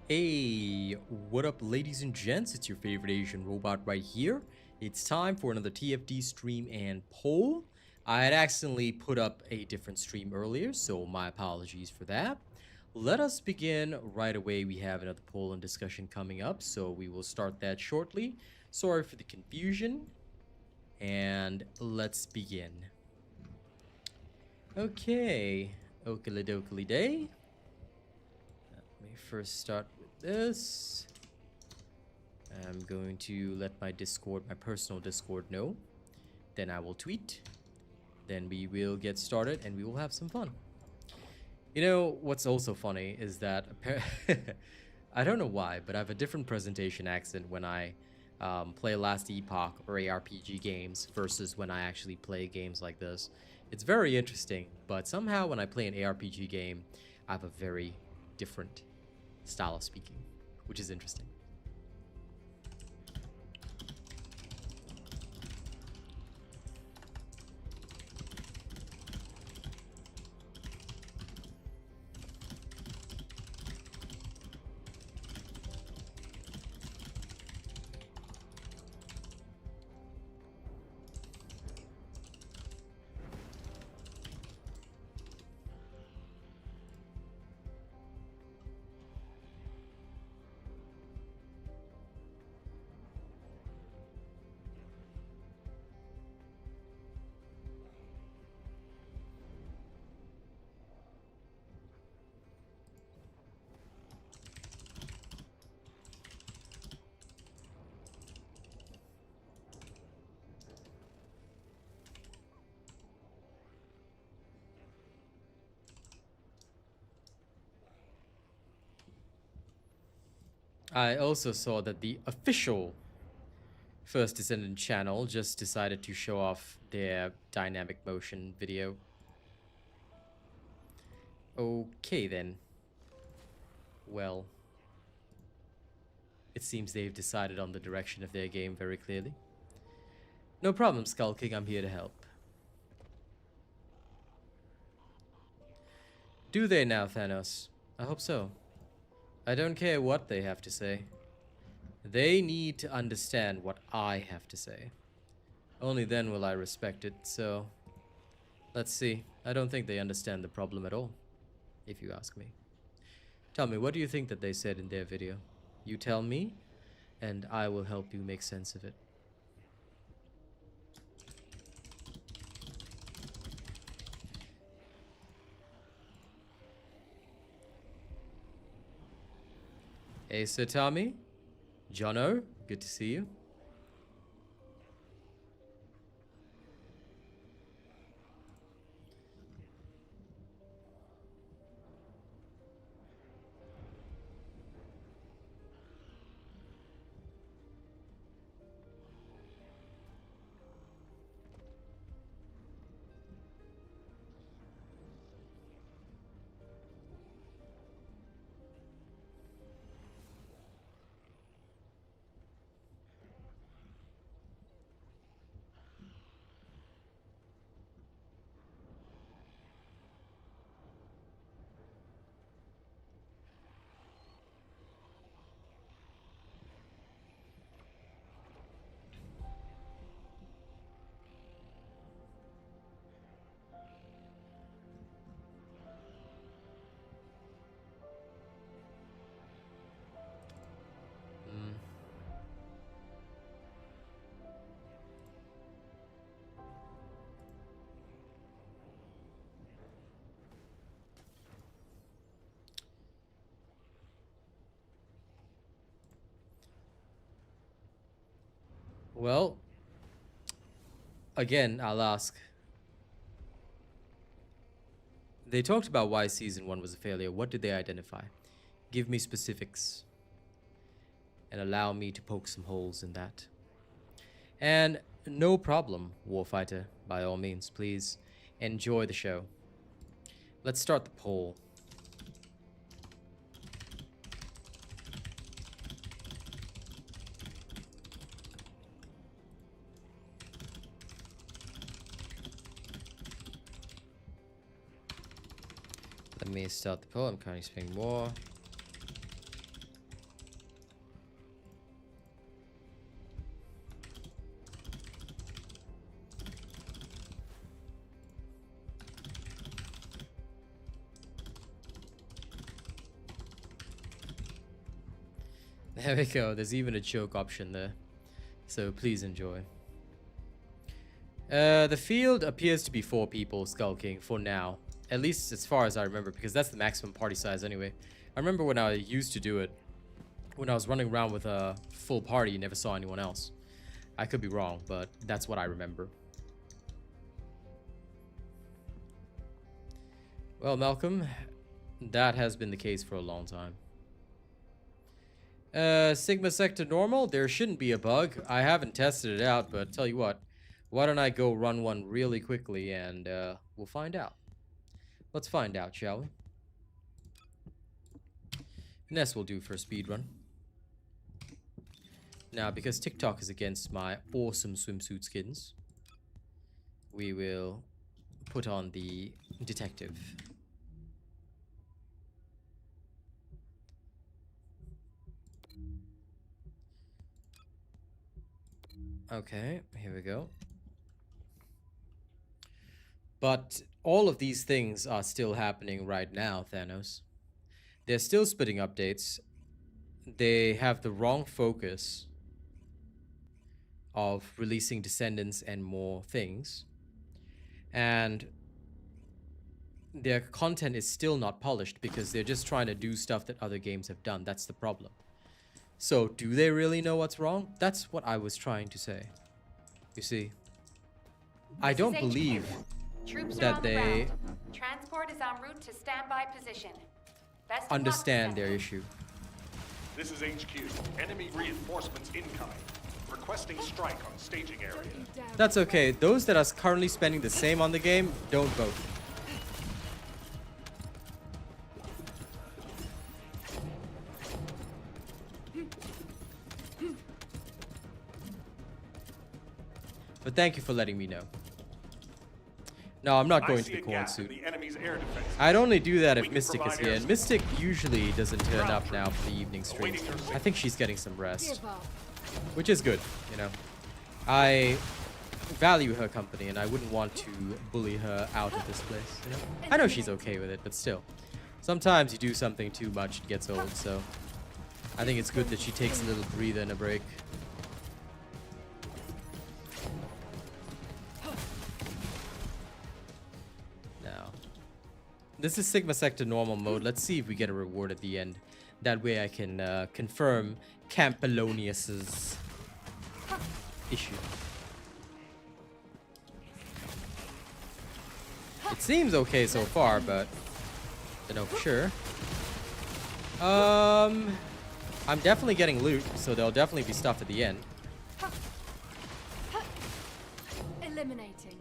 Hey, what up ladies and gents, it's your favorite Asian robot right here. It's time for another TFD stream and poll. I had accidentally put up a different stream earlier, so my apologies for that. Let us begin right away. We have another poll and discussion coming up, so we will start that shortly. Sorry for the confusion, and let's begin. Okay, okie day. Let me first start this. I'm going to let my personal Discord know. Then I will tweet. Then we will get started and we will have some fun. You know, what's also funny is that I don't know why, but I have a different presentation accent when I play Last Epoch or ARPG games versus when I actually play games like this. It's very interesting, but somehow when I play an ARPG game, I have a very different style of speaking, which is interesting. I also saw that the official First Descendant channel just decided to show off their dynamic motion video. Okay then. Well, it seems they've decided on the direction of their game very clearly. No problem, Skull King, I'm here to help. Do they now, Thanos? I hope so. I don't care what they have to say. They need to understand what I have to say. Only then will I respect it, so... Let's see. I don't think they understand the problem at all, if you ask me. Tell me, what do you think that they said in their video? You tell me, and I will help you make sense of it. Hey, Sir Tommy? Jono, good to see you. Well, again, I'll ask. They talked about why Season 1 was a failure. What did they identify? Give me specifics. And allow me to poke some holes in that. And no problem, Warfighter. By all means, please enjoy the show. Let's start the poll. Let me start the poll. I'm currently spending more. There we go. There's even a joke option there. So please enjoy. The field appears to be 4 people skulking for now. At least as far as I remember, because that's the maximum party size anyway. I remember when I used to do it, when I was running around with a full party and never saw anyone else. I could be wrong, but that's what I remember. Well, Malcolm, that has been the case for a long time. Sigma sector normal? There shouldn't be a bug. I haven't tested it out, but tell you what, why don't I go run one really quickly and we'll find out. Let's find out, shall we? Ness will do for a speed run. Now, because TikTok is against my awesome swimsuit skins, we will put on the detective. Okay, here we go. But all of these things are still happening right now, Thanos. They're still spitting updates. They have the wrong focus of releasing Descendants and more things. And their content is still not polished because they're just trying to do stuff that other games have done. That's the problem. So, do they really know what's wrong? That's what I was trying to say. You see, I don't believe that they Transport is en route to standby position. Best understand their issue. This is HQ. Enemy reinforcements incoming. Requesting strike on staging area. That's okay. Those that are currently spending the same on the game, don't vote. But thank you for letting me know. No, I'm not going to the corn suit. I'd only do that if Mystic is here, and Mystic usually doesn't turn up now for the evening streams. I think she's getting some rest, which is good, you know. I value her company, and I wouldn't want to bully her out of this place, you know. I know she's okay with it, but still. Sometimes you do something too much, it gets old, so I think it's good that she takes a little breather and a break. This is Sigma Sector normal mode. Let's see if we get a reward at the end. That way I can confirm Campbellonius's issue. It seems okay so far, but I don't know for sure. I'm definitely getting loot, so there'll definitely be stuff at the end. Eliminating.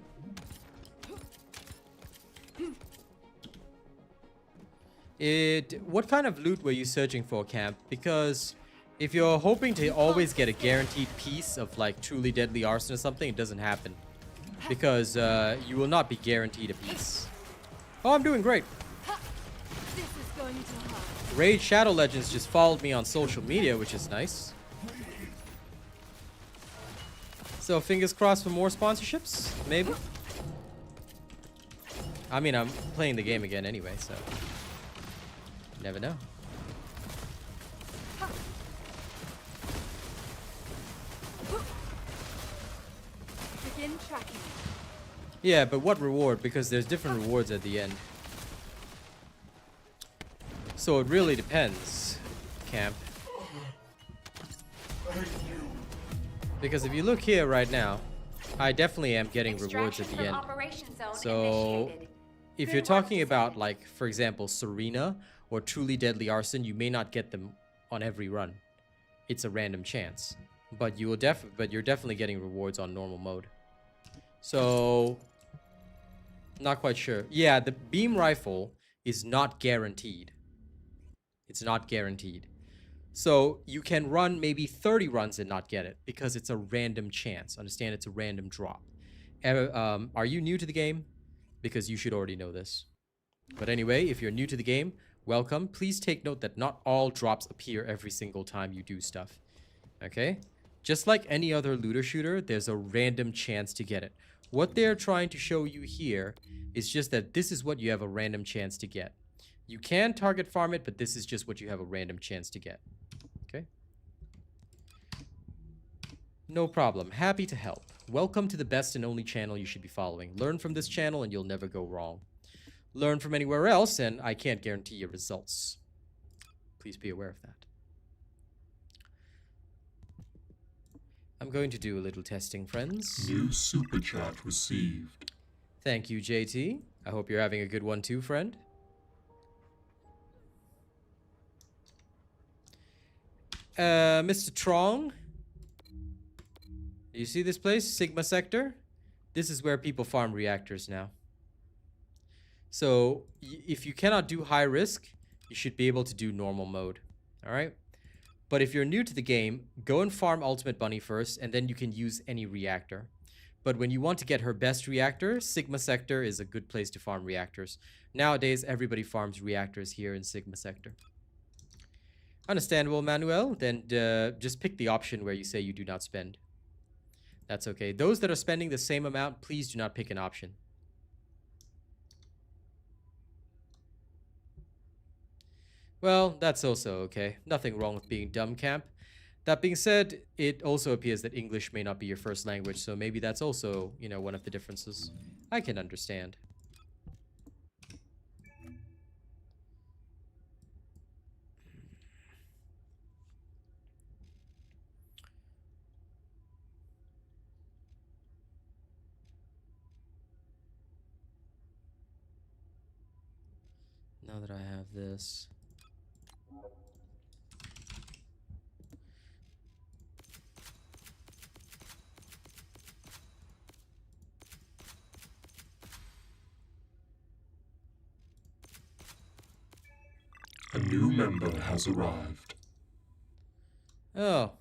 What kind of loot were you searching for, Camp? Because if you're hoping to always get a guaranteed piece of like truly deadly arson or something, it doesn't happen. Because you will not be guaranteed a piece. Oh, I'm doing great. This is going to hurt. Raid Shadow Legends just followed me on social media, which is nice. So fingers crossed for more sponsorships, maybe? I mean, I'm playing the game again anyway, so never know. Begin tracking. Yeah, but what reward? Because there's different rewards at the end. So it really depends, Camp. Because if you look here right now, I definitely am getting rewards at the end. So if you're talking about, like, for example, Serena or Truly Deadly Arson, you may not get them on every run. It's a random chance. But you will you're definitely getting rewards on normal mode. So not quite sure. Yeah, the beam rifle is not guaranteed. It's not guaranteed. So you can run maybe 30 runs and not get it because it's a random chance. Understand, it's a random drop. Are you new to the game? Because you should already know this. But anyway, if you're new to the game, welcome. Please take note that not all drops appear every single time you do stuff. Okay? Just like any other looter shooter, there's a random chance to get it. What they're trying to show you here is just that this is what you have a random chance to get. You can target farm it, but this is just what you have a random chance to get. Okay? No problem. Happy to help. Welcome to the best and only channel you should be following. Learn from this channel and you'll never go wrong. Learn from anywhere else and I can't guarantee your results. Please be aware of that. I'm going to do a little testing, friends. New super chat received. Thank you, JT. I hope you're having a good one too, friend. Mr. Trong. You see this place? Sigma Sector? This is where people farm reactors now. So, if you cannot do high risk, you should be able to do normal mode. Alright? But if you're new to the game, go and farm Ultimate Bunny first, and then you can use any reactor. But when you want to get her best reactor, Sigma Sector is a good place to farm reactors. Nowadays, everybody farms reactors here in Sigma Sector. Understandable, Manuel. Then just pick the option where you say you do not spend. That's okay. Those that are spending the same amount, please do not pick an option. Well, that's also okay. Nothing wrong with being dumb, Camp. That being said, it also appears that English may not be your first language, so maybe that's also, you know, one of the differences. I can understand. Now that I have this... A new member has arrived. Oh,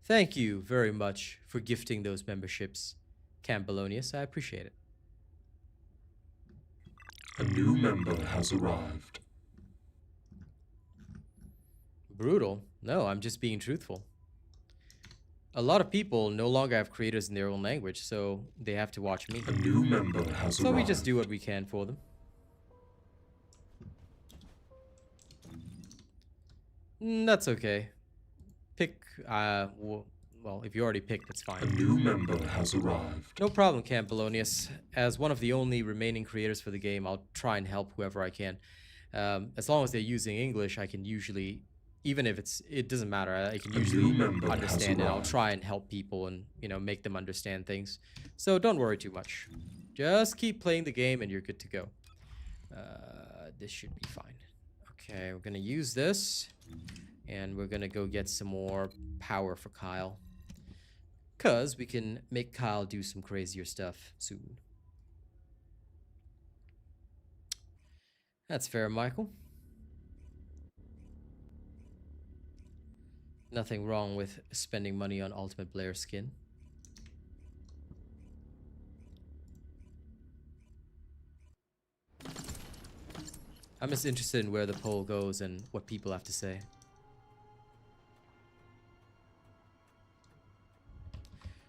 thank you very much for gifting those memberships, Campbellonius. I appreciate it. A new member has arrived. Brutal? No, I'm just being truthful. A lot of people no longer have creators in their own language, so they have to watch me. A new member has arrived. So we just do what we can for them. That's okay. Pick, well, if you already picked, that's fine. A new member has arrived. No problem, Campbellonius. As one of the only remaining creators for the game, I'll try and help whoever I can. As long as they're using English, I can usually, even if it doesn't matter, I can usually understand it. I'll try and help people and, you know, make them understand things. So don't worry too much. Just keep playing the game and you're good to go. This should be fine. Okay, we're gonna use this. And we're gonna go get some more power for Kyle. Cause we can make Kyle do some crazier stuff soon. That's fair, Michael. Nothing wrong with spending money on Ultimate Blair skin. I'm just interested in where the poll goes and what people have to say.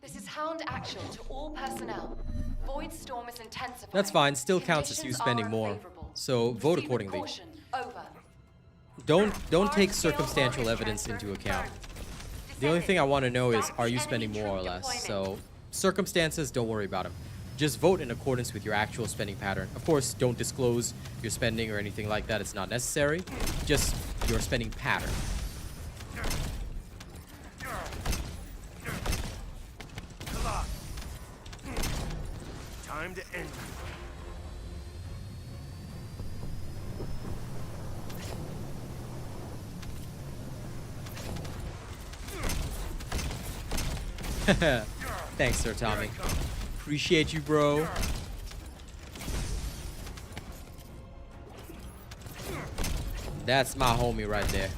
This is Hound Action to all personnel. Void storm is intensifying. That's fine. Still counts as you spending more. So vote accordingly. Don't take circumstantial evidence into account. The only thing I want to know is, are you spending more or less? So circumstances, don't worry about them. Just vote in accordance with your actual spending pattern. Of course, don't disclose your spending or anything like that. It's not necessary. Just your spending pattern. Time to end. Thanks, Sir Tommy. Appreciate you, bro. That's my homie right there.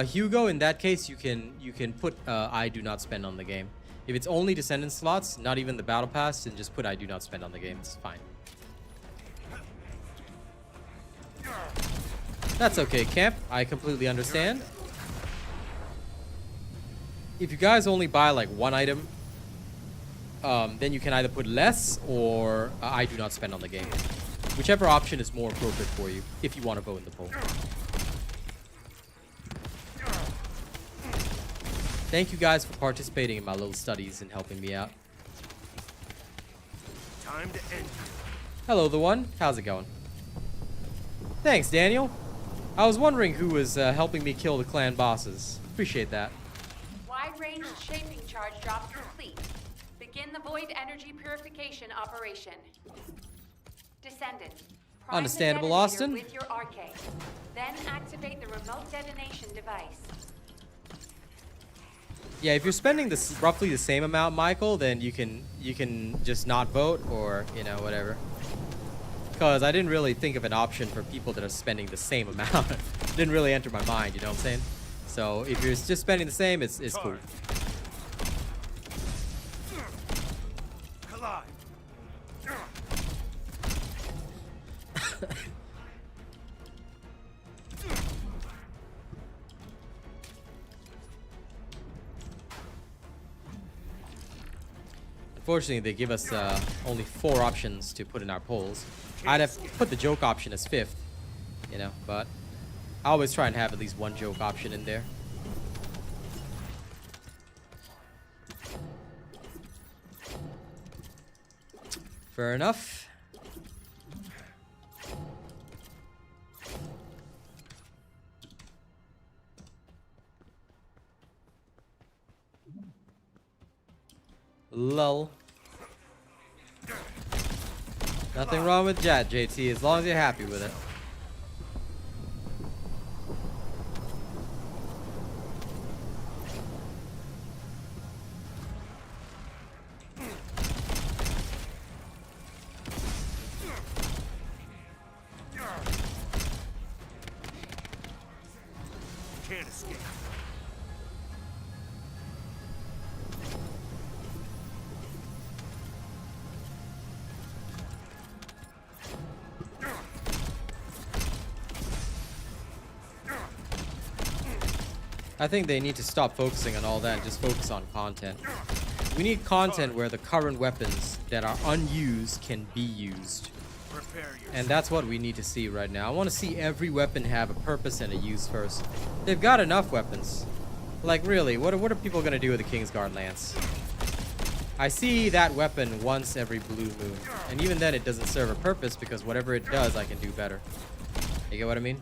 Hugo, in that case, you can put I do not spend on the game. If it's only Descendant slots, not even the Battle Pass, then just put I do not spend on the game. It's fine. That's okay, Camp. I completely understand. If you guys only buy like one item, then you can either put less or I do not spend on the game. Whichever option is more appropriate for you, if you want to vote in the poll. Thank you guys for participating in my little studies and helping me out. Time to end. Hello, the one. How's it going? Thanks, Daniel. I was wondering who was helping me kill the clan bosses. Appreciate that. Wide-range shaping charge drop complete. Begin the void energy purification operation. Descendant. Prime Understandable, the detonator Austin. with your arcade. Then activate the remote detonation device. Yeah, if you're spending this roughly the same amount, Michael, then you can just not vote or, you know, whatever. Because I didn't really think of an option for people that are spending the same amount. Didn't really enter my mind, you know what I'm saying? So if you're just spending the same, it's cool. Collide. Unfortunately, they give us only 4 options to put in our polls. I'd have put the joke option as 5th, you know, but I always try and have at least one joke option in there. Fair enough. Lull. Nothing wrong with that, JT, as long as you're happy with it. Can't escape. I think they need to stop focusing on all that and just focus on content. We need content where the current weapons that are unused can be used. Prepare yourself. And that's what we need to see right now. I want to see every weapon have a purpose and a use first. They've got enough weapons. Like, really, what are people going to do with the Kingsguard Lance? I see that weapon once every blue moon. And even then, it doesn't serve a purpose because whatever it does, I can do better. You get what I mean?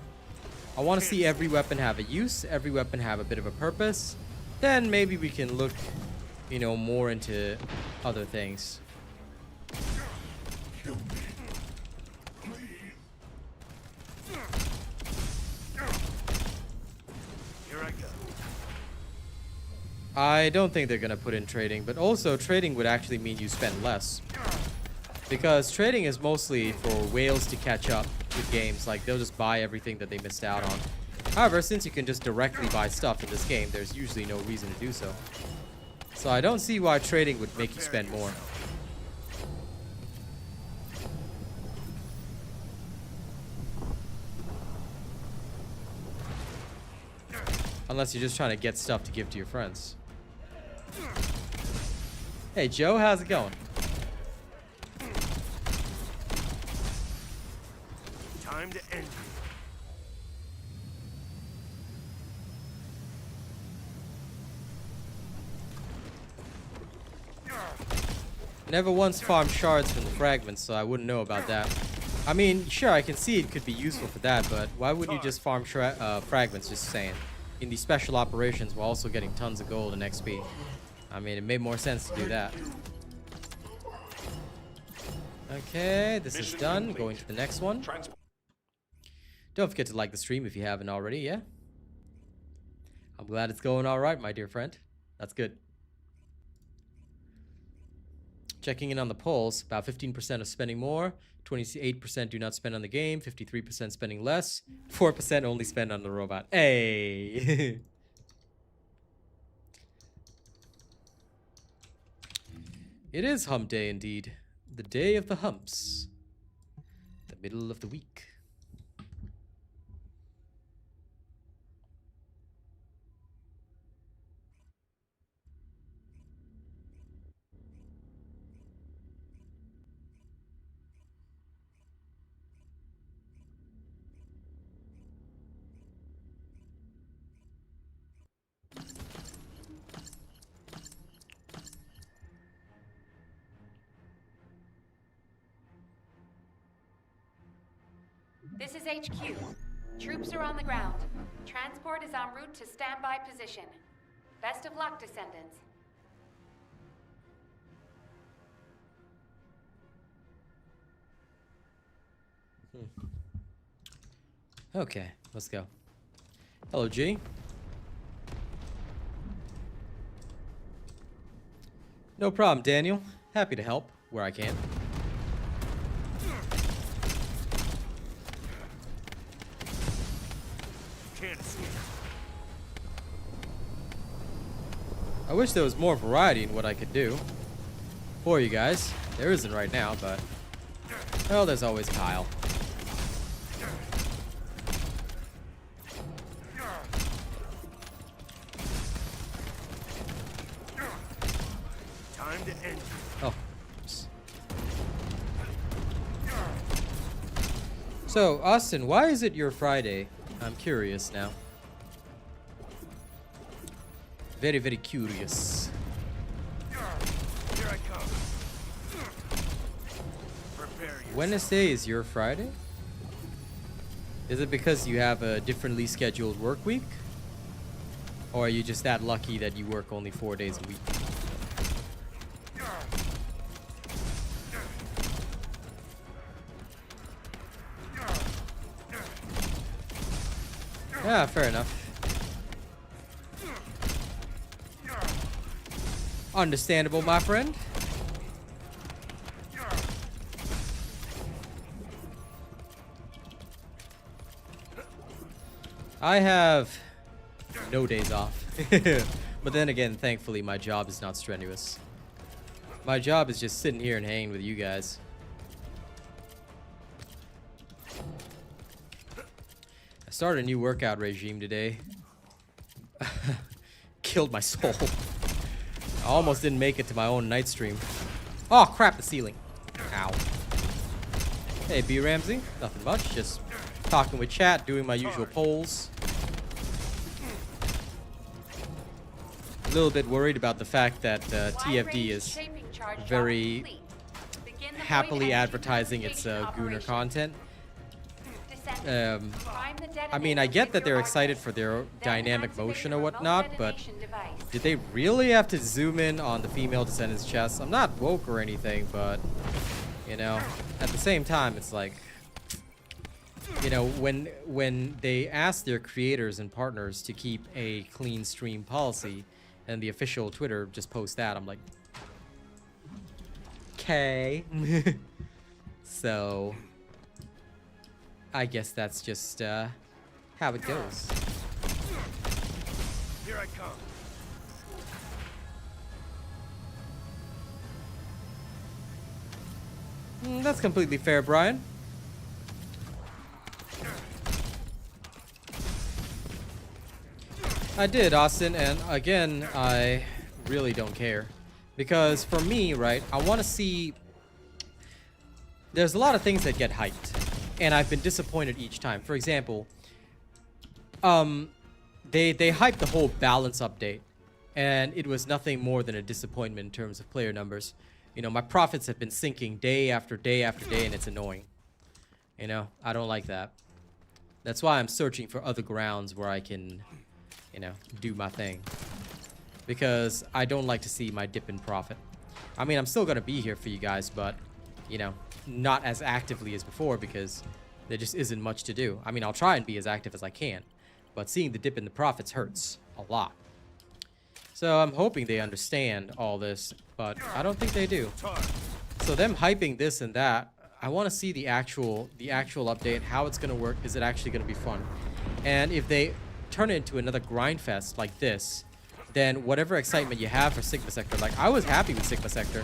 I want to see every weapon have a use, every weapon have a bit of a purpose. Then maybe we can look, you know, more into other things. Here I go. I don't think they're going to put in trading, but also trading would actually mean you spend less. Because trading is mostly for whales to catch up with games, like they'll just buy everything that they missed out on. However, since you can just directly buy stuff in this game, there's usually no reason to do so. So I don't see why trading would make you spend more. Unless you're just trying to get stuff to give to your friends. Hey Joe, how's it going? Time to end. Never once farmed shards from the fragments, so I wouldn't know about that. I mean, sure, I can see it could be useful for that, but why wouldn't you just farm fragments, just saying? In these special operations, we're also getting tons of gold and XP. I mean, it made more sense to do that. Okay, this is done. Going to the next one. Don't forget to like the stream if you haven't already, yeah? I'm glad it's going alright, my dear friend. That's good. Checking in on the polls, about 15% are spending more, 28% do not spend on the game, 53% spending less, 4% only spend on the robot. Hey! It is hump day indeed. The day of the humps. The middle of the week. This is HQ. Troops are on the ground. Transport is en route to standby position. Best of luck, Descendants. Okay, let's go. Hello, G. No problem, Daniel. Happy to help where I can. Can't escape. I wish there was more variety in what I could do for you guys. There isn't right now, but well, there's always Kyle. Time to end. Oh. So, Austin, why is it your Friday? I'm curious now. Very, very curious. Here I come. Prepare yourself. Wednesday is your Friday? Is it because you have a differently scheduled work week? Or are you just that lucky that you work only 4 days a week? Yeah, fair enough. Understandable, my friend. I have no days off. But then again, thankfully, my job is not strenuous. My job is just sitting here and hanging with you guys. I started a new workout regime today. Killed my soul. I almost didn't make it to my own night stream. Oh, crap, the ceiling. Ow. Hey, B. Ramsey. Nothing much. Just talking with chat, doing my usual polls. A little bit worried about the fact that TFD is very happily advertising its Gooner content. I mean, I get that they're excited for their dynamic motion or whatnot, but did they really have to zoom in on the female Descendant's chest? I'm not woke or anything, but, you know, at the same time, it's like, you know, when they ask their creators and partners to keep a clean stream policy, and the official Twitter just posts that, I'm like, okay. So I guess that's just how it goes. Here I come. That's completely fair, Brian. I did, Austin, and again, I really don't care. Because for me, right, I want to see... There's a lot of things that get hyped. And I've been disappointed each time. For example, they hyped the whole balance update, and it was nothing more than a disappointment in terms of player numbers. You know, my profits have been sinking day after day after day, and it's annoying. You know, I don't like that. That's why I'm searching for other grounds where I can, you know, do my thing. Because I don't like to see my dip in profit. I mean, I'm still going to be here for you guys, but, you know, not as actively as before because there just isn't much to do. I mean, I'll try and be as active as I can, but seeing the dip in the profits hurts a lot. So I'm hoping they understand all this, but I don't think they do. So them hyping this and that, I want to see the actual update, how it's going to work. Is it actually going to be fun? And if they turn it into another grind fest like this, then whatever excitement you have for Sigma Sector, like I was happy with Sigma Sector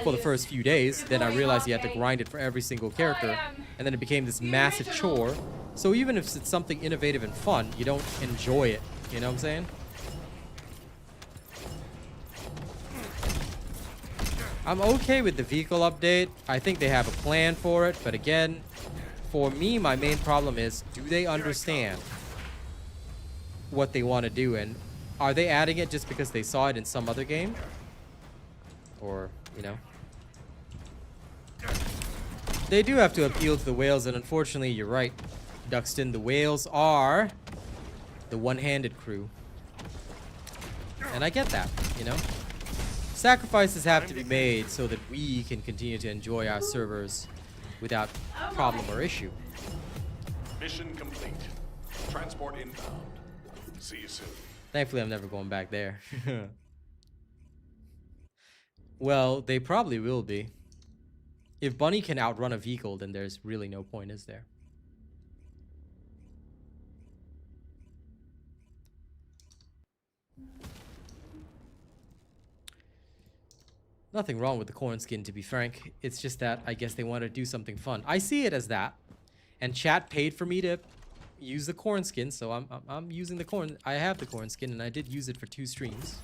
for the first few days, then I realized you had to grind it for every single character, and then it became this massive chore. So even if it's something innovative and fun, you don't enjoy it, you know what I'm saying? I'm okay with the vehicle update. I think they have a plan for it, but again, for me, my main problem is, do they understand what they want to do, and are they adding it just because they saw it in some other game? Or, you know? They do have to appeal to the whales, and unfortunately, you're right, Duxton. The whales are the one-handed crew. And I get that, you know? Sacrifices have to be made so that we can continue to enjoy our servers without problem or issue. Mission complete. Transport inbound. See you soon. Thankfully, I'm never going back there. Well, they probably will be. If Bunny can outrun a vehicle, then there's really no point, is there? Nothing wrong with the corn skin, to be frank. It's just that I guess they want to do something fun. I see it as that. And chat paid for me to use the corn skin, so I'm using the corn. I have the corn skin, and I did use it for 2 streams.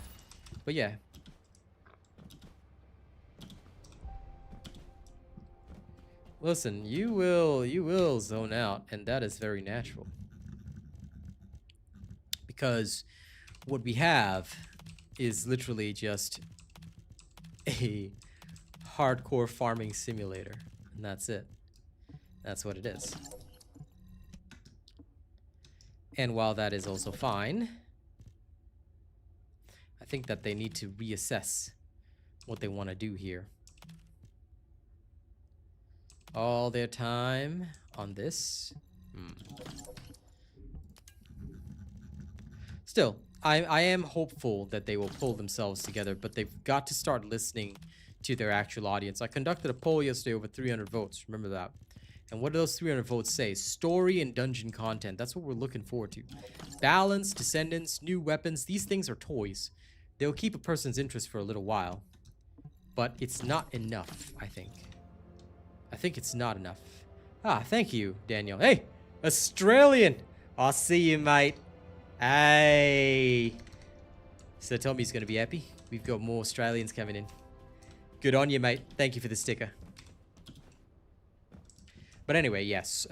But yeah. Listen, you will zone out, and that is very natural. Because what we have is literally just a hardcore farming simulator, and that's it. That's what it is. And while that is also fine, I think that they need to reassess what they want to do here. All their time on this. Still, I am hopeful that they will pull themselves together, but they've got to start listening to their actual audience. I conducted a poll yesterday over 300 votes. Remember that. And what do those 300 votes say? Story and dungeon content. That's what we're looking forward to. Balance, Descendants, new weapons. These things are toys. They'll keep a person's interest for a little while. But it's not enough, I think. I think it's not enough. Ah, thank you, Daniel. Hey, Australian. I'll see you, mate. Hey. So tell me he's going to be happy. We've got more Australians coming in. Good on you, mate. Thank you for the sticker. But anyway, yes.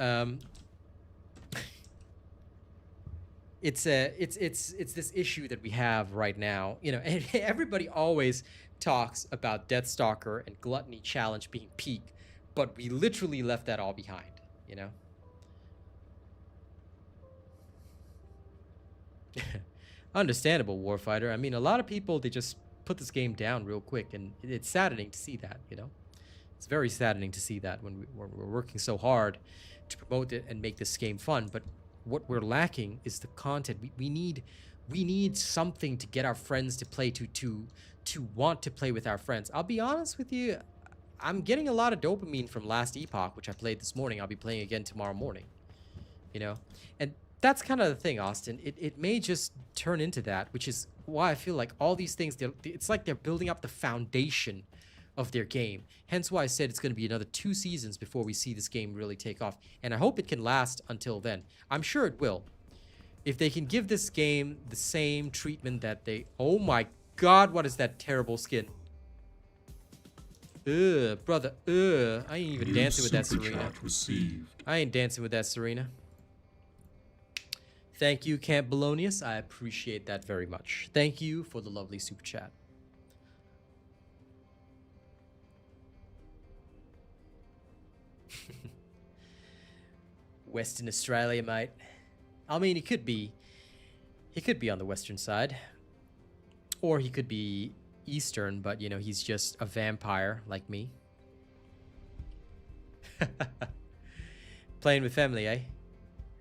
It's this issue that we have right now. You know, everybody always talks about Deathstalker and Gluttony Challenge being peak, but we literally left that all behind, you know? Understandable, Warfighter. I mean, a lot of people, they just put this game down real quick, and it's saddening to see that, you know? It's very saddening to see that when we're working so hard to promote it and make this game fun, but what we're lacking is the content. We need something to get our friends to play, to want to play with our friends. I'll be honest with you, I'm getting a lot of dopamine from Last Epoch, which I played this morning. I'll be playing again tomorrow morning, you know? And that's kind of the thing, Austin. It may just turn into that, which is why I feel like all these things, it's like they're building up the foundation of their game. Hence why I said it's going to be another 2 seasons before we see this game really take off. And I hope it can last until then. I'm sure it will. If they can give this game the same treatment that they... Oh my god, what is that terrible skin? Ugh, brother, ugh. I ain't even dancing with that, Serena. I ain't dancing with that, Serena. Thank you, Camp Belonius. I appreciate that very much. Thank you for the lovely super chat. Western Australia, mate. I mean, he could be on the western side, or he could be eastern, but you know, he's just a vampire like me. Playing with family, eh?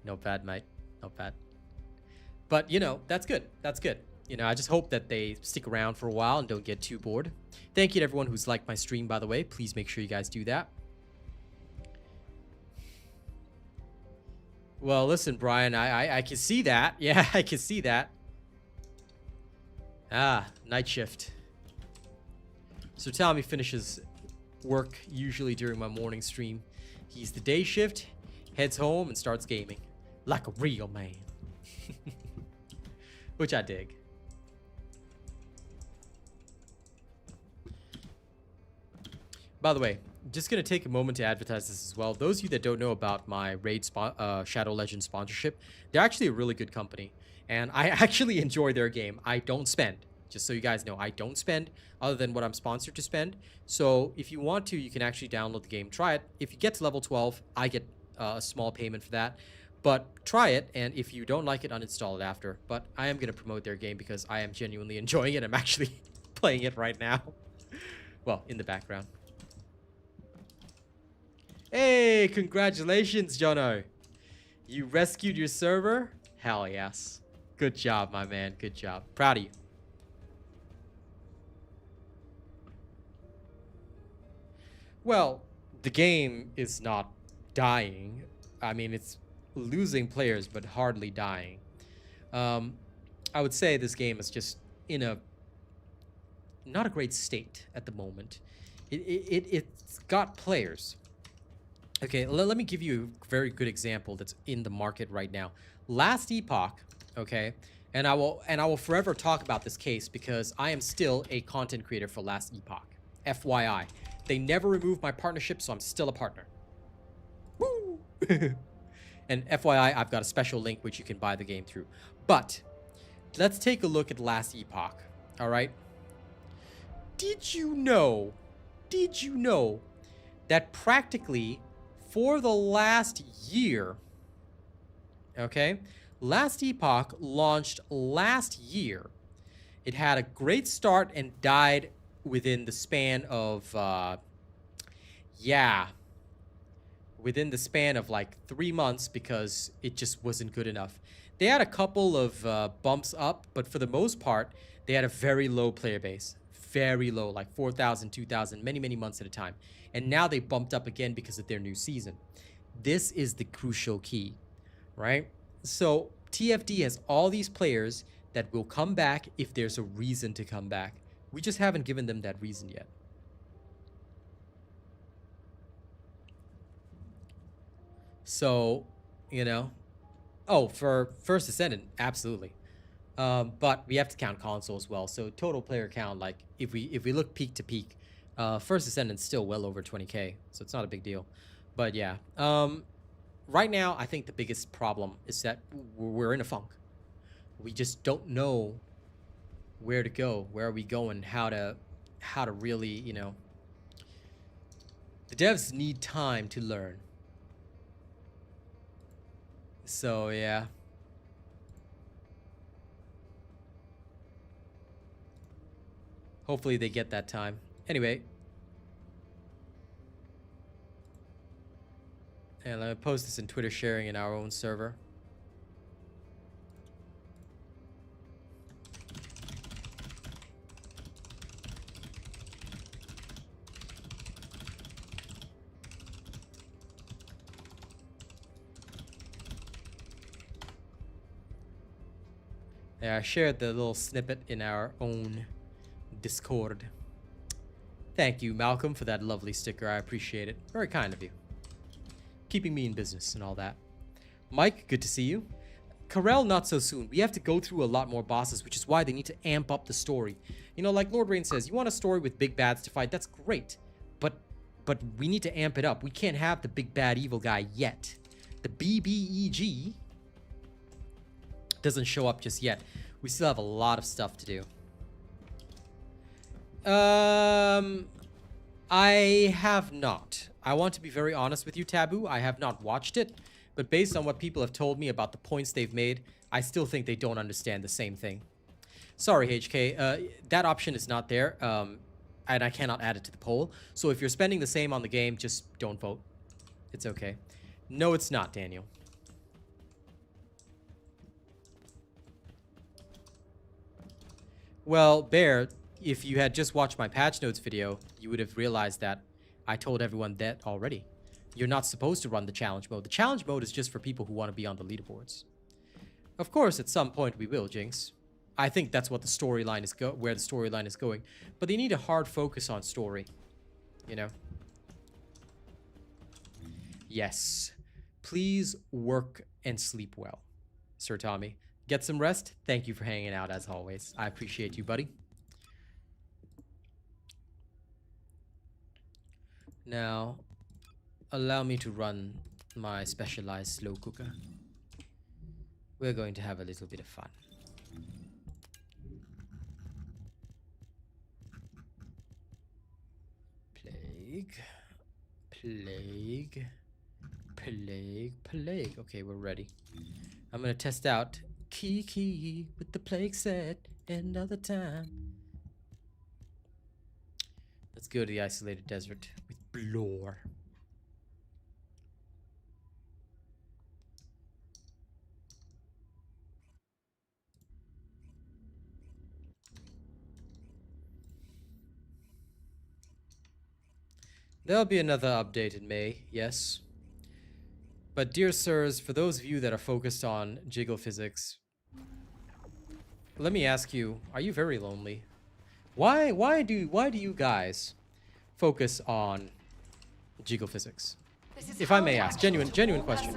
Not bad, mate. Not bad. But you know, that's good. That's good. You know, I just hope that they stick around for a while and don't get too bored. Thank you to everyone who's liked my stream, by the way. Please make sure you guys do that. Well, listen, Brian, I can see that. Yeah, I can see that. Ah, night shift. So Tommy finishes work usually during my morning stream. He's the day shift, heads home, and starts gaming. Like a real man. Which I dig. By the way, just going to take a moment to advertise this as well. Those of you that don't know about my Raid Shadow Legends sponsorship, they're actually a really good company. And I actually enjoy their game. I don't spend. Just so you guys know, I don't spend other than what I'm sponsored to spend. So if you want to, you can actually download the game, try it. If you get to level 12, I get a small payment for that. But try it, and if you don't like it, uninstall it after. But I am going to promote their game because I am genuinely enjoying it. I'm actually playing it right now. Well, in the background. Hey, congratulations, Jono. You rescued your server? Hell yes. Good job, my man. Good job. Proud of you. Well, the game is not dying. I mean, it's losing players, but hardly dying. I would say this game is just in a not a great state at the moment. It's got players. Okay, let me give you a very good example that's in the market right now. Last Epoch, okay, and I will forever talk about this case because I am still a content creator for Last Epoch. FYI, they never removed my partnership, so I'm still a partner. Woo! And FYI, I've got a special link which you can buy the game through. But let's take a look at Last Epoch. All right. Did you know that practically for the last year, okay, Last Epoch launched last year. It had a great start and died within the span of, within the span of like 3 months because it just wasn't good enough. They had a couple of bumps up, but for the most part, they had a very low player base. Very low, like 4,000, 2,000, many months at a time. And now they bumped up again because of their new season. This is the crucial key, right? So TFD has all these players that will come back if there's a reason to come back. We just haven't given them that reason yet. So, you know, oh, for First Descendant, absolutely. But we have to count console as well. So total player count, like if we look peak to peak, First Descendant's still well over 20K, so it's not a big deal. But yeah, right now I think the biggest problem is that we're in a funk. We just don't know where to go, where are we going, how to really, you know. The devs need time to learn. So yeah. Hopefully they get that time. Anyway. And let me post this in Twitter sharing in our own server. Yeah, I shared the little snippet in our own Discord. Thank you, Malcolm, for that lovely sticker. I appreciate it. Very kind of you. Keeping me in business and all that. Mike, good to see you. Karel, not so soon. We have to go through a lot more bosses, which is why they need to amp up the story. You know, like Lord Rain says, you want a story with big bads to fight, that's great. But we need to amp it up. We can't have the big bad evil guy yet. The BBEG doesn't show up just yet. We still have a lot of stuff to do. I have not. I want to be very honest with you, Taboo. I have not watched it, but based on what people have told me about the points they've made, I still think they don't understand the same thing. Sorry, HK. That option is not there, and I cannot add it to the poll. So if you're spending the same on the game, just don't vote. It's okay. No, it's not, Daniel. Well, Bear, if you had just watched my patch notes video, you would have realized that I told everyone that already. You're not supposed to run the challenge mode. The challenge mode is just for people who want to be on the leaderboards. Of course, at some point we will, Jinx. I think that's what the storyline is where the storyline is going. But they need a hard focus on story. You know? Yes. Please work and sleep well, Sir Tommy. Get some rest. Thank you for hanging out as always. I appreciate you, buddy. Now, allow me to run my specialized slow cooker. We're going to have a little bit of fun. Plague. Okay, we're ready. I'm gonna test out Kiki with the plague set another time. Let's go to the isolated desert with Blore. There'll be another update in May, yes. But dear sirs, for those of you that are focused on Jiggle physics, let me ask you, are you very lonely? Why do you guys focus on Jiggle physics? If I may ask, genuine question.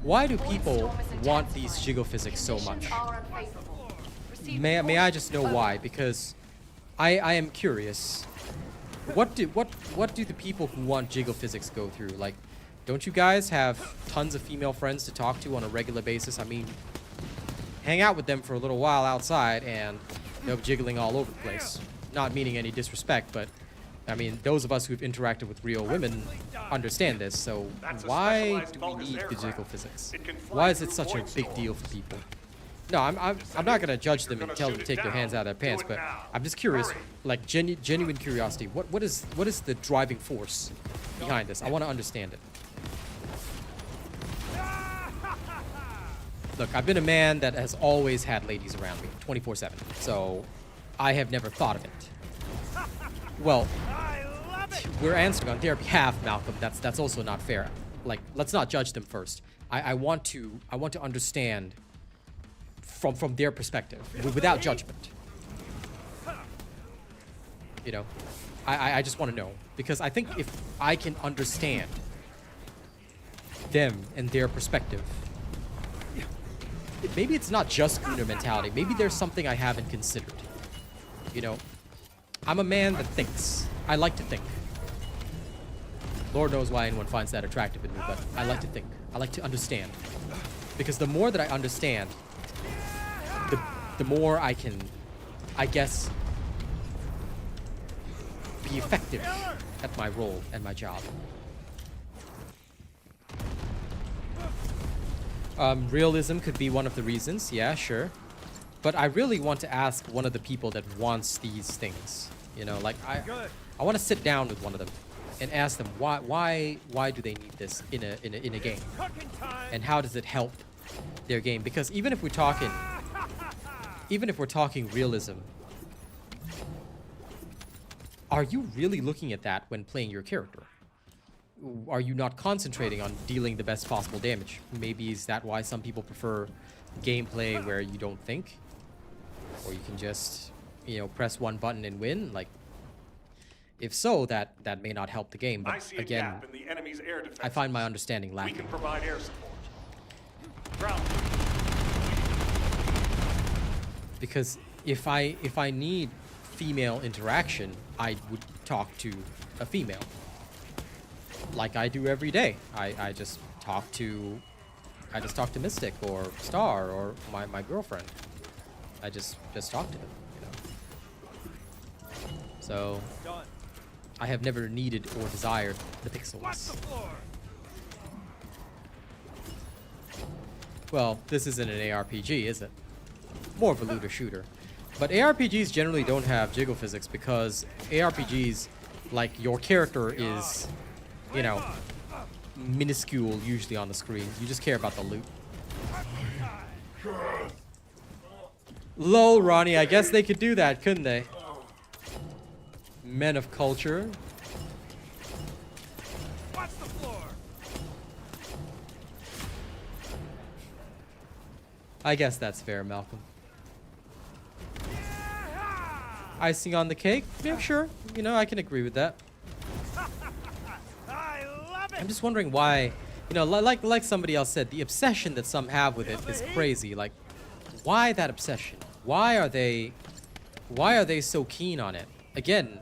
Why do people want these Jiggle physics so much? May I just know why? Because I am curious. What do the people who want Jiggle physics go through? Like, don't you guys have tons of female friends to talk to on a regular basis? I mean, hang out with them for a little while outside and they'll be jiggling all over the place. Not meaning any disrespect, but I mean, those of us who've interacted with real women understand this. So why do we need the Jiggle physics? Why is it such a big deal for people? No, I'm not gonna judge them and tell them to take their hands out of their pants, but I'm just curious, like genuine curiosity. What is the driving force behind this? I want to understand it. Look, I've been a man that has always had ladies around me, 24/7, so I have never thought of it. Well, we're answering on their behalf, Malcolm. That's also not fair. Like, let's not judge them first. I want to understand from their perspective, without judgment. You know, I just want to know, because I think if I can understand them and their perspective, maybe it's not just Gooner mentality. Maybe there's something I haven't considered. You know, I'm a man that thinks. I like to think. Lord knows why anyone finds that attractive in me, but I like to think. I like to understand. Because the more that I understand, the more I can, I guess, be effective at my role and my job. Realism could be one of the reasons, yeah, sure. But I really want to ask one of the people that wants these things. You know, like I want to sit down with one of them and ask them why do they need this in a game, and how does it help their game? Because even if we're talking realism, are you really looking at that when playing your character? Are you not concentrating on dealing the best possible damage? Maybe is that why some people prefer gameplay where you don't think, or you can just, you know, press one button and win? Like, if so, that may not help the game. But again, in the enemy's air defense. I find my understanding lacking. We can provide air support. Ground. Because if I need female interaction, I would talk to a female, like I do every day. I just talk to Mystic or Star or my girlfriend. I just talk to them, you know. So I have never needed or desired the pixels. Well, this isn't an ARPG, is it? More of a looter shooter. But ARPGs generally don't have jiggle physics because ARPGs, like, your character is, you know, minuscule usually on the screen. You just care about the loot. Lol, Ronnie, I guess they could do that, couldn't they? Men of culture. Watch the floor. I guess that's fair, Malcolm. Icing on the cake? Yeah, sure. You know, I can agree with that. I love it. I'm just wondering why, you know, like somebody else said, the obsession that some have with it is crazy. Like, why that obsession? Why are they so keen on it? Again,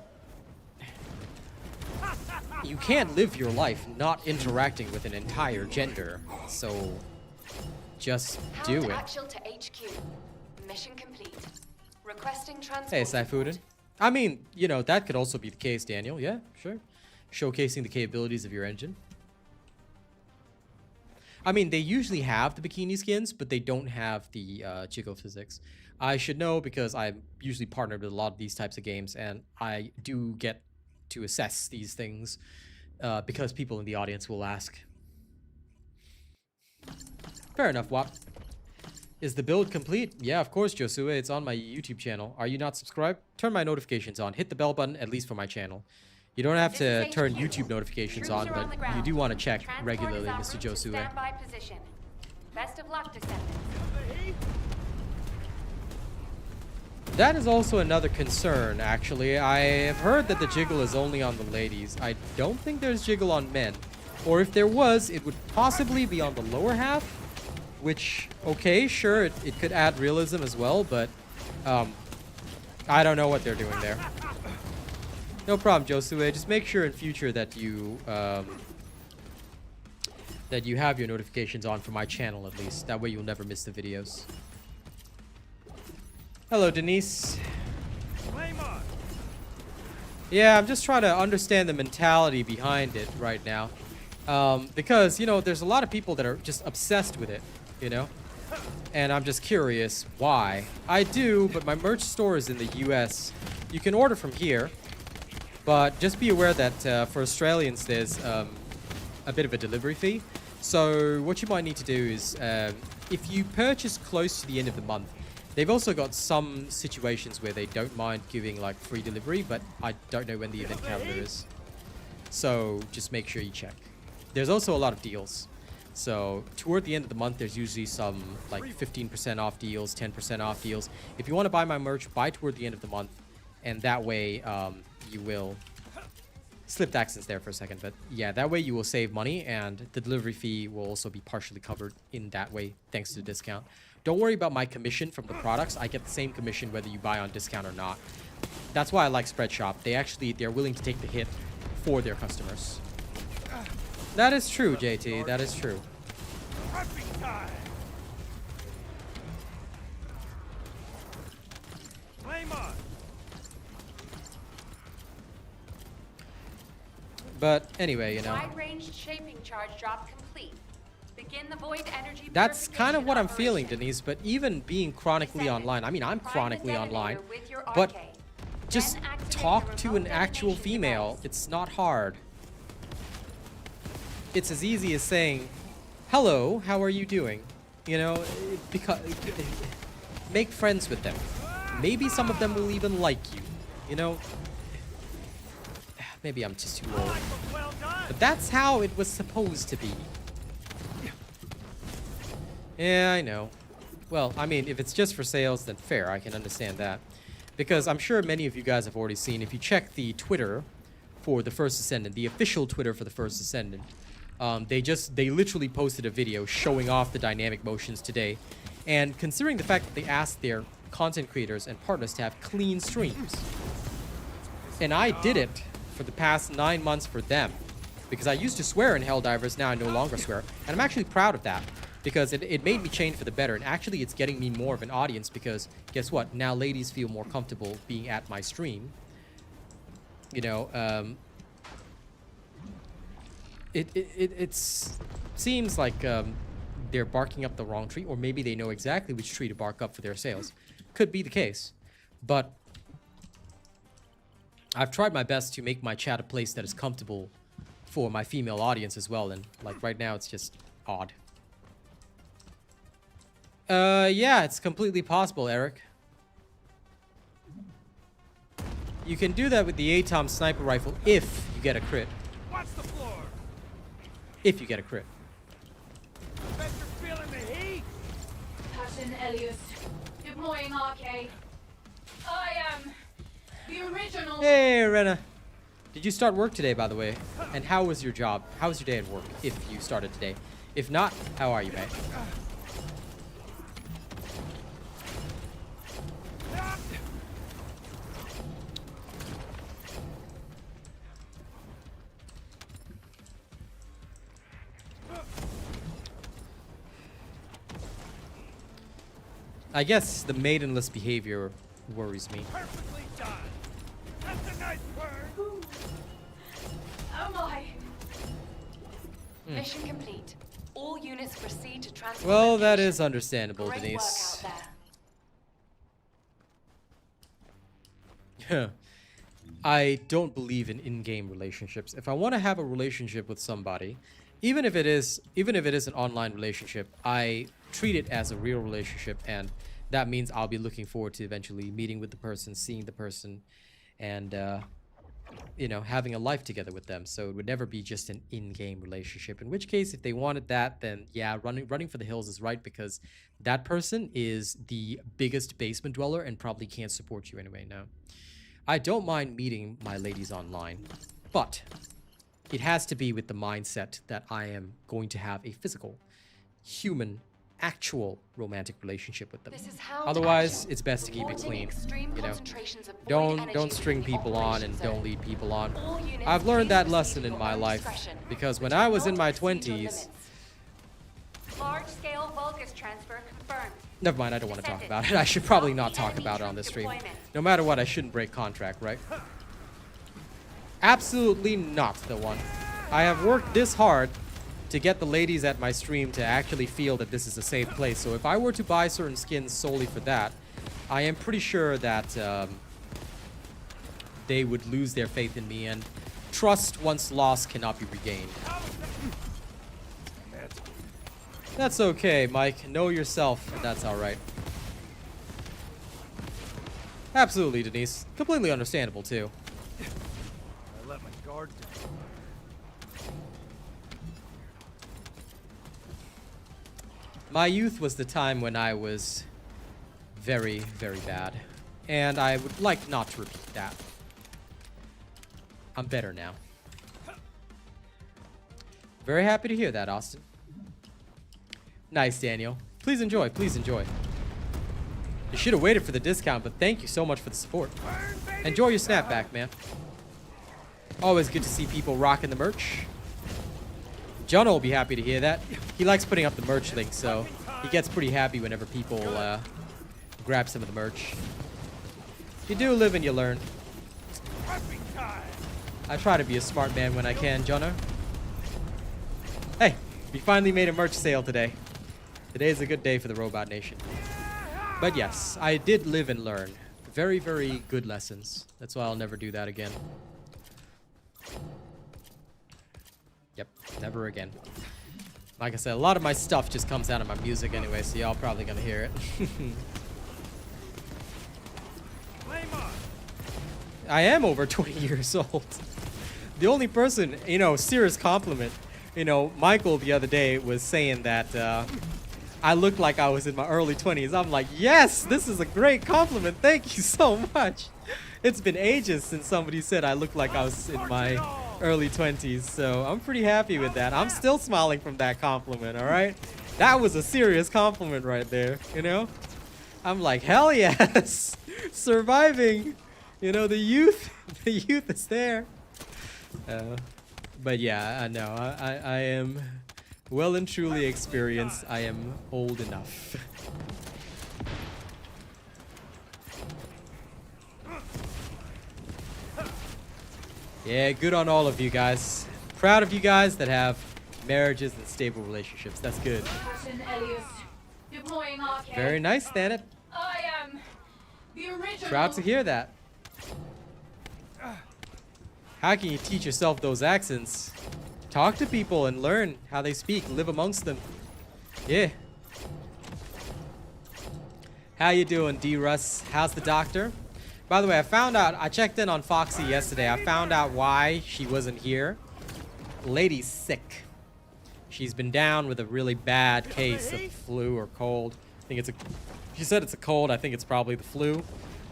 you can't live your life not interacting with an entire gender, so just do it. Actual to HQ. Mission complete. Requesting transport. Hey, Saifuden. I mean, you know, that could also be the case, Daniel. Yeah, sure. showcasing the capabilities of your engine. I mean, they usually have the bikini skins, but they don't have the jiggle physics. I should know because I'm usually partnered with a lot of these types of games, and I do get to assess these things because people in the audience will ask. Fair enough, Wap. Is the build complete? Yeah, of course, Josue. It's on my YouTube channel. Are you not subscribed? Turn my notifications on. Hit the bell button, at least for my channel. You don't have to turn YouTube notifications on, but you do want to check regularly, Mr. Josue. Standby position. Best of luck, Descendant. That is also another concern, actually. I have heard that the jiggle is only on the ladies. I don't think there's jiggle on men. Or if there was, it would possibly be on the lower half. Which, okay, sure, it could add realism as well, but I don't know what they're doing there. No problem, Josue. Just make sure in future that you have your notifications on for my channel at least. That way you'll never miss the videos. Hello, Denise. Yeah, I'm just trying to understand the mentality behind it right now. Because, you know, there's a lot of people that are just obsessed with it, you know? And I'm just curious why. I do, but my merch store is in the US. You can order from here. But just be aware that for Australians, there's a bit of a delivery fee. So what you might need to do is, if you purchase close to the end of the month, they've also got some situations where they don't mind giving like free delivery, but I don't know when the event calendar is. So just make sure you check. There's also a lot of deals. So toward the end of the month, there's usually some like 15% off deals, 10% off deals. If you want to buy my merch, buy toward the end of the month. And that way, you will... Slipped accents there for a second, but yeah, that way you will save money, and the delivery fee will also be partially covered in that way, thanks to the discount. Don't worry about my commission from the products. I get the same commission whether you buy on discount or not. That's why I like Spreadshop. They're willing to take the hit for their customers. That is true, JT. That is true. But anyway, you know. Wide-ranged shaping charge drop complete. Begin the void energy. That's kind of what I'm feeling, Denise. But even being chronically online, I mean, I'm chronically online, but just talk to an actual female. It's not hard. It's as easy as saying, "Hello, how are you doing?" You know, because make friends with them. Maybe some of them will even like you. You know. Maybe I'm just too old. But that's how it was supposed to be. Yeah, I know. Well, I mean, if it's just for sales, then fair. I can understand that. Because I'm sure many of you guys have already seen, if you check the Twitter for the First Descendant, the official Twitter for the First Descendant, they literally posted a video showing off the dynamic motions today. And considering the fact that they asked their content creators and partners to have clean streams, and I did it for the past 9 months for them, because I used to swear in Helldivers, now I no longer swear, and I'm actually proud of that, because it made me change for the better, and actually it's getting me more of an audience, because guess what, now ladies feel more comfortable being at my stream. You know, it seems like they're barking up the wrong tree, or maybe they know exactly which tree to bark up for their sales. Could be the case, but I've tried my best to make my chat a place that is comfortable for my female audience as well, and like right now it's just odd. Yeah, it's completely possible, Eric. You can do that with the ATOM sniper rifle if you get a crit. Watch the floor. If you get a crit. Bet you're feeling the heat. Captain Elias, deploying arcade. I am the original. Hey, Rena. Did you start work today, by the way? And how was your job? How was your day at work, if you started today? If not, how are you, mate? I guess the maidenless behavior worries me. Perfectly done. That's a nice bird. Mission complete. All units proceed to transport. Well, that location. is understandable, Great Denise. work out there. I don't believe in in-game relationships. If I want to have a relationship with somebody, even if it is an online relationship, I treat it as a real relationship, and that means I'll be looking forward to eventually meeting with the person, seeing the person, and you know, having a life together with them. So it would never be just an in-game relationship. In which case, if they wanted that, then yeah, running for the hills is right, because that person is the biggest basement dweller and probably can't support you anyway. No, I don't mind meeting my ladies online, but it has to be with the mindset that I am going to have a physical, human, actual romantic relationship with them. This is how Otherwise, action. it's best to keep it Reporting clean. extreme You know, concentrations of void energy don't string within the people on and operation don't zone. lead people on. All units I've learned that please lesson proceed in at your my own life, discretion, because when which I will was in not my exceed your 20s, limits. Large-scale Vulgus transfer confirmed. never mind, I don't want to talk Descendant. about it. I should probably not Copy talk enemy about it on troop this stream. deployment. No matter what, I shouldn't break contract, right? Absolutely not the one. I have worked this hard to get the ladies at my stream to actually feel that this is a safe place. So if I were to buy certain skins solely for that, I am pretty sure that they would lose their faith in me, and trust once lost cannot be regained. That's okay, Mike. Know yourself, and that's alright. Absolutely, Denise. Completely understandable, too. I let my guard down. My youth was the time when I was very, very bad. And I would like not to repeat that. I'm better now. Very happy to hear that, Austin. Nice, Daniel. Please enjoy, please enjoy. You should have waited for the discount, but thank you so much for the support. Enjoy your snapback, man. Always good to see people rocking the merch. John will be happy to hear that. He likes putting up the merch link, so he gets pretty happy whenever people grab some of the merch. You do live and you learn. I try to be a smart man when I can, Jono. Hey, we finally made a merch sale today. Today is a good day for the Robot Nation. But yes, I did live and learn. Very, very good lessons. That's why I'll never do that again. Yep, never again. Like I said, a lot of my stuff just comes out of my music anyway, so y'all probably gonna hear it. I am over 20 years old. The only person, you know, serious compliment, you know, Michael the other day was saying that I looked like I was in my early 20s. I'm like, yes, this is a great compliment. Thank you so much. It's been ages since somebody said I looked like I was in my early 20s, so I'm pretty happy with that. I'm still smiling from that compliment, all right? That was a serious compliment right there, you know? I'm like, hell yes, surviving. You know, the youth is there. But yeah, I know, I am well and truly experienced. I am old enough. Yeah, good on all of you guys. Proud of you guys that have marriages and stable relationships. That's good. Very nice, Thanet. I am the original. Proud to hear that. How can you teach yourself those accents? Talk to people and learn how they speak. Live amongst them. Yeah. How you doing, D.Russ? How's the doctor? By the way, I found out, I checked in on Foxy yesterday. I found out why she wasn't here. Lady's sick. She's been down with a really bad case of flu or cold. I think it's she said it's a cold. I think it's probably the flu.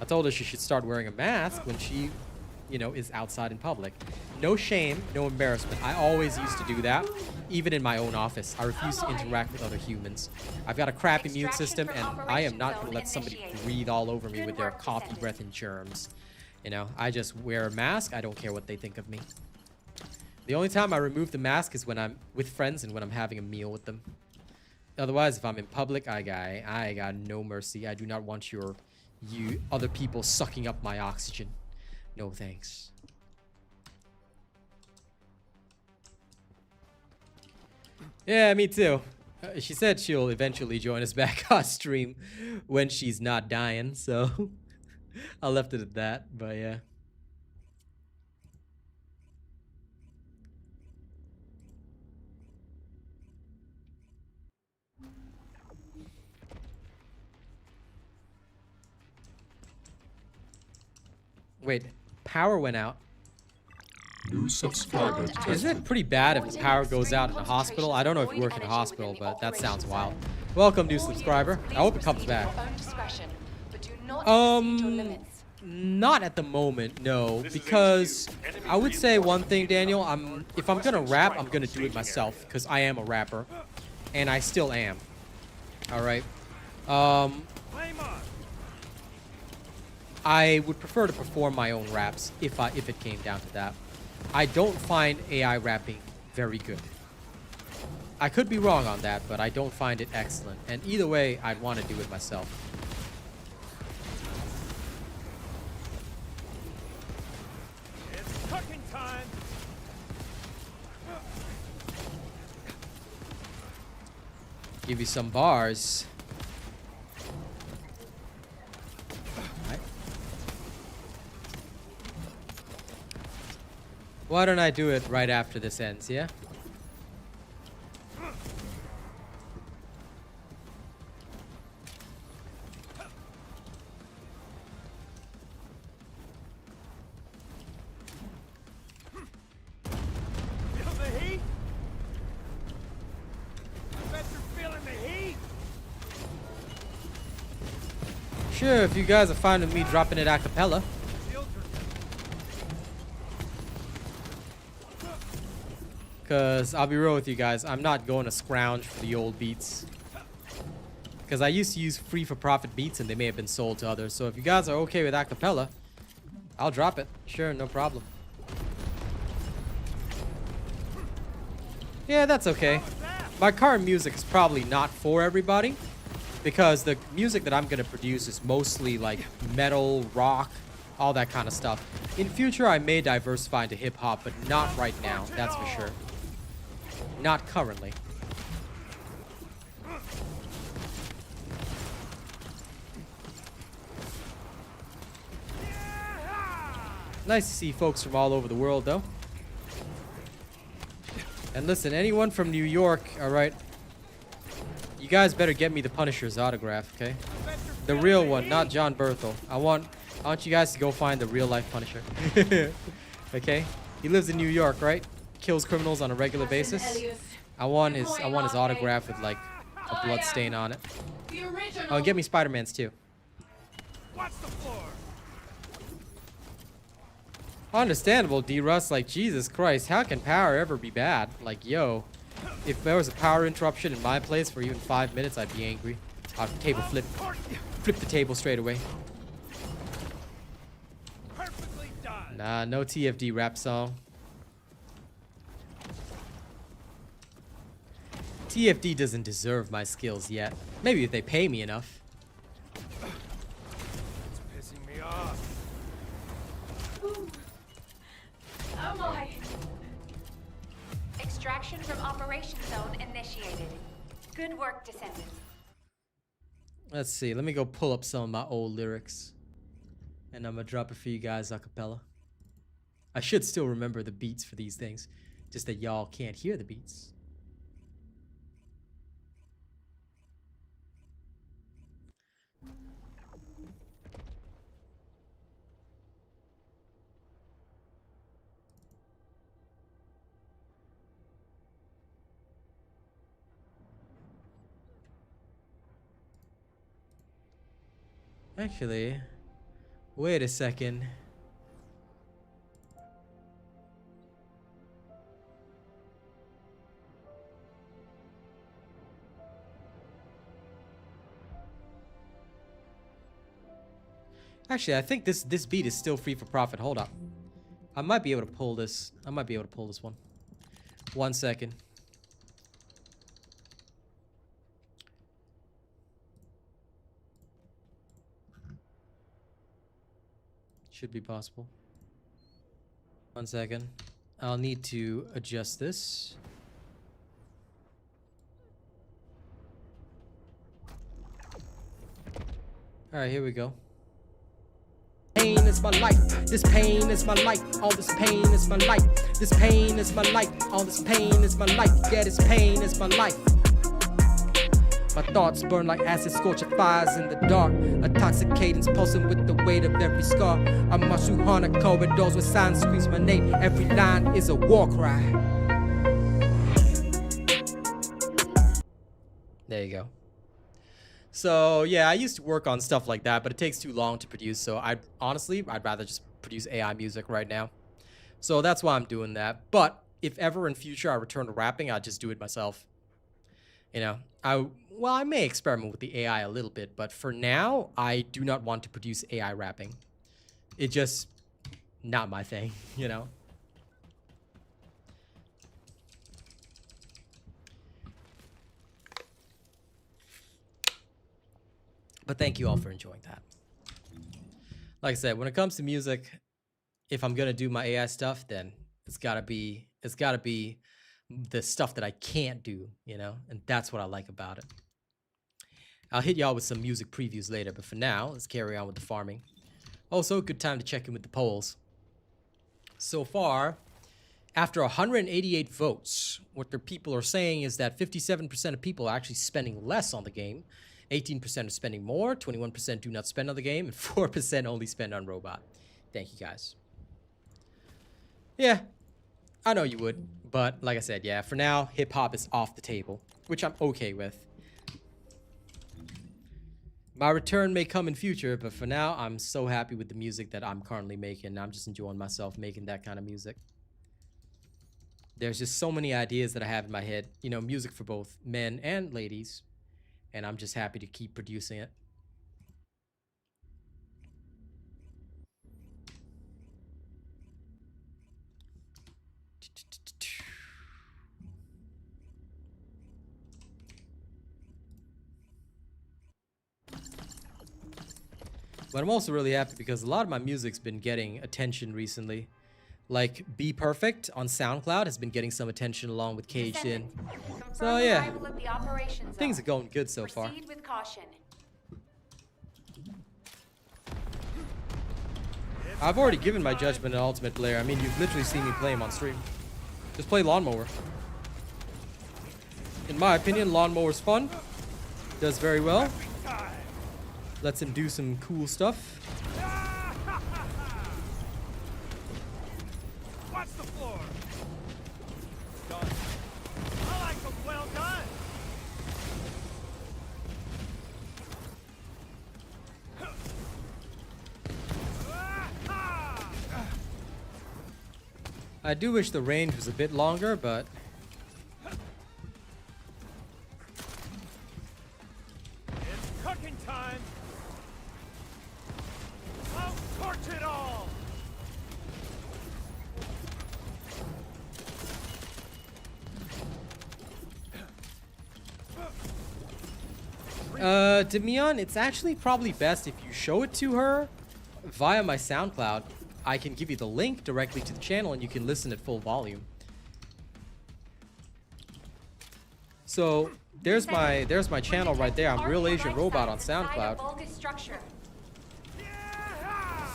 I told her she should start wearing a mask when she, you know, is outside in public. No shame, no embarrassment. I always used to do that, even in my own office. I refuse to interact with other humans. I've got a crap immune system, and I am not going to let somebody breathe all over me with their coffee breath and germs. You know, I just wear a mask. I don't care what they think of me. The only time I remove the mask is when I'm with friends and when I'm having a meal with them. Otherwise, if I'm in public, I got no mercy. I do not want you other people sucking up my oxygen. No thanks. Yeah, me too. She said she'll eventually join us back on stream when she's not dying, so I left it at that, but yeah. Wait, power went out. New subscriber Isn't tested. it pretty bad if the power goes out in a hospital? I don't know if you work in a hospital, but that sounds wild. Welcome, new subscriber. I hope it comes back. Not at the moment, no, because I would say one thing, Daniel. If I'm gonna rap, I'm gonna do it myself, because I am a rapper, and I still am. All right. I would prefer to perform my own raps if it came down to that. I don't find AI rapping very good. I could be wrong on that, but I don't find it excellent. And either way, I'd want to do it myself. It's cooking time. Give you some bars. Right. Why don't I do it right after this ends, yeah? Feel the heat? I bet you're feeling the heat. Sure, if you guys are fine with me dropping it a cappella. Because I'll be real with you guys, I'm not going to scrounge for the old beats. Because I used to use free for profit beats and they may have been sold to others. So if you guys are okay with a cappella, I'll drop it. Sure, no problem. Yeah, that's okay. My current music is probably not for everybody. Because the music that I'm going to produce is mostly like metal, rock, all that kind of stuff. In future, I may diversify into hip-hop, but not right now, that's for sure. Not currently. Nice to see folks from all over the world, though. And listen, anyone from New York, alright? You guys better get me the Punisher's autograph, okay? The real one, not John Berthel. I want you guys to go find the real-life Punisher. Okay? He lives in New York, right? Kills criminals on a regular basis. I want his autograph with like a blood stain on it. Oh, and get me Spider-Man's too. Watch the floor. Understandable, D.Russ. Like, Jesus Christ, how can power ever be bad? Like, yo, if there was a power interruption in my place for even 5 minutes, I'd be angry. I'd table flip the table straight away. Perfectly done. Nah, no TFD rap song. TFD doesn't deserve my skills yet. Maybe if they pay me enough. It's pissing me off. Oh my. Extraction from Operation Zone initiated. Good work, Descendant. Let's see. Let me go pull up some of my old lyrics. And I'm gonna drop it for you guys a cappella. I should still remember the beats for these things. Just that y'all can't hear the beats. Actually, wait a second. Actually, I think this beat is still free for profit. Hold up. I might be able to pull this. I might be able to pull this one. 1 second. Should be possible. 1 second. I'll need to adjust this. Alright, here we go. Pain is my life. This pain is my life. All this pain is my life. This pain is my life. All this pain is my life. Yeah, this pain is my life. My thoughts burn like acid, scorching fires in the dark. A toxic cadence pulsing with the weight of every scar. I march through haunted corridors where silence screams my name. Every line is a war cry. There you go. So yeah, I used to work on stuff like that, but it takes too long to produce. So I'd rather just produce AI music right now. So that's why I'm doing that. But if ever in future I return to rapping, I'd just do it myself. You know, I may experiment with the AI a little bit, but for now, I do not want to produce AI rapping. It's just not my thing, you know? But thank you all for enjoying that. Like I said, when it comes to music, if I'm gonna do my AI stuff, then it's gotta be the stuff that I can't do, you know? And that's what I like about it. I'll hit y'all with some music previews later, but for now, let's carry on with the farming. Also, good time to check in with the polls. So far, after 188 votes, what the people are saying is that 57% of people are actually spending less on the game, 18% are spending more, 21% do not spend on the game, and 4% only spend on robot. Thank you, guys. Yeah, I know you would, but like I said, yeah, for now, hip-hop is off the table, which I'm okay with. My return may come in future, but for now, I'm so happy with the music that I'm currently making. I'm just enjoying myself making that kind of music. There's just so many ideas that I have in my head, you know, music for both men and ladies, and I'm just happy to keep producing it. But I'm also really happy because a lot of my music's been getting attention recently. Like Be Perfect on SoundCloud has been getting some attention along with Caged In. So yeah, things are going good so far. Proceed with caution. I've already given my judgment on Ultimate Blair. I mean, you've literally seen me play him on stream. Just play Lawnmower. In my opinion, Lawnmower's fun. Does very well. Lets him do some cool stuff. Watch the floor. Done. I like them well done. I do wish the range was a bit longer, but It's cooking time. I'll torch it all. Demion, it's actually probably best if you show it to her via my SoundCloud. I can give you the link directly to the channel and you can listen at full volume. So there's my channel right there. I'm Real Asian Robot on SoundCloud.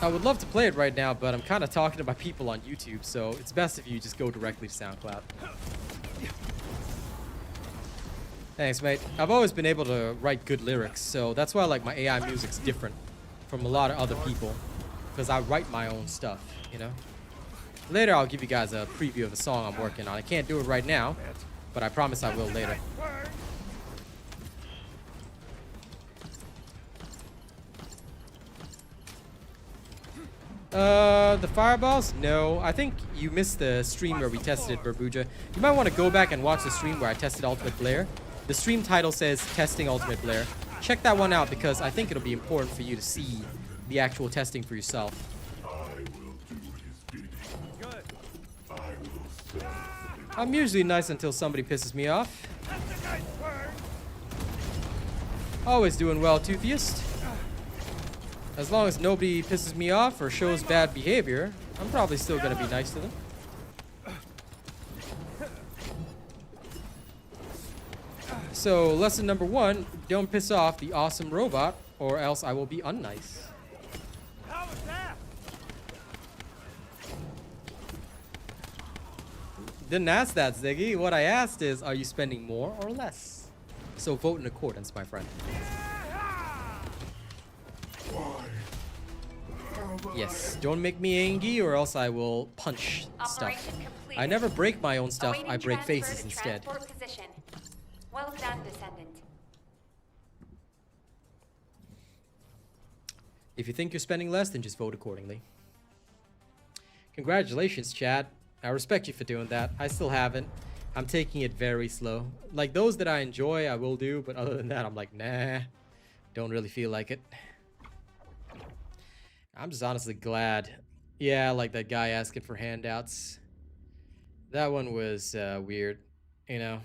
I would love to play it right now, but I'm kind of talking to my people on YouTube, so it's best if you just go directly to SoundCloud. Thanks, mate. I've always been able to write good lyrics, so that's why like my AI music's different from a lot of other people, because I write my own stuff, you know? Later, I'll give you guys a preview of the song I'm working on. I can't do it right now, but I promise I will later. The fireballs? No, I think you missed the stream where we tested Burbuja. You might want to go back and watch the stream where I tested Ultimate Blair. The stream title says Testing Ultimate Blair. Check that one out because I think it'll be important for you to see the actual testing for yourself. I will do his bidding. Good. I will serve. I'm usually nice until somebody pisses me off. That's a nice burn. Always doing well, Toothiest. As long as nobody pisses me off or shows bad behavior, I'm probably still gonna be nice to them. So lesson number 1, don't piss off the awesome robot, or else I will be unnice. How was that? Didn't ask that, Ziggy. What I asked is, are you spending more or less? So vote in accordance, my friend. Yes, don't make me angry or else I will punch stuff. Operation completed. I never break my own stuff, Awaiting I break transfer faces to instead. transport position. Well done, Descendant. If you think you're spending less, then just vote accordingly. Congratulations, Chad. I respect you for doing that. I still haven't. I'm taking it very slow. Like, those that I enjoy, I will do, but other than that, I'm like, nah. Don't really feel like it. I'm just honestly glad. Yeah, like that guy asking for handouts. That one was weird, you know.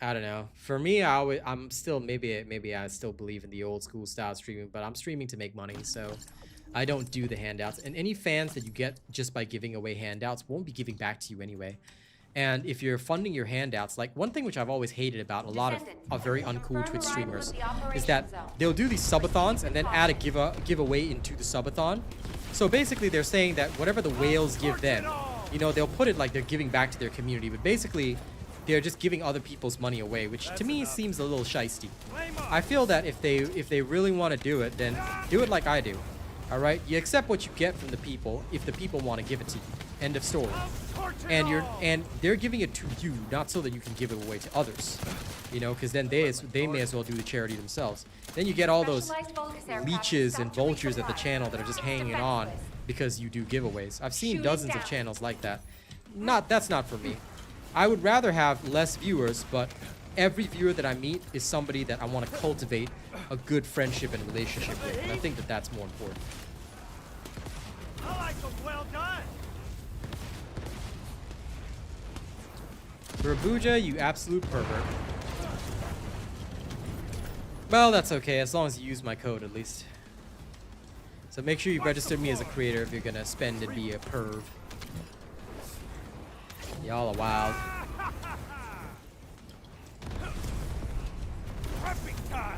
I don't know. For me, I'm still maybe I still believe in the old school style streaming, but I'm streaming to make money, so I don't do the handouts. And any fans that you get just by giving away handouts won't be giving back to you anyway. And if you're funding your handouts, like one thing which I've always hated about a lot of very uncool Twitch streamers is that they'll do these subathons and then add a giveaway into the subathon. So basically they're saying that whatever the whales give them, you know, they'll put it like they're giving back to their community, but basically they're just giving other people's money away, which to me seems a little shisty. I feel that if they really want to do it, then do it like I do. All right, you accept what you get from the people if the people want to give it to you. End of story. And they're giving it to you, not so that you can give it away to others. You know, because then they may as well do the charity themselves. Then you get all those leeches and vultures at the channel that are just hanging on because you do giveaways. I've seen dozens of channels like that. That's not for me. I would rather have less viewers, but every viewer that I meet is somebody that I want to cultivate a good friendship and relationship with. And I think that that's more important. I like them well done. Rabuja, you absolute pervert. Well, that's okay, as long as you use my code at least. So make sure you register me as a creator if you're gonna spend and be a perv. Y'all are wild. Prepping time.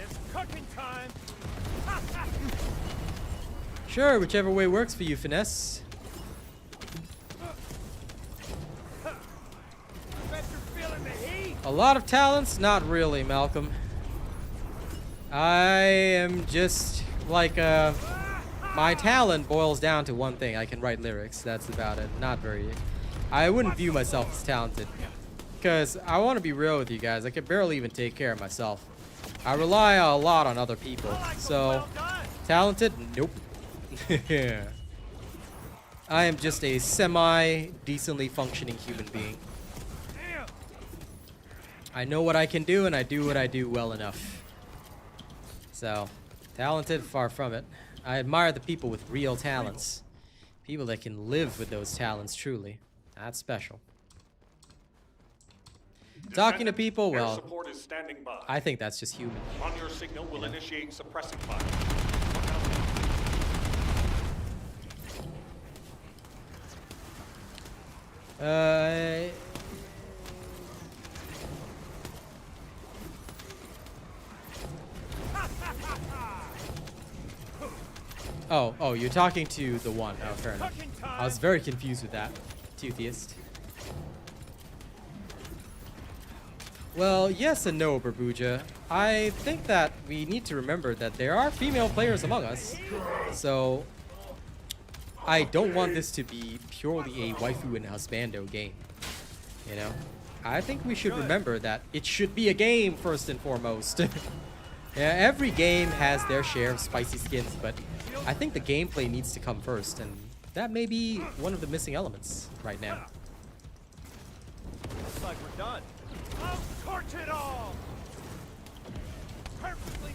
It's cooking time. Sure, whichever way works for you, Finesse. Bet you're feeling the heat. A lot of talents? Not really, Malcolm. I am just like my talent boils down to one thing. I can write lyrics. That's about it. Not very. I wouldn't view myself as talented. Because I want to be real with you guys. I can barely even take care of myself. I rely a lot on other people. So, talented? Nope. I am just a semi-decently functioning human being. I know what I can do, and I do what I do well enough. So, talented? Far from it. I admire the people with real talents. People that can live with those talents, truly. That's special. Talking to people, Air well, support is standing by. I think that's just human. On your signal, we'll initiate suppressing fire. Oh, you're talking to the one. Oh, fair enough. I was very confused with that. Toothiest. Well, yes and no, Barbuja. I think that we need to remember that there are female players among us. So, I don't want this to be purely a waifu and husbando game. You know? I think we should remember that it should be a game first and foremost. Yeah, every game has their share of spicy skins, but I think the gameplay needs to come first, and that may be one of the missing elements right now. Looks like we're done. I'll torch it all. Perfectly.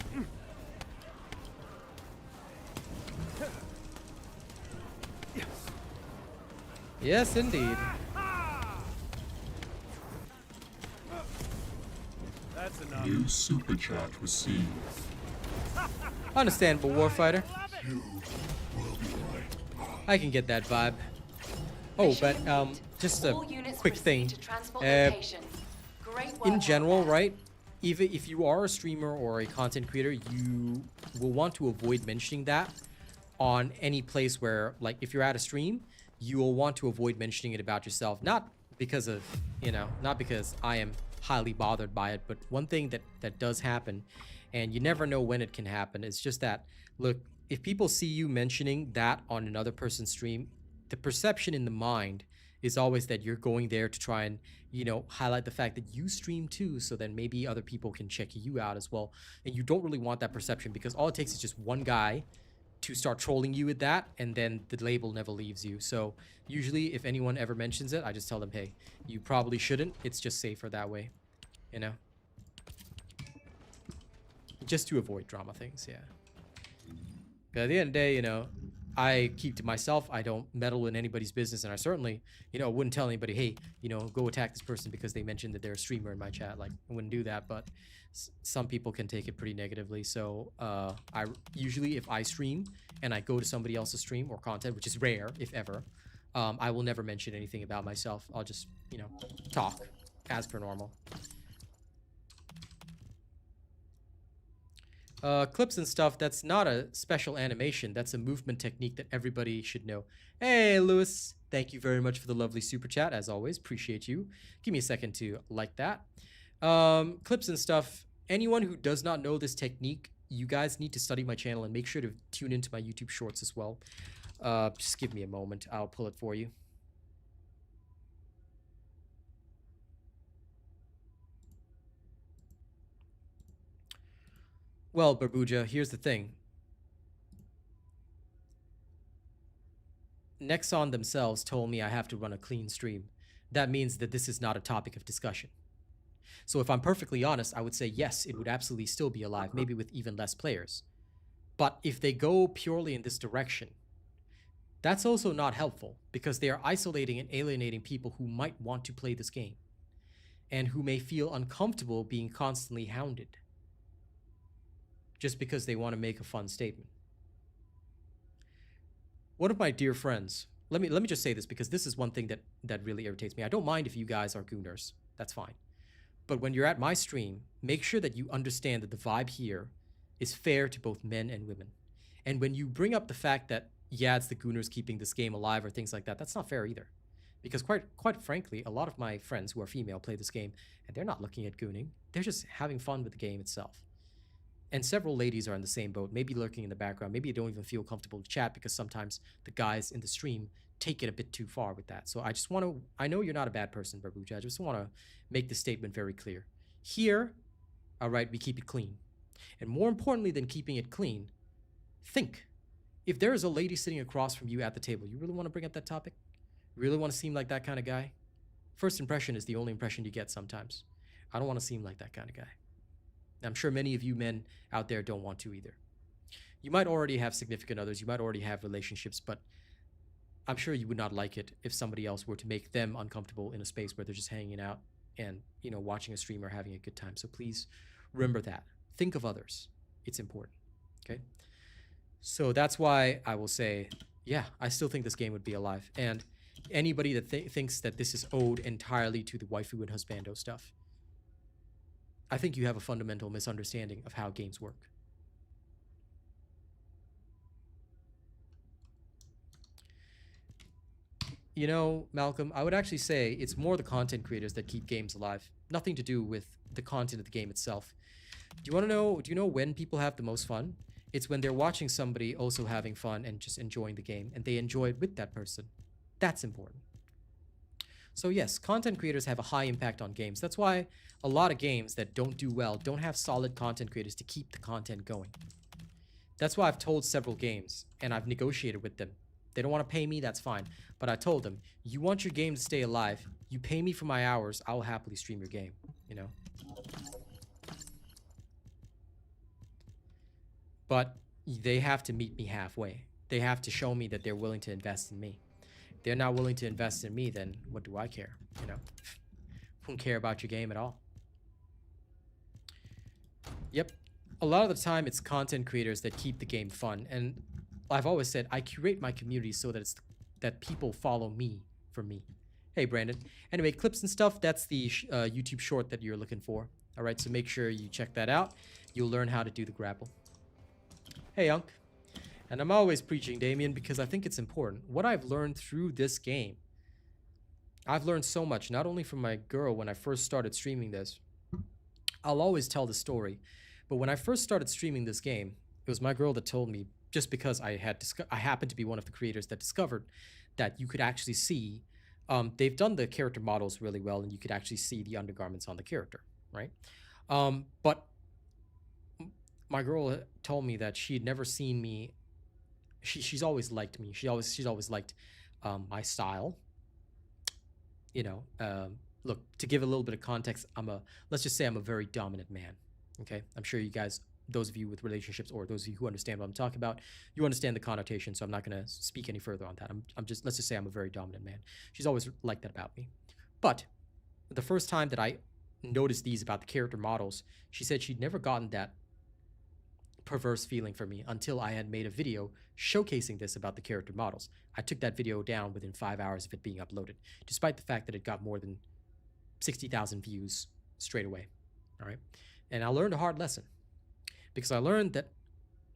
Yes, indeed. That's enough. New super chat received. Understandable, Warfighter. You will be right. I can get that vibe. Oh, but just All a units quick thing. proceed to transport Uh, location. Great work In out general, there. right? Even if you are a streamer or a content creator, you will want to avoid mentioning that on any place where, like, if you're at a stream, you will want to avoid mentioning it about yourself. Not because of, you know, not because I am highly bothered by it, but one thing that does happen, and you never know when it can happen, is just that, look, if people see you mentioning that on another person's stream, the perception in the mind is always that you're going there to try and, you know, highlight the fact that you stream too, so then maybe other people can check you out as well. And you don't really want that perception, because all it takes is just one guy to start trolling you with that, and then the label never leaves you. So usually if anyone ever mentions it, I just tell them, hey, you probably shouldn't. It's just safer that way, you know? Just to avoid drama things, yeah. But at the end of the day, you know, I keep to myself. I don't meddle in anybody's business, and I certainly, you know, wouldn't tell anybody, hey, you know, go attack this person because they mentioned that they're a streamer in my chat. Like, I wouldn't do that, but some people can take it pretty negatively. So I usually, if I stream and I go to somebody else's stream or content, which is rare, if ever, I will never mention anything about myself. I'll just, you know, talk as per normal. Clips and stuff, that's not a special animation. That's a movement technique that everybody should know. Hey, Lewis. Thank you very much for the lovely super chat, as always. Appreciate you. Give me a second to like that. Clips and stuff. Anyone who does not know this technique, you guys need to study my channel and make sure to tune into my YouTube shorts as well. Just give me a moment. I'll pull it for you. Well, Barbuja, here's the thing. Nexon themselves told me I have to run a clean stream. That means that this is not a topic of discussion. So if I'm perfectly honest, I would say yes, it would absolutely still be alive, maybe with even less players. But if they go purely in this direction, that's also not helpful, because they are isolating and alienating people who might want to play this game and who may feel uncomfortable being constantly hounded just because they want to make a fun statement. One of my dear friends, let me just say this, because this is one thing that really irritates me. I don't mind if you guys are gooners. That's fine. But when you're at my stream, make sure that you understand that the vibe here is fair to both men and women. And when you bring up the fact that, yeah, it's the gooners keeping this game alive or things like that, that's not fair either. Because quite frankly, a lot of my friends who are female play this game, and they're not looking at gooning. They're just having fun with the game itself. And several ladies are in the same boat, maybe lurking in the background. Maybe you don't even feel comfortable to chat, because sometimes the guys in the stream take it a bit too far with that. So I just want to, I know you're not a bad person, Barbuja. I just want to make this statement very clear. Here, all right, we keep it clean. And more importantly than keeping it clean, think. If there is a lady sitting across from you at the table, you really want to bring up that topic? You really want to seem like that kind of guy? First impression is the only impression you get sometimes. I don't want to seem like that kind of guy. I'm sure many of you men out there don't want to either. You might already have significant others, you might already have relationships, but I'm sure you would not like it if somebody else were to make them uncomfortable in a space where they're just hanging out and, you know, watching a stream or having a good time. So please remember that. Think of others. It's important, okay? So that's why I will say, yeah, I still think this game would be alive. And anybody that thinks that this is owed entirely to the waifu and husbando stuff, I think you have a fundamental misunderstanding of how games work. You know, Malcolm, I would actually say it's more the content creators that keep games alive. Nothing to do with the content of the game itself. Do you know when people have the most fun? It's when they're watching somebody also having fun and just enjoying the game, and they enjoy it with that person. That's important. So yes, content creators have a high impact on games. That's why a lot of games that don't do well don't have solid content creators to keep the content going. That's why I've told several games, and I've negotiated with them. They don't want to pay me, that's fine. But I told them, you want your game to stay alive, you pay me for my hours, I'll happily stream your game, you know? But they have to meet me halfway. They have to show me that they're willing to invest in me. If they're not willing to invest in me, then what do I care, you know? Won't care about your game at all. Yep. A lot of the time, it's content creators that keep the game fun. And I've always said, I curate my community so that that people follow me for me. Hey, Brandon. Anyway, clips and stuff, that's the YouTube short that you're looking for. All right, so make sure you check that out. You'll learn how to do the grapple. Hey, Unc. And I'm always preaching, Damien, because I think it's important. What I've learned through this game, I've learned so much, not only from my girl when I first started streaming this. I'll always tell the story. But when I first started streaming this game, it was my girl that told me, just because I happened to be one of the creators that discovered that you could actually see, they've done the character models really well, and you could actually see the undergarments on the character, right? But my girl told me that she had never seen me. She's always liked me. She's always liked my style. You know, look, to give a little bit of context, let's just say I'm a very dominant man. Okay, I'm sure you guys, those of you with relationships or those of you who understand what I'm talking about, you understand the connotation. So I'm not going to speak any further on that. Let's just say I'm a very dominant man. She's always liked that about me. But the first time that I noticed these about the character models, she said she'd never gotten that perverse feeling for me until I had made a video showcasing this about the character models. I took that video down within 5 hours of it being uploaded, despite the fact that it got more than 60,000 views straight away. All right. And I learned a hard lesson, because I learned that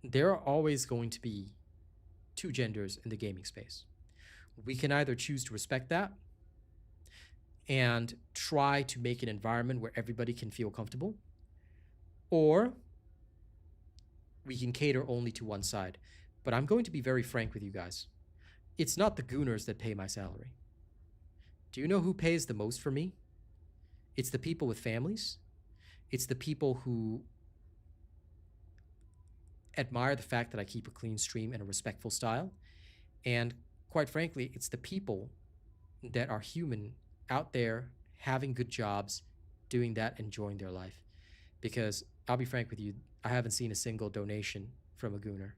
there are always going to be two genders in the gaming space. We can either choose to respect that and try to make an environment where everybody can feel comfortable, or we can cater only to one side. But I'm going to be very frank with you guys. It's not the gooners that pay my salary. Do you know who pays the most for me? It's the people with families. It's the people who admire the fact that I keep a clean stream and a respectful style. And quite frankly, it's the people that are human out there having good jobs, doing that, enjoying their life. Because I'll be frank with you, I haven't seen a single donation from a gooner.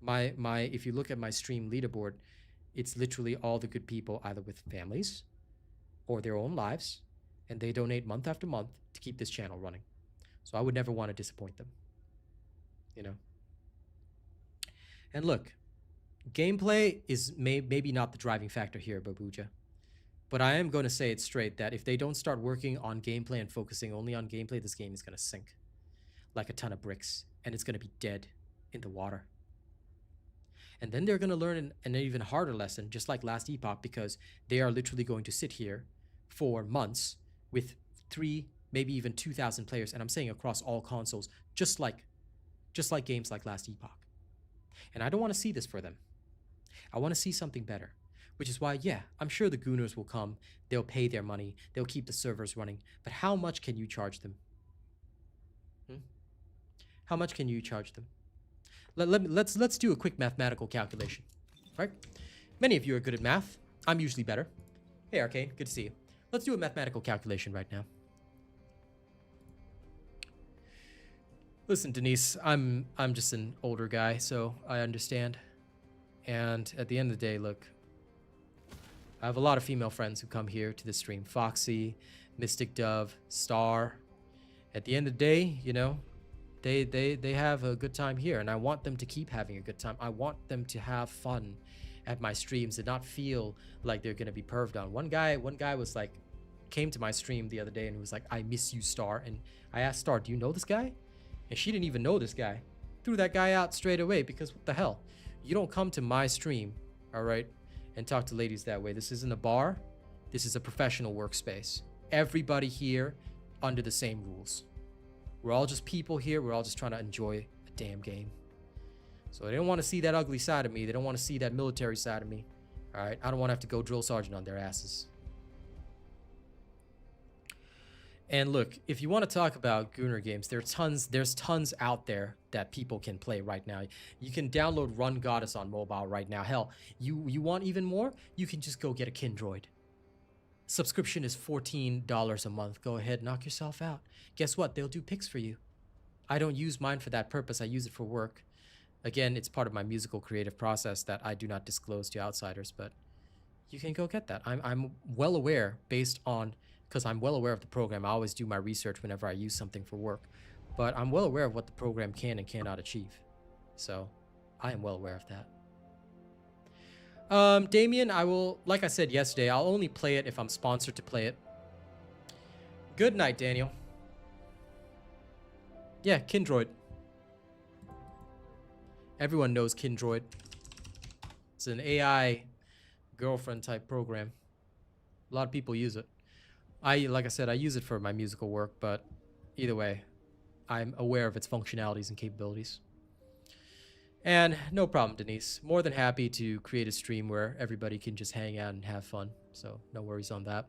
If you look at my stream leaderboard, it's literally all the good people either with families or their own lives, and they donate month after month to keep this channel running. So I would never want to disappoint them, you know. And look, gameplay is maybe not the driving factor here, Babuja. But I am going to say it straight that if they don't start working on gameplay and focusing only on gameplay, this game is going to sink like a ton of bricks, and it's going to be dead in the water. And then they're going to learn an even harder lesson, just like last epoch, because they are literally going to sit here for months with 3, maybe even 2,000 players, and I'm saying across all consoles, just like games like last epoch. And I don't want to see this for them. I want to see something better. Which is why, yeah, I'm sure the gooners will come. They'll pay their money. They'll keep the servers running. But how much can you charge them? How much can you charge them? Let's do a quick mathematical calculation, right? Many of you are good at math. I'm usually better. Hey, Arcane, good to see you. Let's do a mathematical calculation right now. Listen, Denise, I'm just an older guy, so I understand. And at the end of the day, look, I have a lot of female friends who come here to the stream. Foxy, MysticDove, Star. At the end of the day, you know, they have a good time here, and I want them to keep having a good time. I want them to have fun at my streams and not feel like they're gonna be perved on. One guy was like, came to my stream the other day and he was like, "I miss you, Star." And I asked Star, "Do you know this guy?" And she didn't even know this guy. Threw that guy out straight away, because what the hell? You don't come to my stream, all right, and talk to ladies that way. This isn't a bar. This is a professional workspace. Everybody here under the same rules. We're all just people here. We're all just trying to enjoy a damn game. So they don't want to see that ugly side of me. They don't want to see that military side of me. All right, I don't want to have to go drill sergeant on their asses. And look, if you want to talk about Gooner games, there's tons out there that people can play right now. You can download Run Goddess on mobile right now. Hell, you want even more? You can just go get a Kindroid. Subscription is $14 a month. Go ahead, knock yourself out. Guess what? They'll do pics for you. I don't use mine for that purpose. I use it for work. Again, it's part of my musical creative process that I do not disclose to outsiders, but you can go get that. I'm well aware, based on, because I'm well aware of the program. I always do my research whenever I use something for work, but I'm well aware of what the program can and cannot achieve. So I am well aware of that. Damien, I will, like I said yesterday, I'll only play it if I'm sponsored to play it. Good night, Daniel. Yeah, Kindroid. Everyone knows Kindroid. It's an AI girlfriend type program. A lot of people use it. Like I said, I use it for my musical work, but either way, I'm aware of its functionalities and capabilities. And no problem, Denise. More than happy to create a stream where everybody can just hang out and have fun. So no worries on that.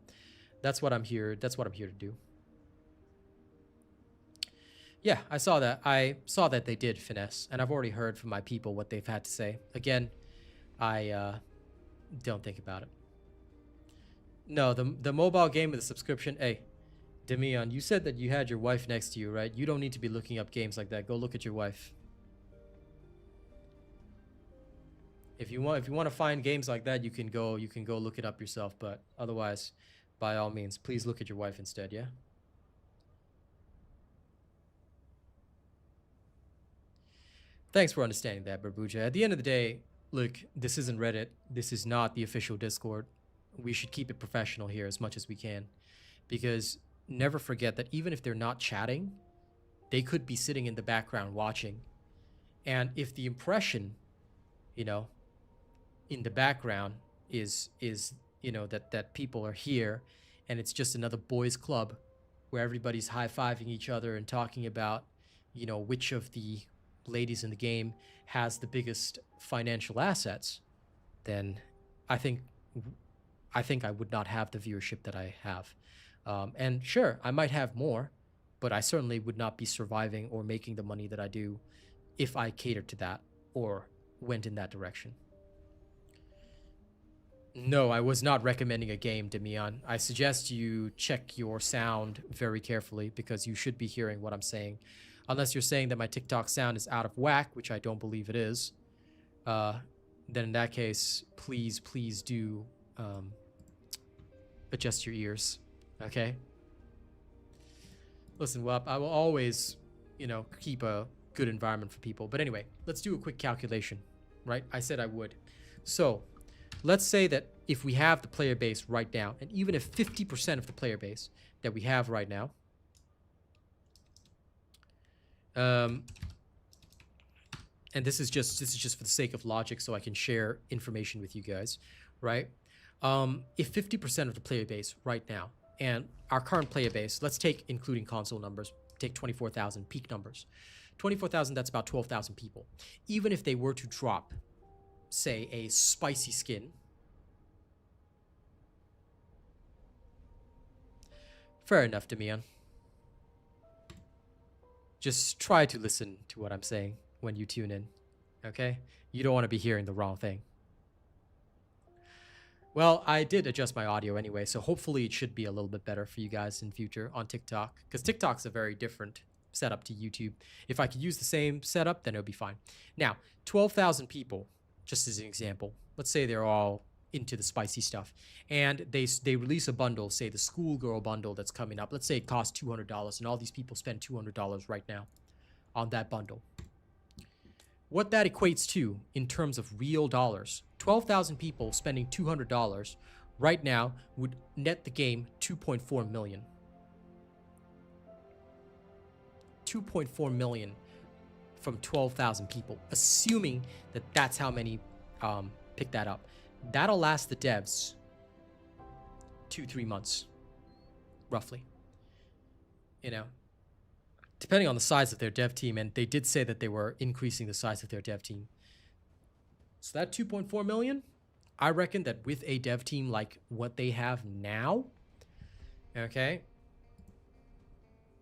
That's what I'm here to do. Yeah, I saw that. I saw that they did finesse, and I've already heard from my people what they've had to say. Again, I don't think about it. No, the mobile game with the subscription. Hey, Demian, you said that you had your wife next to you, right? You don't need to be looking up games like that. Go look at your wife. If you want to find games like that, you can go look it up yourself. But otherwise, by all means, please look at your wife instead. Yeah. Thanks for understanding that, Barbuja. At the end of the day, look, this isn't Reddit. This is not the official Discord. We should keep it professional here as much as we can. Because never forget that even if they're not chatting, they could be sitting in the background watching. And if the impression, you know, in the background is you know, that people are here and it's just another boys club where everybody's high-fiving each other and talking about, you know, which of the ladies in the game has the biggest financial assets, then I think I would not have the viewership that I have. And sure, I might have more, but I certainly would not be surviving or making the money that I do if I catered to that or went in that direction. No, I was not recommending a game, Demian. I suggest you check your sound very carefully because you should be hearing what I'm saying. Unless you're saying that my TikTok sound is out of whack, which I don't believe it is, then in that case, please do adjust your ears, okay? Listen, well, I will always, you know, keep a good environment for people. But anyway, let's do a quick calculation, right? I said I would. So let's say that if we have the player base right now, and even if 50% of the player base that we have right now, and this is just for the sake of logic so I can share information with you guys, right? If 50% of the player base right now, and our current player base, let's take including console numbers, take 24,000 peak numbers. 24,000, that's about 12,000 people. Even if they were to drop, say, a spicy skin, fair enough, Demian. Just try to listen to what I'm saying when you tune in, okay? You don't want to be hearing the wrong thing. Well, I did adjust my audio anyway, so hopefully it should be a little bit better for you guys in future on TikTok, because TikTok's a very different setup to YouTube. If I could use the same setup, then it would be fine. Now, 12,000 people, just as an example. Let's say they're all into the spicy stuff, and they release a bundle, say the schoolgirl bundle that's coming up. Let's say it costs $200, and all these people spend $200 right now on that bundle. What that equates to in terms of real dollars, 12,000 people spending $200 right now would net the game 2.4 million. 2.4 million from 12,000 people, assuming that that's how many pick that up. That'll last the devs 2-3 months, roughly. You know, depending on the size of their dev team, and they did say that they were increasing the size of their dev team. So that 2.4 million, I reckon that with a dev team like what they have now, okay?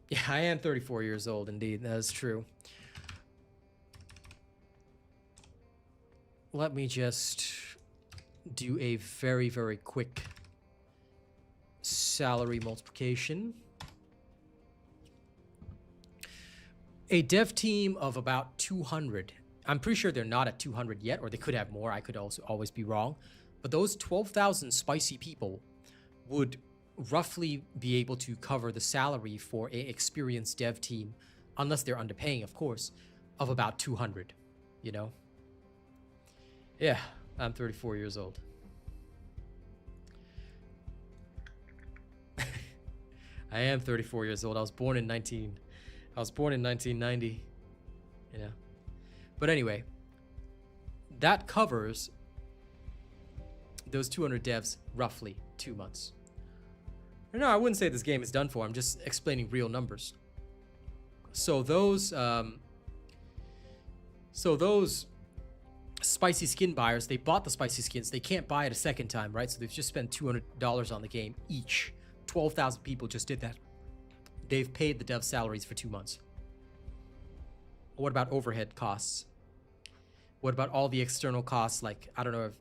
Yeah, I am 34 years old, indeed. That is true. Let me just do a very, very quick salary multiplication. A dev team of about 200. I'm pretty sure they're not at 200 yet, or they could have more. I could also always be wrong. But those 12,000 spicy people would roughly be able to cover the salary for an experienced dev team, unless they're underpaying, of course, of about 200, you know? Yeah, I'm 34 years old. I am 34 years old. I was born in 1990. Yeah. But anyway, that covers those 200 devs roughly 2 months. No, I wouldn't say this game is done for. I'm just explaining real numbers. So those spicy skin buyers, they bought the spicy skins. They can't buy it a second time, right? So they've just spent $200 on the game each. 12,000 people just did that. They've paid the dev salaries for 2 months. What about overhead costs? What about all the external costs? Like, I don't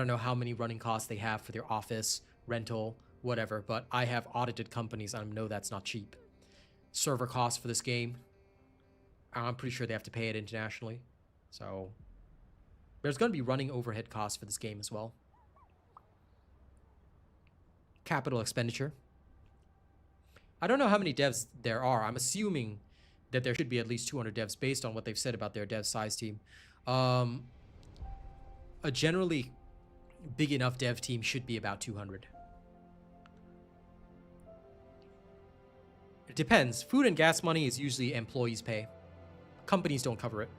know how many running costs they have for their office, rental, whatever, but I have audited companies. I know that's not cheap. Server costs for this game, I'm pretty sure they have to pay it internationally. So there's going to be running overhead costs for this game as well. Capital expenditure. I don't know how many devs there are. I'm assuming that there should be at least 200 devs based on what they've said about their dev size team. A generally big enough dev team should be about 200. It depends. Food and gas money is usually employees pay. Companies don't cover it.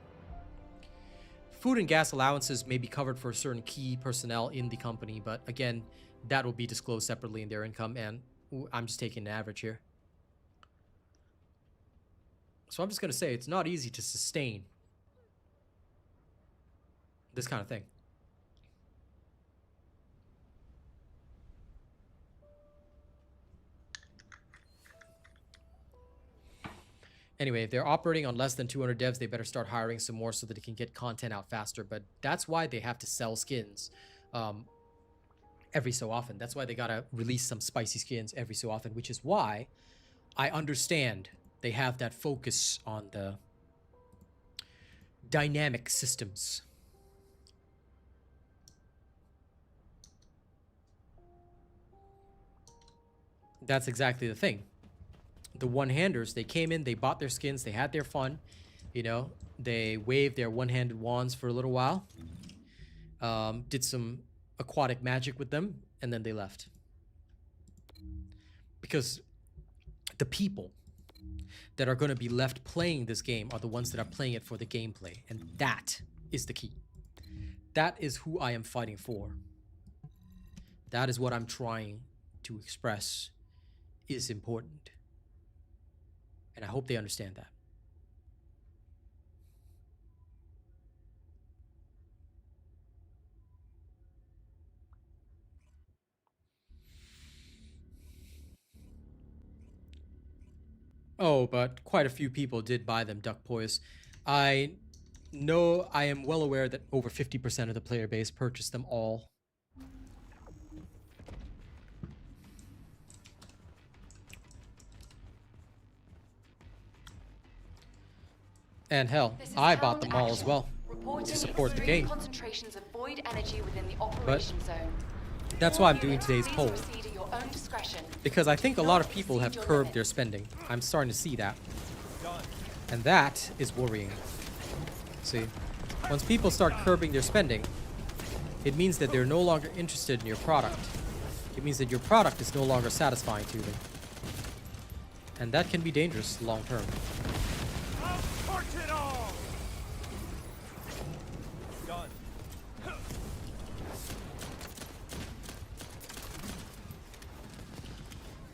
Food and gas allowances may be covered for certain key personnel in the company, but again, that will be disclosed separately in their income, and I'm just taking an average here. So I'm just going to say it's not easy to sustain this kind of thing. Anyway, if they're operating on less than 200 devs, they better start hiring some more so that they can get content out faster. But that's why they have to sell skins every so often. That's why they gotta release some spicy skins every so often, which is why I understand they have that focus on the dynamic systems. That's exactly the thing. The one-handers, they came in, they bought their skins, they had their fun, you know, they waved their one-handed wands for a little while, did some aquatic magic with them, and then they left. Because the people that are going to be left playing this game are the ones that are playing it for the gameplay, and that is the key. That is who I am fighting for. That is what I'm trying to express is important. And I hope they understand that. Oh, but quite a few people did buy them, Duck Poise. I know, I am well aware that over 50% of the player base purchased them all. And hell, I bought them all as well to support the game. Concentrations of void energy within the operation zone. That's why I'm doing today's poll. Proceed at your own discretion. Because I think a lot of people have curbed their spending. I'm starting to see that. And that is worrying. See, once people start curbing their spending, it means that they're no longer interested in your product. It means that your product is no longer satisfying to them. And that can be dangerous long term. It all. Done.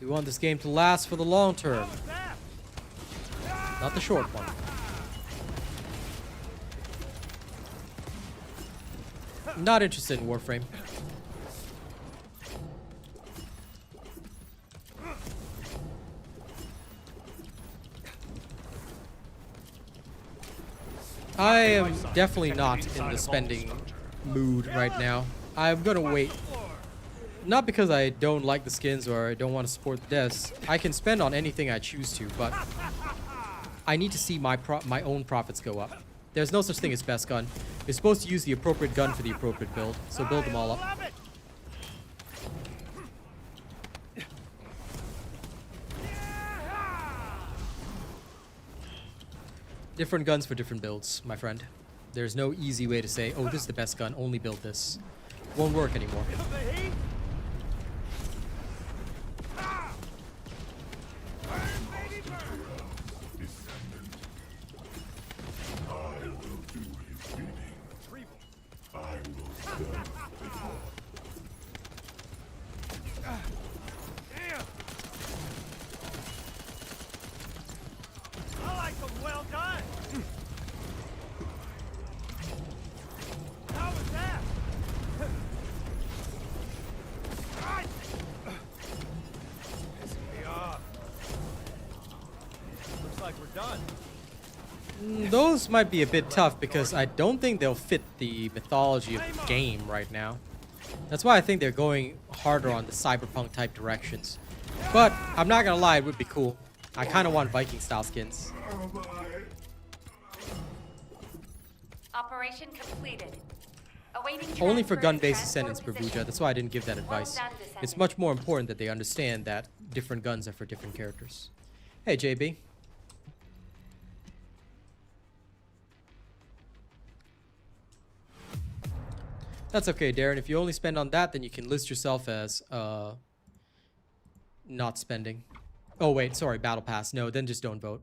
We want this game to last for the long term, not the short one. Not interested in Warframe. I am definitely not in the spending mood right now. I'm gonna wait. Not because I don't like the skins or I don't want to support the devs. I can spend on anything I choose to, but I need to see my own profits go up. There's no such thing as best gun. You're supposed to use the appropriate gun for the appropriate build, so build them all up. Different guns for different builds, my friend. There's no easy way to say, oh, this is the best gun, only build this. Won't work anymore. Feel the heat? Burn, baby, burn! I will do his bidding. Retrieve him. I will stand before. Damn! I like them well done! How was that? God! Pissing me off. Looks like we're done. Those might be a bit tough because I don't think they'll fit the mythology of the game right now. That's why I think they're going harder on the cyberpunk type directions. But I'm not gonna lie, it would be cool. I kind of want Viking style skins. Operation completed. Awaiting Only for transfer to gun-based transport Descendants, Berbuja. position. That's why I didn't give that advice. done, It's Descendant. much more important that they understand that different guns are for different characters. Hey, JB. That's okay, Darren. If you only spend on that, then you can list yourself as not spending. Oh, wait. Sorry. Battle Pass. No, then just don't vote.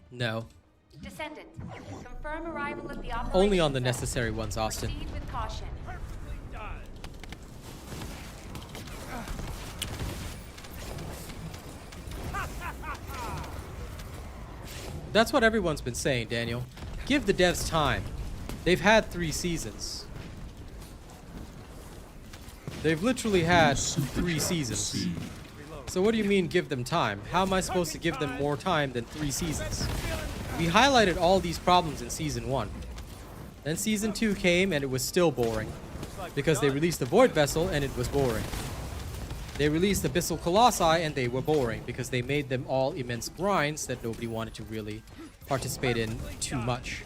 No. Descendant, confirm arrival at the operation Only on the zone. necessary ones, Austin. Proceed with caution. Perfectly done. That's what everyone's been saying, Daniel. Give the devs time. They've had 3 seasons. They've literally had 3 seasons. So what do you mean give them time? How am I supposed to give them more time than 3 seasons? We highlighted all these problems in Season 1. Then Season 2 came and it was still boring. Because they released the Void Vessel and it was boring. They released Abyssal Colossi and they were boring because they made them all immense grinds that nobody wanted to really participate in too much.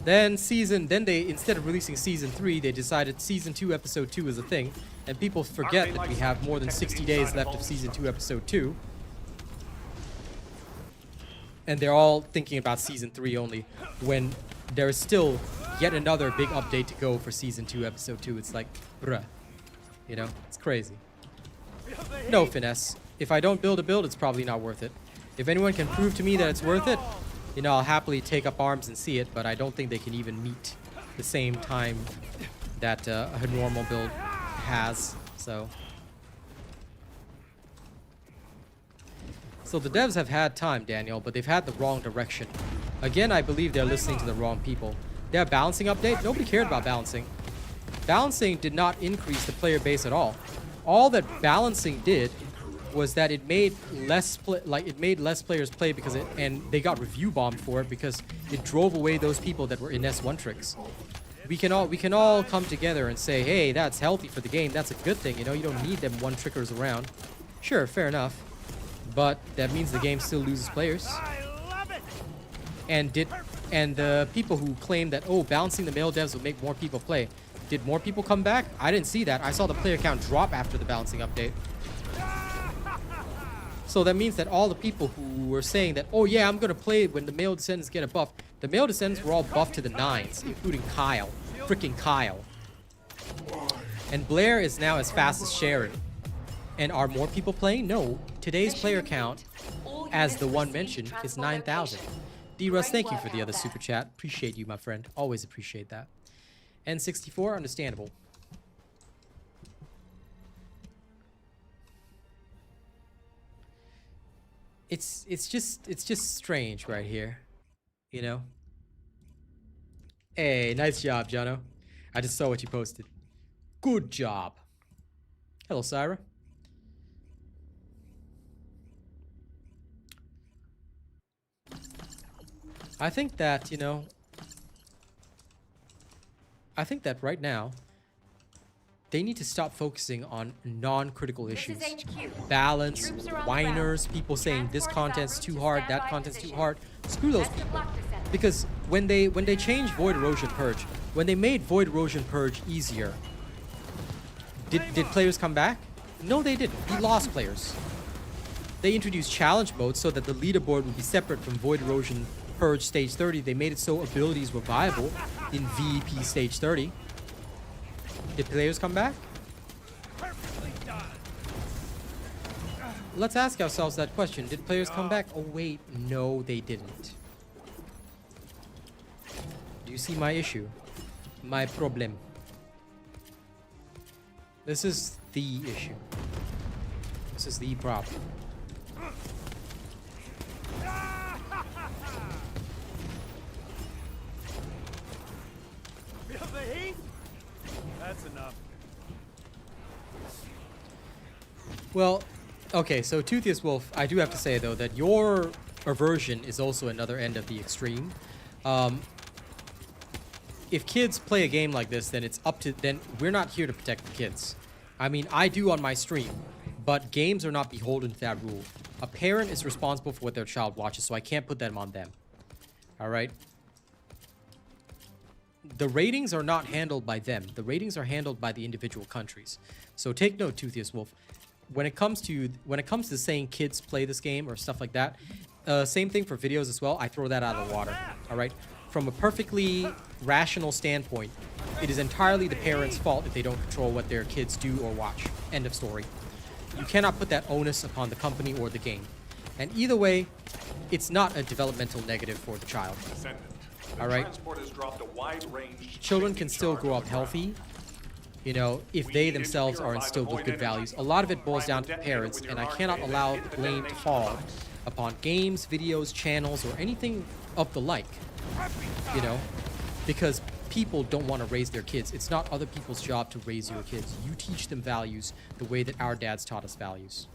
Then they, instead of releasing Season 3, they decided Season 2 Episode 2 is a thing. And people forget that we have more than 60 days left of Season 2 Episode 2. And they're all thinking about Season 3 only, when there is still yet another big update to go for Season 2 Episode 2. It's like, bruh. You know, it's crazy. No finesse. If I don't build a build, it's probably not worth it. If anyone can prove to me that it's worth it, you know, I'll happily take up arms and see it, but I don't think they can even meet the same time that a normal build has, so the devs have had time, Daniel, but they've had the wrong direction. Again, I believe they're listening to the wrong people. Their balancing update, nobody cared about balancing. Balancing did not increase the player base at all. All that balancing did was that it made less players play because and they got review bombed for it because it drove away those people that were in S1 tricks. We can all come together and say, hey, that's healthy for the game. That's a good thing. You know, you don't need them one trickers around. Sure, fair enough. But that means the game still loses players. I love it. And the people who claim that, oh, balancing the male devs will make more people play. Did more people come back? I didn't see that. I saw the player count drop after the balancing update. So that means that all the people who were saying that, oh yeah, I'm going to play when the male descendants get a buff. The male descendants were all buffed to the 9s, including Kyle. Freaking Kyle. And Blair is now as fast as Sharon. And are more people playing? No. Today's player count, as the one mentioned, is 9,000. D.Russ, thank you for the other super chat. Appreciate you, my friend. Always appreciate that. N64, understandable. It's just strange right here, you know. Hey, nice job, Jono. I just saw what you posted. Good job. Hello, Syra. I think that, you know, I think that right now, they need to stop focusing on non-critical This issues. is HQ. Balance, Troops are on the whiners, ground. people saying this Transport is en content's route too to hard, that standby content's too position. hard. Screw those Best of people. luck, Descendant. Because when they changed Void Erosion Purge, when they made Void Erosion Purge easier, did players come back? No, they didn't. We lost players. They introduced challenge mode so that the leaderboard would be separate from Void Erosion Purge Stage 30. They made it so abilities were viable in VEP Stage 30. Did players come back? Perfectly done. Let's ask ourselves that question. Did players come back? Oh wait, no they didn't. Do you see my issue? My problem. This is the issue. This is the problem. Feel the heat? That's enough. Well, okay, so Toothiest Wolf, I do have to say though that your aversion is also another end of the extreme. If kids play a game like this, then it's up to, then we're not here to protect the kids. I mean, I do on my stream, but games are not beholden to that rule. A parent is responsible for what their child watches, so I can't put them on them. All right? The ratings are not handled by them. The ratings are handled by the individual countries. So take note, Toothiest Wolf. When it comes to saying kids play this game or stuff like that, same thing for videos as well. I throw that out of the water. All right? From a perfectly rational standpoint, it is entirely the parents' fault if they don't control what their kids do or watch. End of story. You cannot put that onus upon the company or the game. And either way, it's not a developmental negative for the child. Descendant. The All right. transport has dropped a wide-range Children safety can still charge grow on up the ground. healthy, you know, if We they need to themselves are purify instilled the with good void values. A energy. lot of it boils Prime down the to the detonator parents, with and your I cannot arcade allow and hit the blame to detonation fall device. upon games, videos, channels, or anything of the like, you know, because people don't want to raise their kids. It's not other people's job to raise your kids. You teach them values the way that our dads taught us values.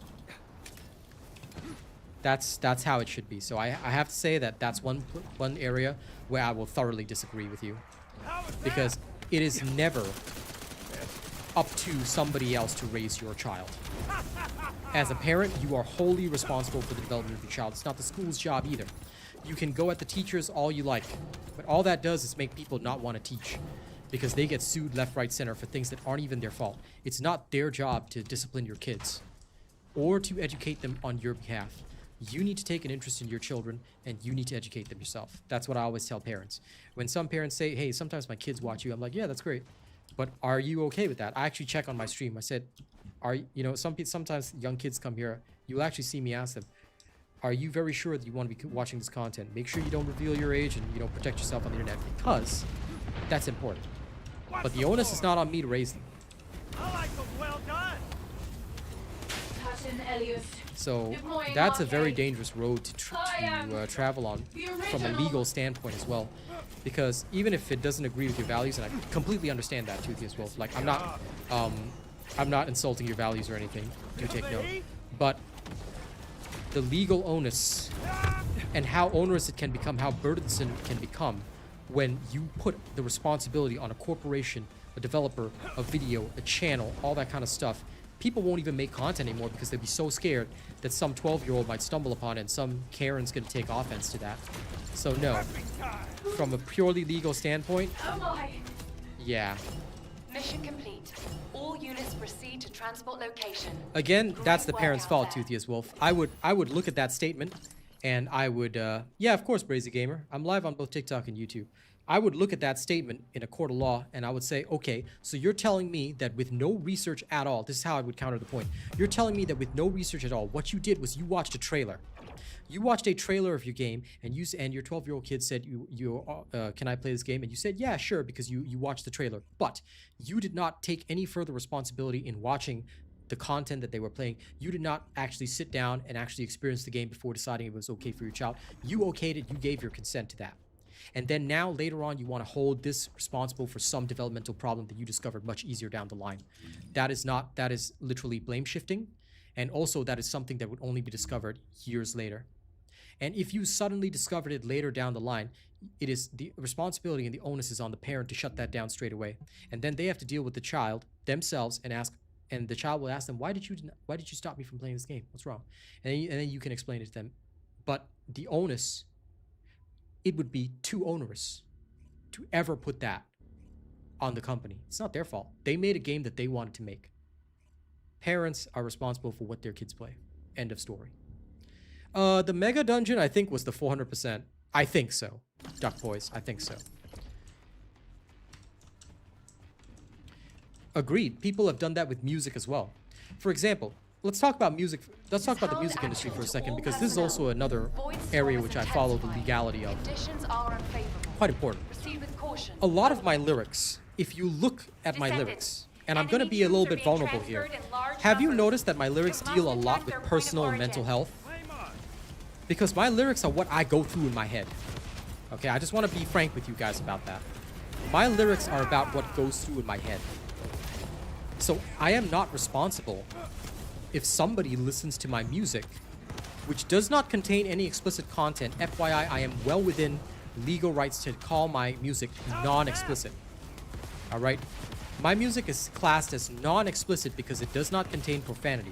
That's how it should be. So I have to say that that's one area where I will thoroughly disagree with you, because it is never up to somebody else to raise your child. As a parent, you are wholly responsible for the development of your child. It's not the school's job either. You can go at the teachers all you like, but all that does is make people not want to teach, because they get sued left, right, center for things that aren't even their fault. It's not their job to discipline your kids or to educate them on your behalf. You need to take an interest in your children, and you need to educate them yourself. That's what I always tell parents. When some parents say, hey, sometimes my kids watch you, I'm like, yeah, that's great. But are you okay with that? I actually check on my stream. I said, sometimes young kids come here. You'll actually see me ask them, are you very sure that you want to be watching this content? Make sure you don't reveal your age and you don't protect yourself on the internet, because that's important. But the onus is not on me to raise them. I like them well done. Captain Elias. So Deploying that's a very arcade. dangerous road to travel on The from a original. legal standpoint as well, because even if it doesn't agree with your values, and I completely understand that, Toothiest Wolf, like I'm not insulting your values or anything, do take note, but the legal onus and how onerous it can become, how burdensome it can become when you put the responsibility on a corporation, a developer, a video, a channel, all that kind of stuff. People won't even make content anymore because they'll be so scared that some 12-year-old might stumble upon it and some Karen's going to take offense to that. So no, from a purely legal standpoint, Oh my. yeah. Mission complete. All units proceed to transport location. Again, that's the Great parents' work fault, out there. Toothiest Wolf. I would look at that statement, and I would, yeah, of course, Brazy Gamer. I'm live on both TikTok and YouTube. I would look at that statement in a court of law, and I would say, okay, so you're telling me that with no research at all, this is how I would counter the point. You're telling me that with no research at all, what you did was you watched a trailer. You watched a trailer of your game, and your 12-year-old kid said, can I play this game? And you said, yeah, sure, because you watched the trailer. But you did not take any further responsibility in watching the content that they were playing. You did not actually sit down and actually experience the game before deciding it was okay for your child. You okayed it. You gave your consent to that. And then now, later on, you want to hold this responsible for some developmental problem that you discovered much easier down the line. That is literally blame shifting. And also, that is something that would only be discovered years later. And if you suddenly discovered it later down the line, it is the responsibility and the onus is on the parent to shut that down straight away. And then they have to deal with the child themselves and ask, and the child will ask them, why did you stop me from playing this game? What's wrong? And then you can explain it to them. But the onus, it would be too onerous to ever put that on the company. It's not their fault. They made a game that they wanted to make. Parents are responsible for what their kids play. End of story. The mega dungeon, I think, was the 400%. I think so. Duck Boys, I think so. Agreed. People have done that with music as well. For example, let's talk about music. Let's talk about the music industry for a second, because this is also another area which I follow the legality of. Quite important. A lot of my lyrics, if you look at my lyrics, and I'm going to be a little bit vulnerable here. Have you noticed that my lyrics deal a lot with personal and mental health? Because my lyrics are what I go through in my head. Okay, I just want to be frank with you guys about that. My lyrics are about what goes through in my head. So I am not responsible if somebody listens to my music, which does not contain any explicit content. FYI, I am well within legal rights to call my music non-explicit. All right? My music is classed as non-explicit because it does not contain profanity.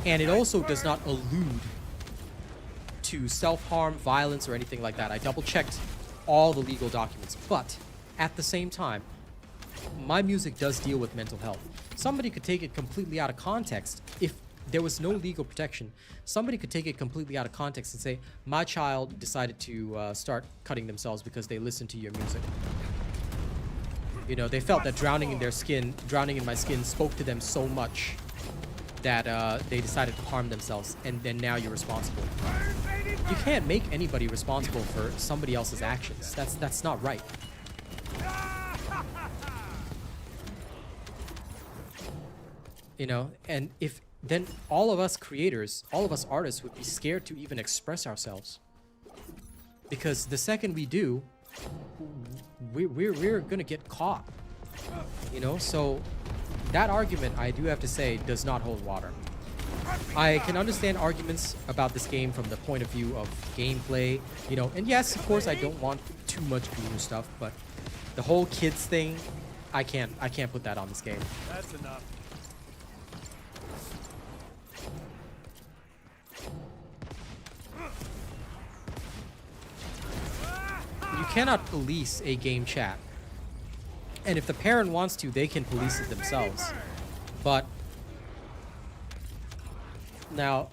And it also does not allude to self-harm, violence, or anything like that. I double-checked all the legal documents. But at the same time, my music does deal with mental health. Somebody could take it completely out of context. If there was no legal protection, somebody could take it completely out of context and say, my child decided to start cutting themselves because they listened to your music. You know, they felt that drowning in my skin spoke to them so much that they decided to harm themselves, and then now you're responsible. You can't make anybody responsible for somebody else's actions. That's not right. You know, and if then all of us creators, all of us artists would be scared to even express ourselves. Because the second we do, we're gonna get caught. You know, so that argument, I do have to say, does not hold water. I can understand arguments about this game from the point of view of gameplay, you know, and yes, of course, I don't want too much boomer stuff, but the whole kids thing, I can't put that on this game. That's enough. You cannot police a game chat. And if the parent wants to, they can police it themselves. But now,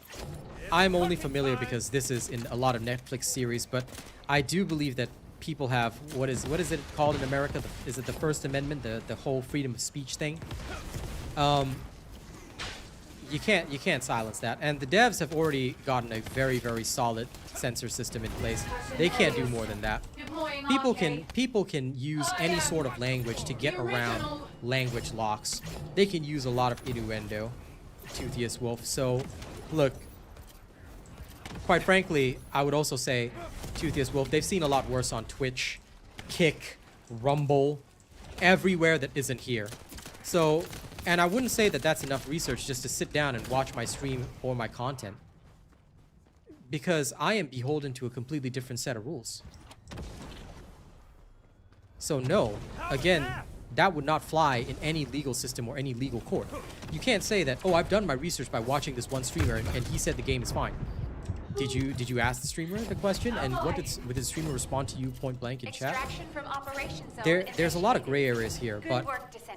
I'm only familiar because this is in a lot of Netflix series, but I do believe that people have, what is it called in America? Is it the First Amendment, the whole freedom of speech thing? You can't silence that. And the devs have already gotten a very, very solid censor system in place. They can't do more than that. People can use any sort of language to get around language locks. They can use a lot of innuendo, Toothiest Wolf. So, look, quite frankly, I would also say, Toothiest Wolf, they've seen a lot worse on Twitch, Kick, Rumble, everywhere that isn't here. So, and I wouldn't say that that's enough research just to sit down and watch my stream or my content. Because I am beholden to a completely different set of rules. So no, again, that would not fly in any legal system or any legal court. You can't say that, oh, I've done my research by watching this one streamer and he said the game is fine. Did you ask the streamer the question, and would the streamer respond to you point blank in chat? There's a lot of gray areas here, but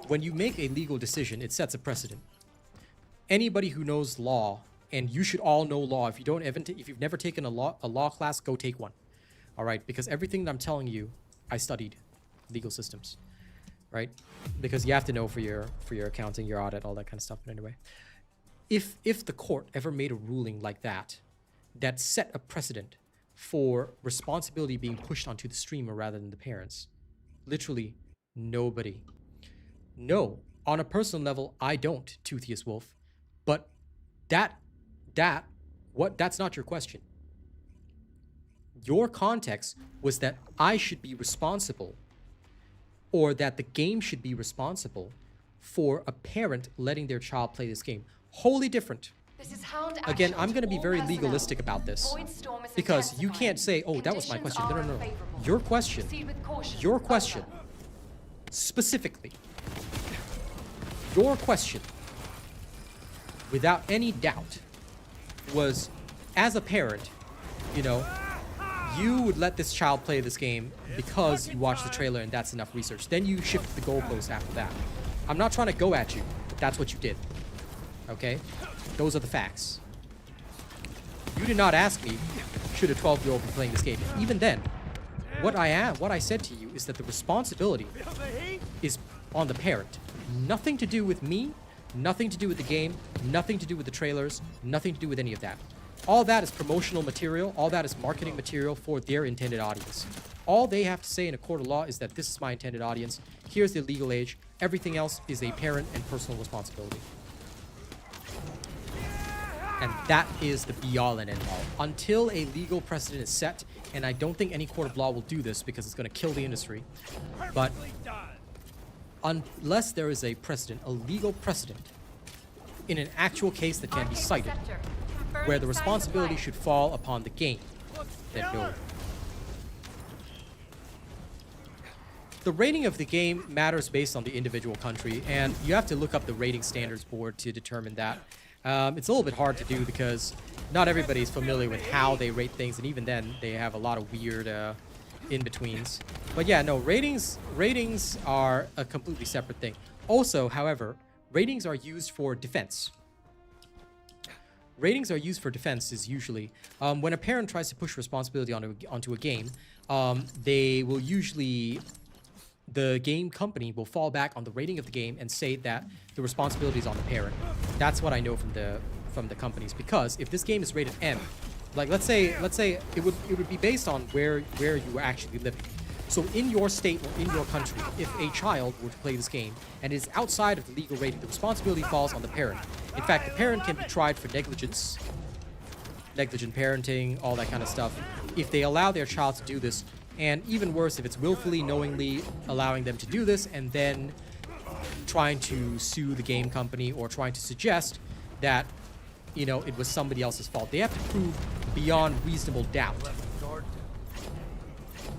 when you make a legal decision, it sets a precedent. Anybody who knows law, and you should all know law. If you've never taken a law class, go take one. All right, because everything that I'm telling you, I studied legal systems, right? Because you have to know for your accounting, your audit, all that kind of stuff. But anyway, if the court ever made a ruling like that set a precedent for responsibility being pushed onto the streamer rather than the parents, literally nobody. No, on a personal level, I don't, Toothiest Wolf, but that's not your question. Your context was that I should be responsible, or that the game should be responsible for a parent letting their child play this game. Wholly different. This is Hound Again, action I'm going to be all very personnel. legalistic about this. Void storm is Because you intensifying. can't say, oh, that was my Conditions question. No, are no, no. unfavorable. Your question, Proceed with caution. your question, Over. specifically, your question, without any doubt, was, as a parent, you know, you would let this child play this game because you watched the trailer and that's enough research. Then you shift the goalpost after that. I'm not trying to go at you, but that's what you did. Okay? Those are the facts. You did not ask me, should a 12-year-old be playing this game? Even then, what I said to you is that the responsibility is on the parent. Nothing to do with me, nothing to do with the game, nothing to do with the trailers, nothing to do with any of that. All that is promotional material, all that is marketing material for their intended audience. All they have to say in a court of law is that this is my intended audience, here's the legal age, everything else is a parent and personal responsibility. And that is the be-all and end-all. Until a legal precedent is set, and I don't think any court of law will do this because it's going to kill the industry, but unless there is a precedent, a legal precedent, in an actual case that can be Arcane cited, Receptor. Confirmed where the signs of responsibility life. should fall upon the game, then no. The rating of the game matters based on the individual country, and you have to look up the rating standards board to determine that. It's a little bit hard to do because not everybody is familiar with how they rate things, and even then, they have a lot of weird in-betweens. But yeah, no, ratings are a completely separate thing. Also, however, ratings are used for defense. Ratings are used for defense is usually when a parent tries to push responsibility onto a game, they will usually, the game company will fall back on the rating of the game and say that the responsibility is on the parent. That's what I know from the companies, because if this game is rated M, like let's say it would be based on where you were actually living. So in your state or in your country, if a child were to play this game and it is outside of the legal rating, the responsibility falls on the parent. In fact, the parent can be tried for negligence, negligent parenting, all that kind of stuff, if they allow their child to do this. And even worse, if it's willfully, knowingly allowing them to do this and then trying to sue the game company or trying to suggest that, you know, it was somebody else's fault. They have to prove beyond reasonable doubt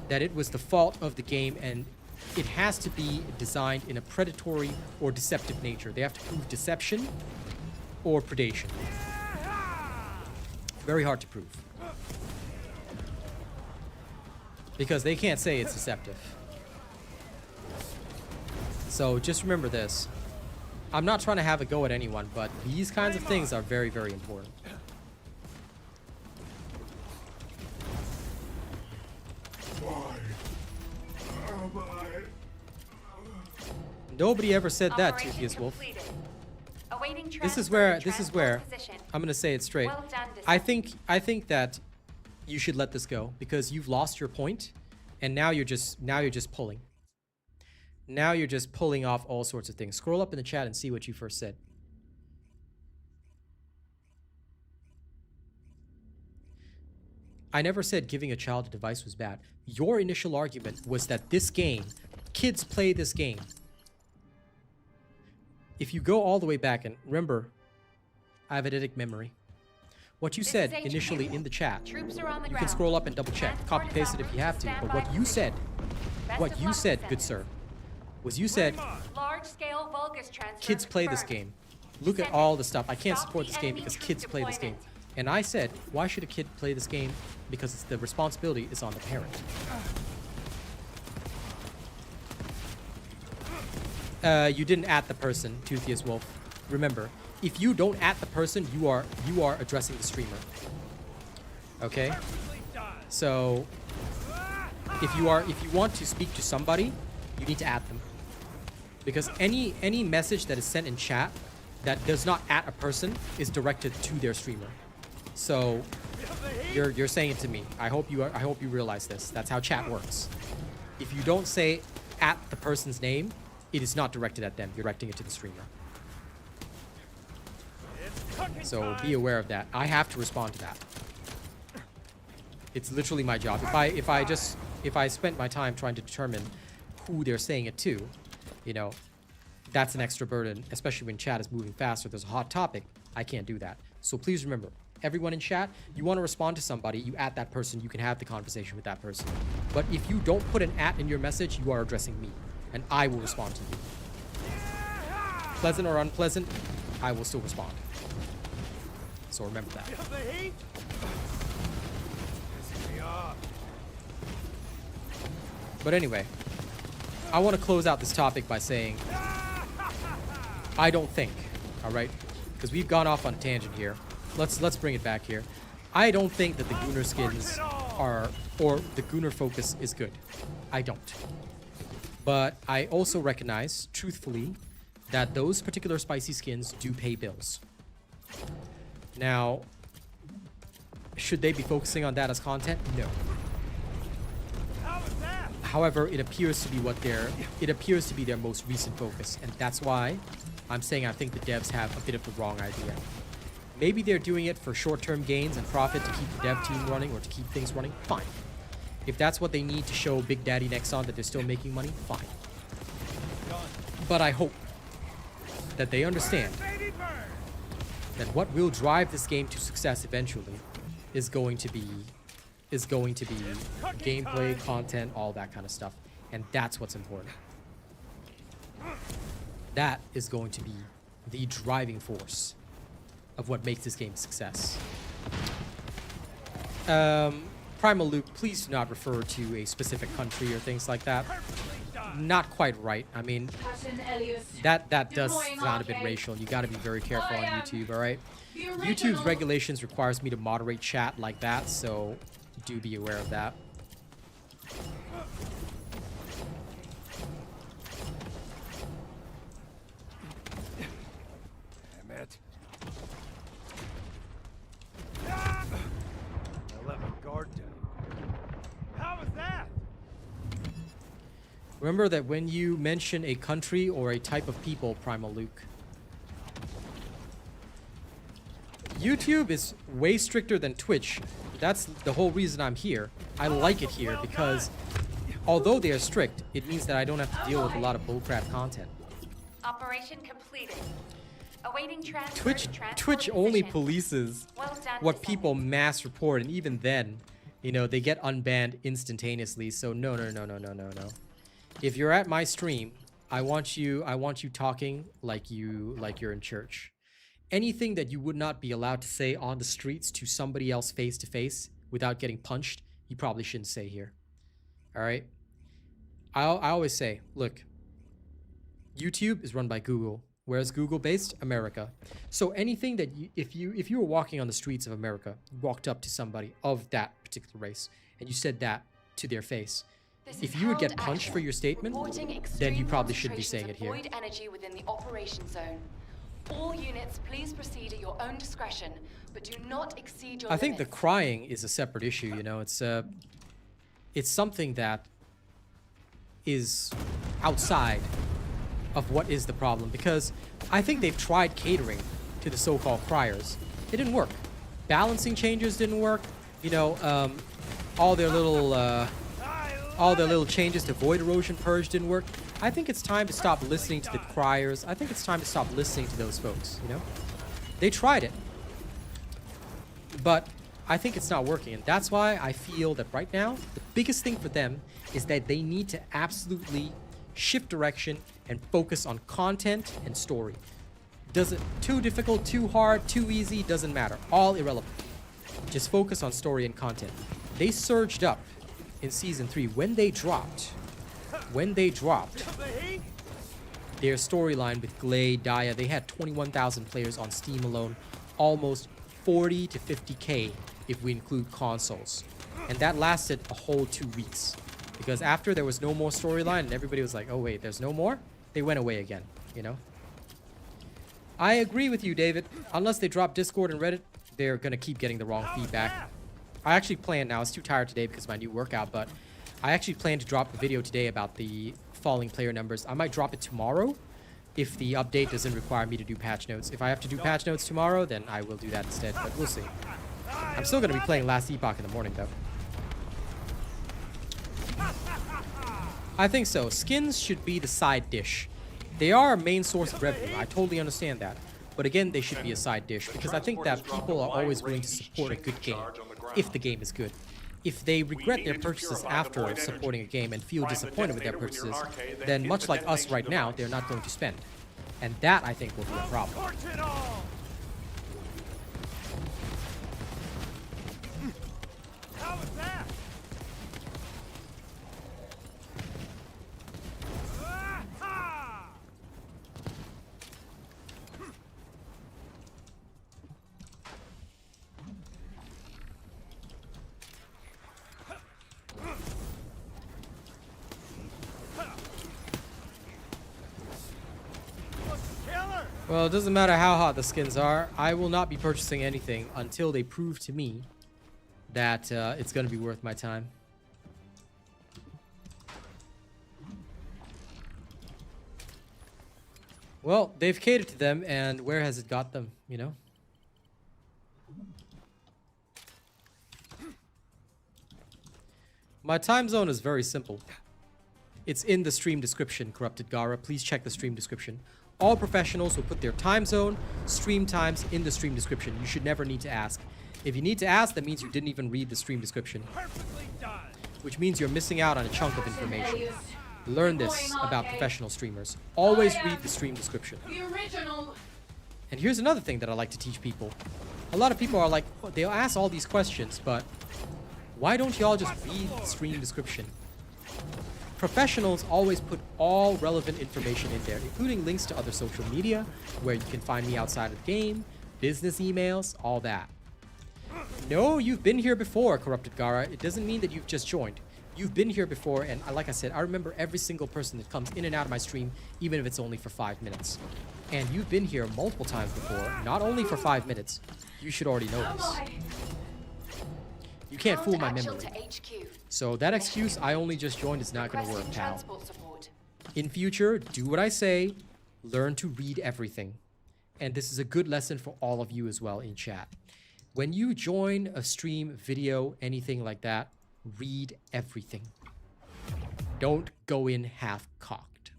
that it was the fault of the game, and it has to be designed in a predatory or deceptive nature. They have to prove deception or predation. Very hard to prove. Because they can't say it's deceptive. So just remember this. I'm not trying to have a go at anyone, but these kinds of things are very, very important. Why am I? Nobody ever said that, Operation Toothiest Wolf. completed. Awaiting This transfer is where to this is transport where position. I'm gonna say it straight. Well done, I Descendant. think that you should let this go because you've lost your point, and now you're just pulling. Now you're just pulling off all sorts of things. Scroll up in the chat and see what you first said. I never said giving a child a device was bad. Your initial argument was that this game, kids play this game. If you go all the way back, and remember, I have eidetic memory. What you This said is HQ. initially in the chat, Troops are on the you ground. can scroll up and double check, copy paste it if you have to, but what you said, Best of luck, good Descendant. sir, was you said Large-scale Vulgus transfer kids play this confirmed. game. Look at Descendant. all the stuff. I can't Stop support the this game enemy because troop kids play this game. deployment. And I said, why should a kid play this game? Because it's the responsibility is on the parent. You didn't at the person, Toothiest Wolf. Remember, if you don't at the person, you are addressing the streamer. Okay? So if you want to speak to somebody, you need to at them. Because any message that is sent in chat that does not at a person is directed to their streamer. So you're saying it to me. I hope you realize this. That's how chat works. If you don't say at the person's name, it is not directed at them. You're directing it to the streamer. So be aware of that. I have to respond to that. It's literally my job. If I spent my time trying to determine who they're saying it to, you know, that's an extra burden, especially when chat is moving fast or there's a hot topic. I can't do that. So please remember, everyone in chat, you want to respond to somebody, you at that person, you can have the conversation with that person. But if you don't put an at in your message, you are addressing me, and I will respond to you. Pleasant or unpleasant, I will still respond. So remember that. But anyway, I want to close out this topic by saying, I don't think, all right, because we've gone off on a tangent here. Let's bring it back here. I don't think that the Gunnar skins are, or the Gunnar focus is good. I don't. But I also recognize, truthfully, that those particular spicy skins do pay bills. Now, should they be focusing on that as content? No. However, it appears to be their most recent focus, and that's why I'm saying I think the devs have a bit of the wrong idea. Maybe they're doing it for short-term gains and profit to keep the dev team running or to keep things running. Fine. If that's what they need to show Big Daddy Nexon that they're still making money, fine. But I hope that they understand that what will drive this game to success eventually is going to be gameplay, content, all that kind of stuff. And that's what's important. That is going to be the driving force of what makes this game a success. Primal Luke, please do not refer to a specific country or things like that. Not quite right. I mean, that does sound a bit racial, and you got to be very careful on YouTube, all right? YouTube's regulations requires me to moderate chat like that, so do be aware of that. Damn it. I let my guard down. How was that? Remember that when you mention a country or a type of people, Primal Luke, YouTube is way stricter than Twitch. That's the whole reason I'm here. I like it here because although they are strict, it means that I don't have to deal with a lot of bullcrap content. Operation completed. Awaiting transfer to transport Twitch only position. polices Well done, what Descendant. people mass report, and even then, you know, they get unbanned instantaneously. So no. If you're at my stream, I want you talking like you're in church. Anything that you would not be allowed to say on the streets to somebody else face to face without getting punched, you probably shouldn't say here. All right? I always say, look, YouTube is run by Google, whereas Google based America. So anything that if you were walking on the streets of America, you walked up to somebody of that particular race and you said that to their face, if you would get punched for your statement, then you probably shouldn't be saying it here. Void energy within the operation zone. All units, please proceed at your own discretion, but do not exceed your I think the limits. crying is a separate issue, you know. It's something that is outside of what is the problem, because I think they've tried catering to the so-called criers. It didn't work. Balancing changes didn't work. You know, all their little changes to void erosion purge didn't work. I think it's time to stop listening to the criers. I think it's time to stop listening to those folks, you know? They tried it. But I think it's not working, and that's why I feel that right now, the biggest thing for them is that they need to absolutely shift direction and focus on content and story. Does it too difficult, too hard, too easy, doesn't matter. All irrelevant. Just focus on story and content. They surged up in Season 3 when they dropped their storyline with Glade, Daya. They had 21,000 players on Steam alone, almost 40 to 50k if we include consoles. And that lasted a whole 2 weeks. Because after there was no more storyline and everybody was like, oh wait, there's no more? They went away again, you know? I agree with you, David. Unless they drop Discord and Reddit, they're gonna keep getting the wrong feedback. I actually planned, now I was too tired today because of my new workout, but I actually plan to drop a video today about the falling player numbers. I might drop it tomorrow if the update doesn't require me to do patch notes. If I have to do patch notes tomorrow, then I will do that instead, but we'll see. I'm still going to be playing Last Epoch in the morning, though. I think so. Skins should be the side dish. They are a main source of revenue. I totally understand that. But again, they should be a side dish, because I think that people are always willing to support a good game if the game is good. If they regret their purchases after supporting a game and feel disappointed with their purchases, then much like us right now, they're not going to spend. And that, I think, will be a problem. Torch it all! How was that? Ah-ha! Killer! Well, it doesn't matter how hot the skins are. I will not be purchasing anything until they prove to me that it's going to be worth my time. Well, they've catered to them, and where has it got them, you know? My time zone is very simple. It's in the stream description, Corrupted Gara. Please check the stream description. All professionals will put their time zone, stream times in the stream description. You should never need to ask. If you need to ask, that means you didn't even read the stream description, Perfectly done! which means you're missing out on a chunk of information. Learn this about professional streamers. Always read the stream description. The original. And here's another thing that I like to teach people. A lot of people are like, oh, they'll ask all these questions, but why don't y'all just read the stream description? Professionals always put all relevant information in there, including links to other social media, where you can find me outside of the game, business emails, all that. No, you've been here before, Corrupted Gara. It doesn't mean that you've just joined. You've been here before, and like I said, I remember every single person that comes in and out of my stream, even if it's only for 5 minutes. And you've been here multiple times before, not only for 5 minutes. You should already know this. You can't fool my memory. So that excuse, I only just joined, is not going to work, pal. In future, do what I say. Learn to read everything. And this is a good lesson for all of you as well in chat. When you join a stream, video, anything like that, read everything. Don't go in half-cocked.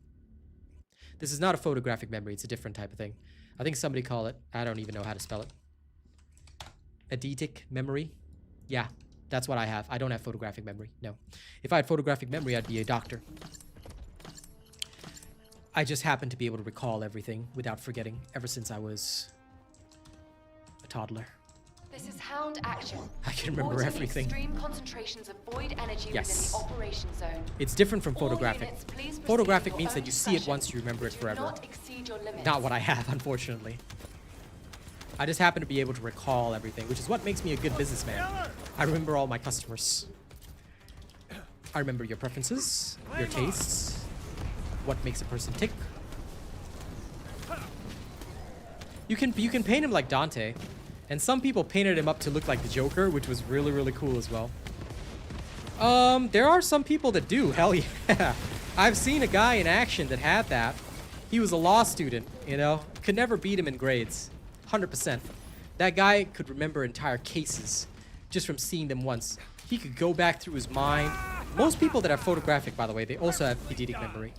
This is not a photographic memory. It's a different type of thing. I think somebody call it, I don't even know how to spell it, eidetic memory. Yeah, that's what I have. I don't have photographic memory. No. If I had photographic memory, I'd be a doctor. I just happen to be able to recall everything without forgetting ever since I was a toddler. This is Hound Action. I can remember Reporting everything. Extreme concentrations of void energy within the operation zone. It's different from All photographic. units, please proceed Photographic with means your that own you see it discretion. once, you remember it Do forever. not exceed your limits. Not what I have, unfortunately. I just happen to be able to recall everything, which is what makes me a good businessman. I remember all my customers. I remember your preferences, your tastes, what makes a person tick. You can paint him like Dante, and some people painted him up to look like the Joker, which was really, really cool as well. There are some people that do, hell yeah. I've seen a guy in action that had that. He was a law student, you know, could never beat him in grades. 100%. That guy could remember entire cases just from seeing them once. He could go back through his mind. Most people that have photographic, by the way, they also have eidetic memory.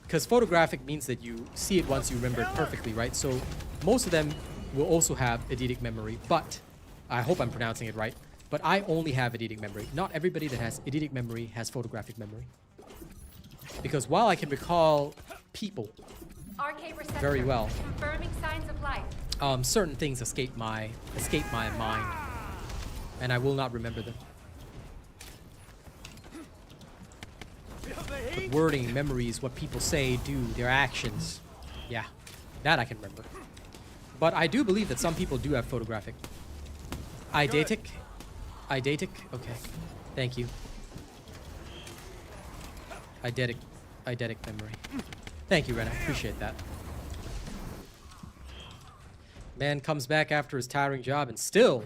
Because photographic means that you see it once, you remember it perfectly, right? So most of them will also have eidetic memory, but I hope I'm pronouncing it right. But I only have eidetic memory. Not everybody that has eidetic memory has photographic memory. Because while I can recall people very well, Confirming signs of life. certain things escape my mind, and I will not remember them. Feel the heat? Wording, memories, what people say, do, their actions. Yeah, that I can remember. But I do believe that some people do have photographic. Eidetic? Eidetic? Okay. Thank you. Eidetic memory. Thank you, Ren. I appreciate that. Man comes back after his tiring job and still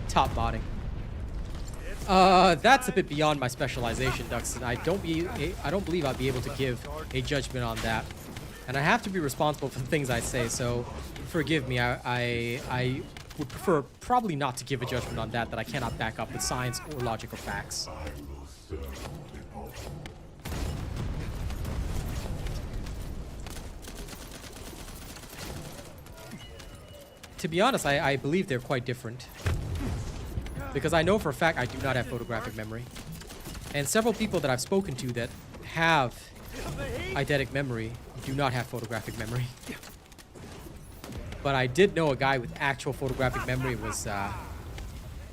top botting. That's a bit beyond my specialization, Duxton. I don't believe I'll be able to give a judgment on that. And I have to be responsible for the things I say, so forgive me. I would prefer probably not to give a judgment on that I cannot back up with science or logical facts. to be honest, I believe they're quite different. Because I know for a fact I do not have photographic memory. And several people that I've spoken to that have eidetic memory do not have photographic memory. But I did know a guy with actual photographic memory was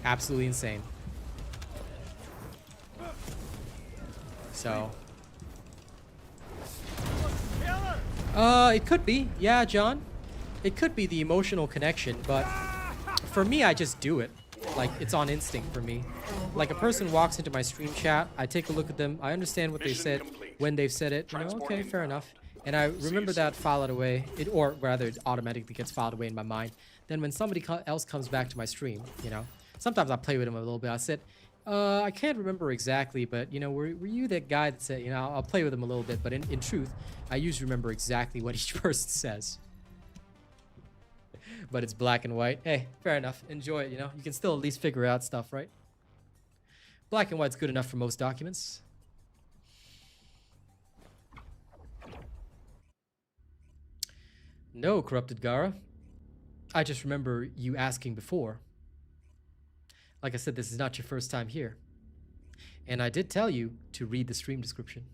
absolutely insane. So. It could be. Yeah, John. It could be the emotional connection, but for me, I just do it. Like, it's on instinct for me. Like, a person walks into my stream chat, I take a look at them, I understand what they said, when they've said it, you know, okay, fair enough. And I remember that, file it away, or rather, it automatically gets filed away in my mind. Then when somebody else comes back to my stream, you know, sometimes I play with them a little bit. I said, I can't remember exactly, but, you know, were you that guy that said, you know, I'll play with them a little bit, but in truth, I usually remember exactly what each person says. But it's black and white. Hey, fair enough. Enjoy it, you know? You can still at least figure out stuff, right? Black and white's good enough for most documents. No, Corrupted Gara. I just remember you asking before. Like I said, this is not your first time here. And I did tell you to read the stream description.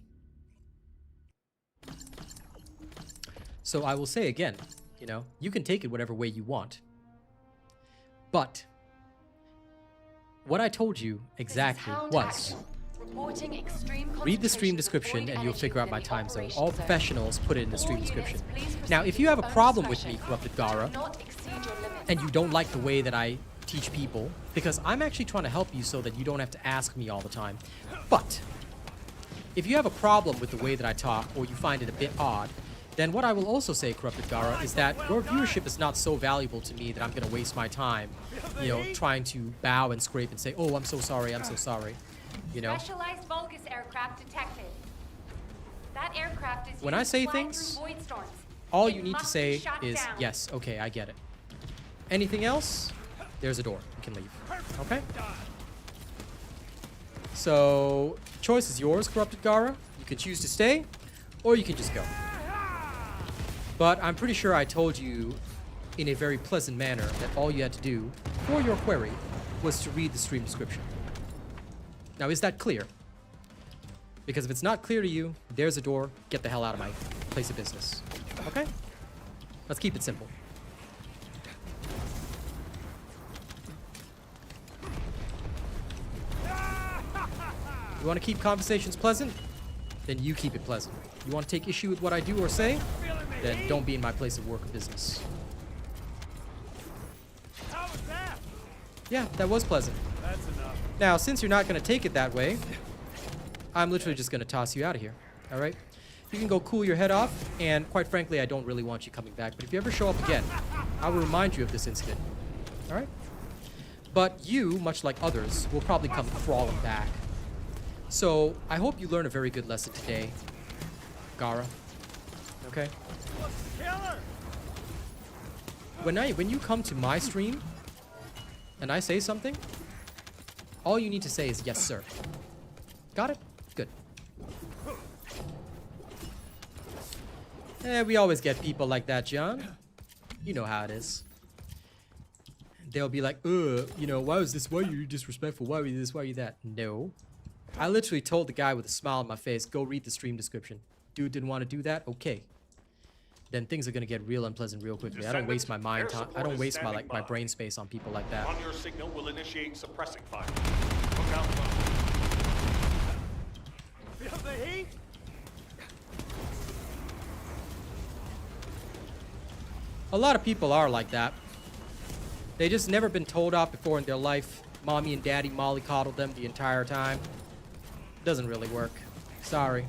So I will say again, you know, you can take it whatever way you want. But what I told you exactly was read the stream description and you'll figure out my time zone. All professionals put it in the stream description. Now, if you have a problem with me, Corrupted Gara, and you don't like the way that I teach people, because I'm actually trying to help you so that you don't have to ask me all the time. But if you have a problem with the way that I talk, or you find it a bit odd, then what I will also say, Corrupted Gara, is that your viewership is not so valuable to me that I'm going to waste my time, you know, trying to bow and scrape and say, oh, I'm so sorry, I'm so sorry, you know. Specialized Vulgus aircraft detected. That aircraft is when I say things, all you need to say is, yes, okay, I get it. Anything else? There's a door. You can leave. Okay? So, choice is yours, Corrupted Gara. You can choose to stay, or you can just go. But I'm pretty sure I told you in a very pleasant manner that all you had to do for your query was to read the stream description. Now, is that clear? Because if it's not clear to you, there's a door. Get the hell out of my place of business. Okay? Let's keep it simple. You want to keep conversations pleasant? Then you keep it pleasant. You want to take issue with what I do or say? Then don't be in my place of work or business. How was that? Yeah, that was pleasant. That's enough. Now, since you're not going to take it that way, I'm literally just going to toss you out of here. All right? You can go cool your head off, and quite frankly, I don't really want you coming back. But if you ever show up again, I will remind you of this incident. All right? But you, much like others, will probably come crawling back. So, I hope you learn a very good lesson today, Gara. Okay? When you come to my stream, and I say something, all you need to say is, yes, sir. Got it? Good. We always get people like that, John. You know how it is. They'll be like, you know, why was this? Why are you disrespectful? Why are you this? Why are you that? No. I literally told the guy with a smile on my face, go read the stream description. Dude didn't want to do that? Okay. Then things are gonna get real unpleasant real quickly. I don't waste my mind time. I don't waste my brain space on people like that. On your signal, we'll initiate suppressing fire. Look out below. Feel the heat? A lot of people are like that. They just never been told off before in their life. Mommy and daddy mollycoddled them the entire time. Doesn't really work. Sorry.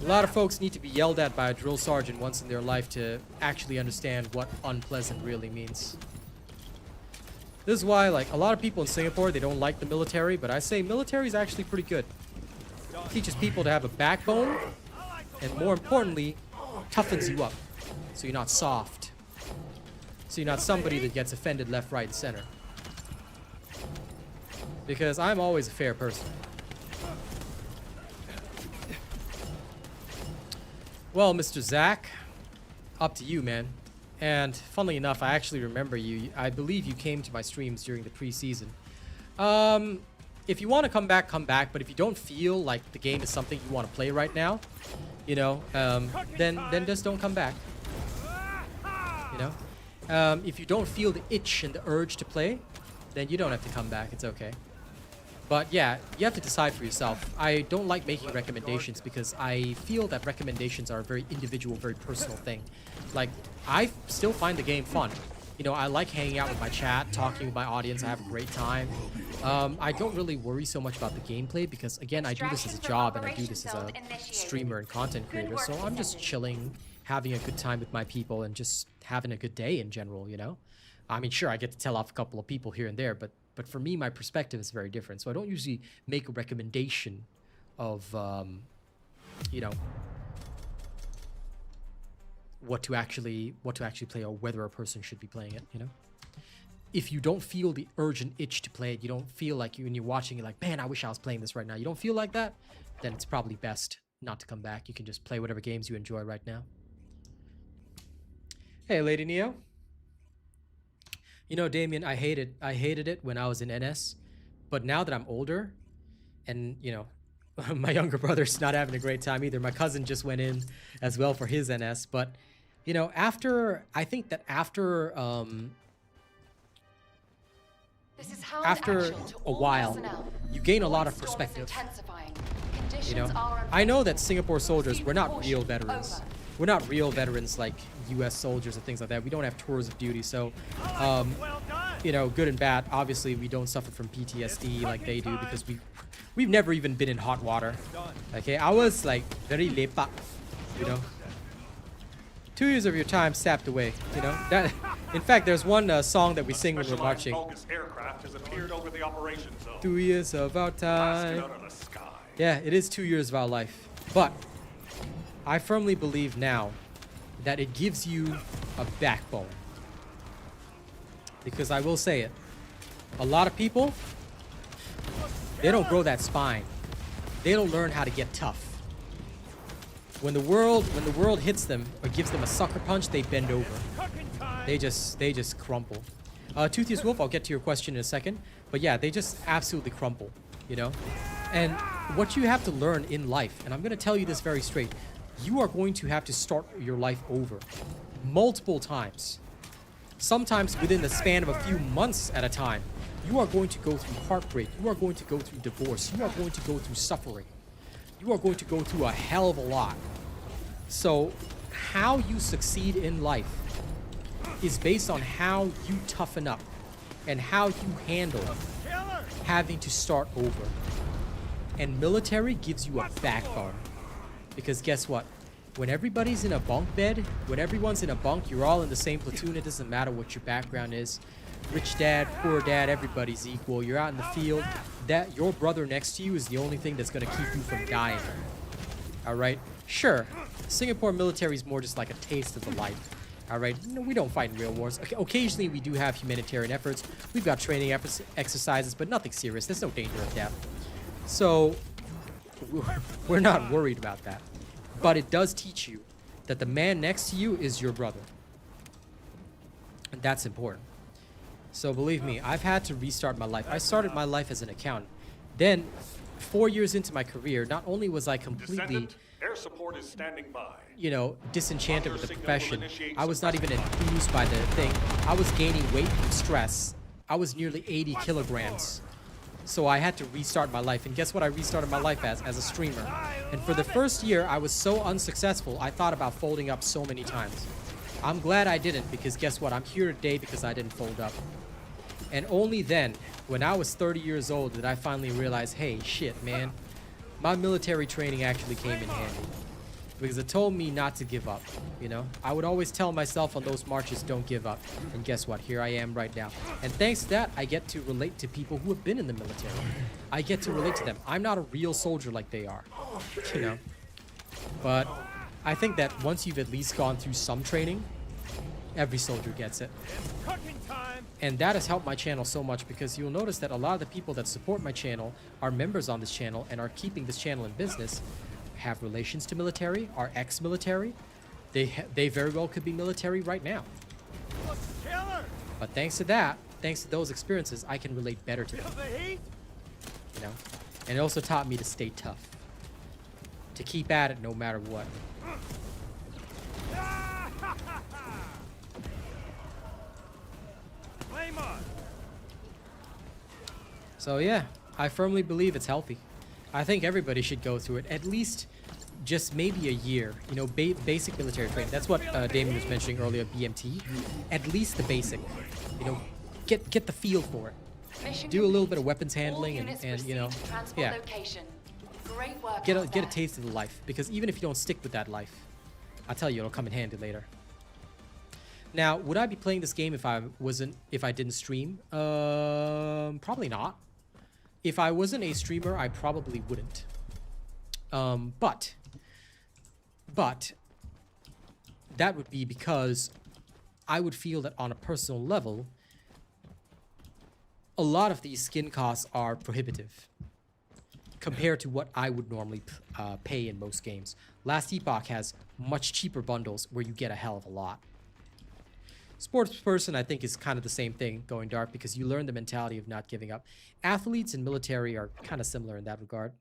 A lot of folks need to be yelled at by a drill sergeant once in their life to actually understand what unpleasant really means. This is why, like, a lot of people in Singapore, they don't like the military, but I say military is actually pretty good. It teaches people to have a backbone, and more importantly, toughens you up, so you're not soft. So you're not somebody that gets offended left, right, and center. Because I'm always a fair person. Well, Mr. Zach, up to you, man. And funnily enough, I actually remember you. I believe you came to my streams during the preseason. If you want to come back, come back. But if you don't feel like the game is something you want to play right now, you know, then just don't come back. You know, if you don't feel the itch and the urge to play, then you don't have to come back. It's okay. But yeah, you have to decide for yourself. I don't like making recommendations because I feel that recommendations are a very individual, very personal thing. Like, I still find the game fun. You know, I like hanging out with my chat, talking with my audience. I have a great time. I don't really worry so much about the gameplay because, again, I do this as a job and I do this as a streamer and content creator. So I'm just chilling, having a good time with my people and just having a good day in general, you know? I mean, sure, I get to tell off a couple of people here and there, but for me, my perspective is very different. So I don't usually make a recommendation of, you know, what to actually play or whether a person should be playing it, you know? If you don't feel the urgent itch to play it, you don't feel like when you're watching it like, man, I wish I was playing this right now. You don't feel like that, then it's probably best not to come back. You can just play whatever games you enjoy right now. Hey, Lady Neo. You know, Damien, I hated it when I was in NS, but now that I'm older, and you know, my younger brother's not having a great time either. My cousin just went in as well for his NS, but you know, after a while, you gain a lot of perspective. You know, I know that Singapore soldiers, we're not real veterans. We're not real veterans like US soldiers and things like that. We don't have tours of duty, so you know, good and bad. Obviously, we don't suffer from PTSD like they do because we've never even been in hot water. Okay, I was like very lepak, you know. 2 years of your time sapped away, you know. That, in fact, there's one song that we sing when we're marching. Aircraft has appeared over the operation zone. 2 years of our time. Yeah, it is 2 years of our life, but I firmly believe now that it gives you a backbone. Because I will say it, a lot of people, they don't grow that spine. They don't learn how to get tough. When the world hits them or gives them a sucker punch, they bend over. They just crumple. Toothiest Wolf, I'll get to your question in a second. But yeah, they just absolutely crumple, you know? And what you have to learn in life, and I'm going to tell you this very straight, you are going to have to start your life over multiple times. Sometimes within the span of a few months at a time. You are going to go through heartbreak. You are going to go through divorce. You are going to go through suffering. You are going to go through a hell of a lot. So how you succeed in life is based on how you toughen up and how you handle having to start over. And military gives you a backbone. Because guess what? When everybody's in a bunk bed, when everyone's in a bunk, you're all in the same platoon. It doesn't matter what your background is. Rich dad, poor dad, everybody's equal. You're out in the field. That your brother next to you is the only thing that's going to keep you from dying. All right? Sure, Singapore military is more just like a taste of the life. All right? No, we don't fight in real wars. Occasionally, we do have humanitarian efforts. We've got training exercises, but nothing serious. There's no danger of death. So we're not worried about that. But it does teach you that the man next to you is your brother. And that's important. So believe me, I've had to restart my life. I started my life as an accountant. Then, 4 years into my career, not only was I completely, Descendant, air support is standing by. you know, disenchanted with the profession. I was not even enthused by the thing. I was gaining weight from stress. I was nearly 80 kilograms. So I had to restart my life. And guess what I restarted my life as a streamer. And for the first year, I was so unsuccessful, I thought about folding up so many times. I'm glad I didn't, because guess what? I'm here today because I didn't fold up. And only then, when I was 30 years old, did I finally realize, hey, shit, man. My military training actually came in handy. Because it told me not to give up, you know? I would always tell myself on those marches, don't give up. And guess what? Here I am right now. And thanks to that, I get to relate to people who have been in the military. I get to relate to them. I'm not a real soldier like they are, you know? But I think that once you've at least gone through some training, every soldier gets it. And that has helped my channel so much, because you'll notice that a lot of the people that support my channel are members on this channel and are keeping this channel in business, have relations to military, are ex-military. They very well could be military right now. But thanks to that, thanks to those experiences, I can relate better to them. Feel the heat? You know? And it also taught me to stay tough. To keep at it no matter what. Flame on. So yeah, I firmly believe it's healthy. I think everybody should go through it, at least just maybe a year. You know, basic military training. That's what Damon was mentioning earlier, BMT. At least the basic. You know, get the feel for it. Mission Do a little bit of complete. weapons All handling units and you know, proceed to transport yeah. location. Great work Get out a there. taste of the life, because even if you don't stick with that life, I tell you, it'll come in handy later. Now, would I be playing this game if I didn't stream? Probably not. If I wasn't a streamer, I probably wouldn't. But that would be because I would feel that on a personal level, a lot of these skin costs are prohibitive compared to what I would normally pay in most games. Last Epoch has much cheaper bundles where you get a hell of a lot. Sports person, I think, is kind of the same thing, going dark, because you learn the mentality of not giving up. Athletes and military are kind of similar in that regard.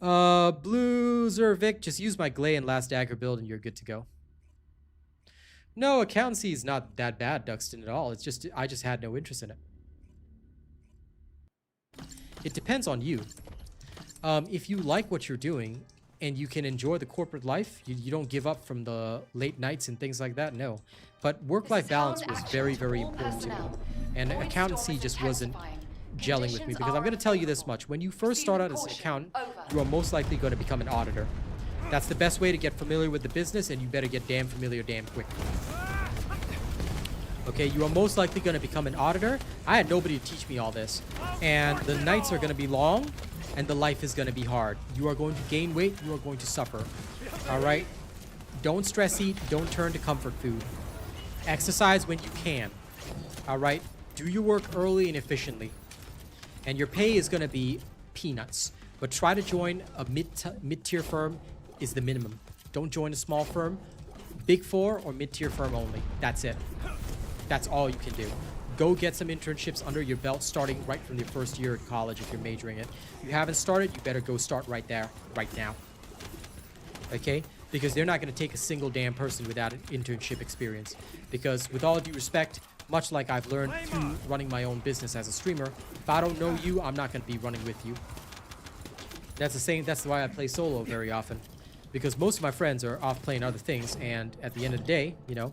Blue Zervic, just use my Glay and Last Dagger build and you're good to go. No, accountancy is not that bad, Duxton, at all. It's just, I just had no interest in it. It depends on you. If you like what you're doing and you can enjoy the corporate life, you don't give up from the late nights and things like that, no. But work-life balance was very, very important to me. And accountancy just wasn't gelling with me, because I'm going to tell you this much. When you first start out as an accountant, you are most likely going to become an auditor. That's the best way to get familiar with the business, and you better get damn familiar damn quick. Okay, you are most likely going to become an auditor. I had nobody to teach me all this. And the nights are going to be long, and the life is going to be hard. You are going to gain weight, you are going to suffer. Alright? Don't stress eat, don't turn to comfort food. Exercise when you can. Alright? Do your work early and efficiently. And your pay is going to be peanuts. But try to join a mid-tier firm is the minimum. Don't join a small firm. Big Four or mid-tier firm only. That's it. That's all you can do. Go get some internships under your belt starting right from your first year at college if you're majoring it. If you haven't started, you better go start right there, right now. Okay? Because they're not going to take a single damn person without an internship experience. Because with all due respect, much like I've learned through running my own business as a streamer, if I don't know you, I'm not going to be running with you. That's the same. That's why I play solo very often. Because most of my friends are off playing other things, and at the end of the day, you know,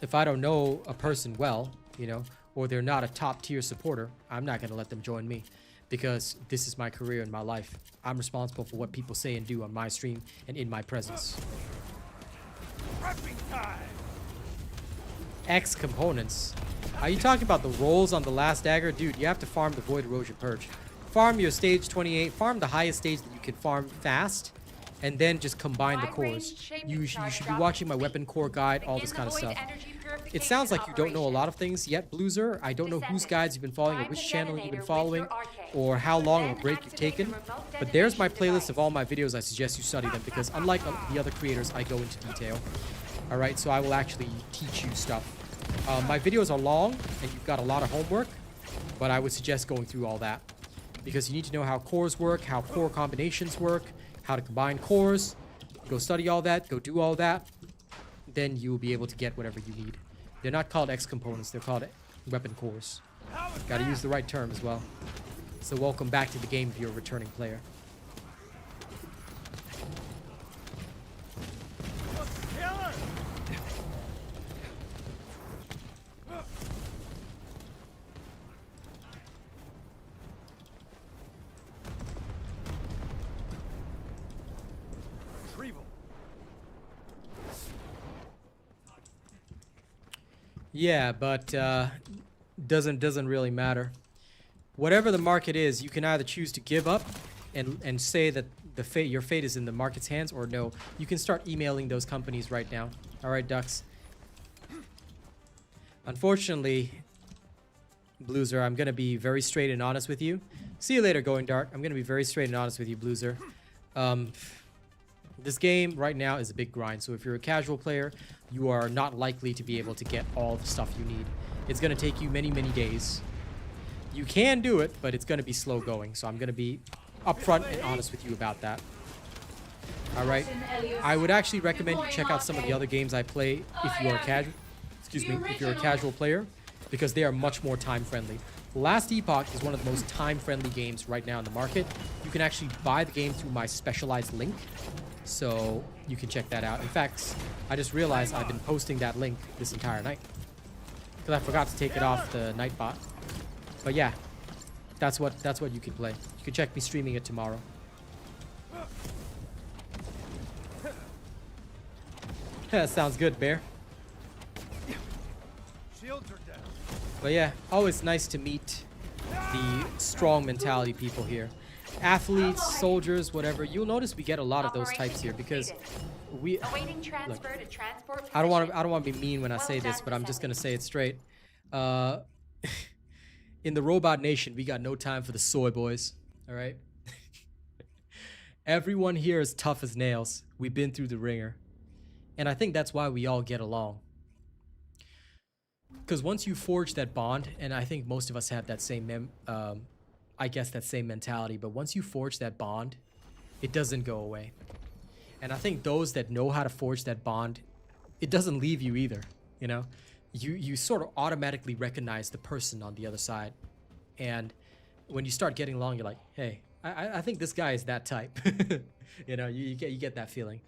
if I don't know a person well, you know, or they're not a top tier supporter, I'm not going to let them join me, because this is my career and my life. I'm responsible for what people say and do on my stream and in my presence. Prepping time. X components. Are you talking about the rolls on the Last Dagger? Dude, you have to farm the Void Erosion Purge. Farm your stage 28, farm the highest stage that you can farm fast, and then just combine the cores. You should be watching my weapon core guide, all this kind of stuff. It sounds like you don't know a lot of things yet, Bluezer. I don't know whose guides you've been following, or which channel you've been following, or how long of a break you've taken. But there's my playlist of all my videos. I suggest you study them, because unlike the other creators, I go into detail. Alright, so I will actually teach you stuff. My videos are long, and you've got a lot of homework, but I would suggest going through all that. Because you need to know how cores work, how core combinations work, how to combine cores. Go study all that, go do all that. Then you will be able to get whatever you need. They're not called X components, they're called weapon cores. Gotta use the right term as well. So welcome back to the game if you're a returning player. Killer. Retrieval. Yeah, but doesn't really matter. Whatever the market is, you can either choose to give up and say that your fate is in the market's hands, or no. You can start emailing those companies right now. All right, ducks. Unfortunately, Bluezer, I'm gonna be very straight and honest with you. See you later, Going Dark. I'm gonna be very straight and honest with you, Bluezer. This game right now is a big grind. So if you're a casual player, you are not likely to be able to get all the stuff you need. It's going to take you many, many days. You can do it, but it's going to be slow going. So I'm going to be upfront and honest with you about that. All right. I would actually recommend you check out some of the other games I play if you are casual. Excuse me, if you're a casual player, because they are much more time friendly. Last Epoch is one of the most time friendly games right now in the market. You can actually buy the game through my specialized link, so you can check that out. In fact, I just realized I've been posting that link this entire night because I forgot to take it off the Nightbot. But yeah, that's what you can play. You can check me streaming it tomorrow. That sounds good, Bear. Shields are down. But yeah, always nice to meet the strong mentality people here. Athletes, soldiers, whatever. You'll notice we get a lot of those types here because we. Awaiting transfer Look, to transport I don't want position. to be mean when I say this, Well but I'm just done, gonna say it straight. In the Robot Nation, we got no time for the soy boys. All right. Everyone here is tough as nails. We've been through the ringer, and I think that's why we all get along. Because once you forge that bond, and I think most of us have that same, I guess that same mentality, but once you forge that bond, it doesn't go away. And I think those that know how to forge that bond, it doesn't leave you either, you know? You sort of automatically recognize the person on the other side. And when you start getting along, you're like, hey, I think this guy is that type. You know, you get that feeling.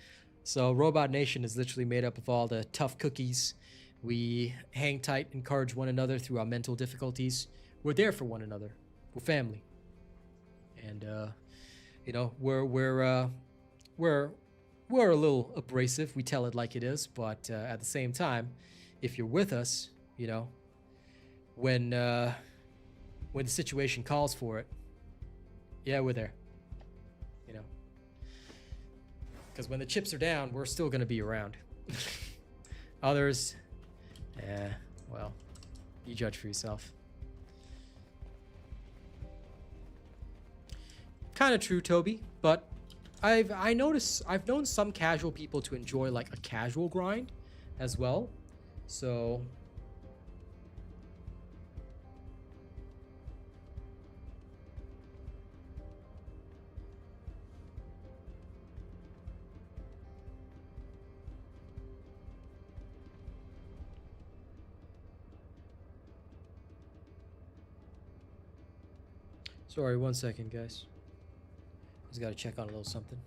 So Robot Nation is literally made up of all the tough cookies. We hang tight, encourage one another through our mental difficulties. We're there for one another. We're family. And you know, we're a little abrasive. We tell it like it is, but at the same time, if you're with us, you know, when the situation calls for it, yeah, we're there. You know, because when the chips are down, we're still gonna be around. Others. Yeah, well, you judge for yourself. Kind of true, Toby, but I've known some casual people to enjoy like a casual grind as well. So sorry, 1 second, guys. Just gotta check on a little something.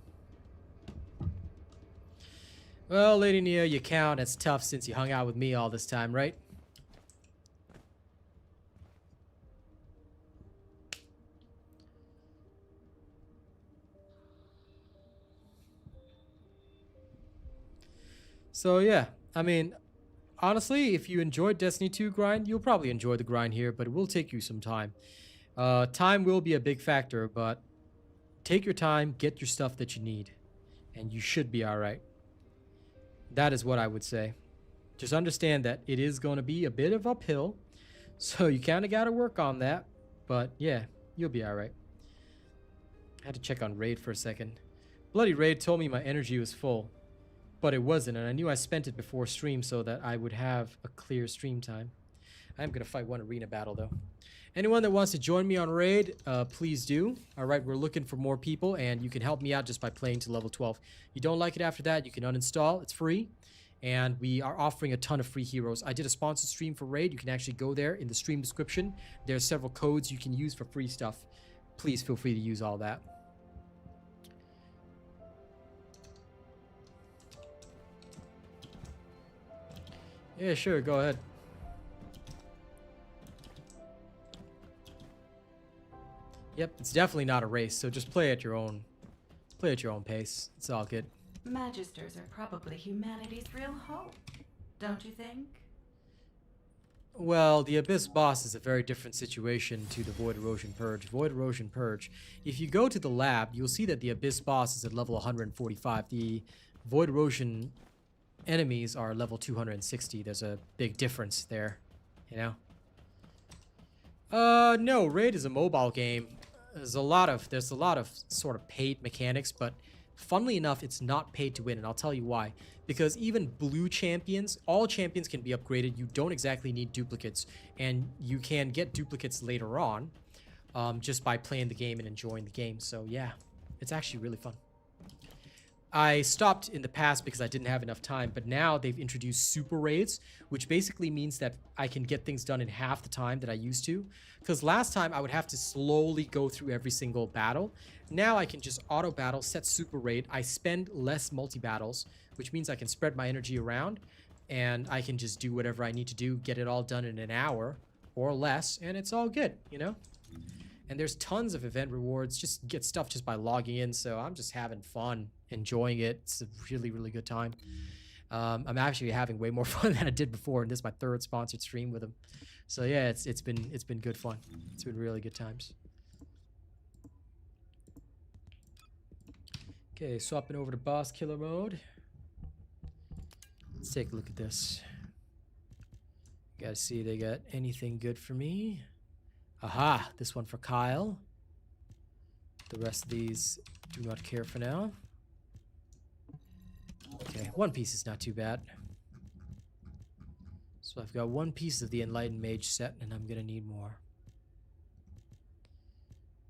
Well, Lady Nia, you count. It's tough since you hung out with me all this time, right? So yeah, I mean, honestly, if you enjoyed Destiny 2 grind, you'll probably enjoy the grind here, but it will take you some time. Time will be a big factor, but take your time, get your stuff that you need, and you should be all right. That is what I would say. Just understand that it is going to be a bit of uphill, so you kind of got to work on that, but yeah, you'll be all right. I had to check on Raid for a second. Bloody Raid told me my energy was full, but it wasn't, and I knew I spent it before stream so that I would have a clear stream time. I am going to fight one arena battle, though. Anyone that wants to join me on Raid, please do. All right, we're looking for more people, and you can help me out just by playing to level 12. You don't like it after that, you can uninstall. It's free, and we are offering a ton of free heroes. I did a sponsored stream for Raid. You can actually go there in the stream description. There's several codes you can use for free stuff. Please feel free to use all that. Yeah, sure, go ahead. Yep, it's definitely not a race, so just play at your own pace. It's all good. Magisters are probably humanity's real hope, don't you think? Well, the Abyss boss is a very different situation to the Void Erosion Purge. Void Erosion Purge, if you go to the lab, you'll see that the Abyss boss is at level 145. The Void Erosion enemies are level 260. There's a big difference there, you know? No, Raid is a mobile game. There's a lot of sort of paid mechanics, but Funnily enough, it's not paid to win, and I'll tell you why. Because even blue champions, all champions can be upgraded. You don't exactly need duplicates, and you can get duplicates later on just by playing the game and enjoying the game. So yeah, it's actually really fun. I stopped in the past because I didn't have enough time, but now they've introduced super raids, which basically means that I can get things done in half the time that I used to. Because last time I would have to slowly go through every single battle. Now I can just auto battle, set super raid. I spend less multi-battles, which means I can spread my energy around, and I can just do whatever I need to do, get it all done in an hour or less, and it's all good, you know? And there's tons of event rewards, just get stuff just by logging in, so I'm just having fun, enjoying it. It's a really, really good time. I'm actually having way more fun than I did before, and this is my third sponsored stream with them. So yeah, it's been good fun. It's been really good times. Okay, swapping over to boss killer mode. Let's take a look at this. Gotta see if they got anything good for me. Aha, this one for Kyle. The rest of these do not care for now. Okay, one piece is not too bad. So I've got one piece of the Enlightened Mage set, and I'm gonna need more.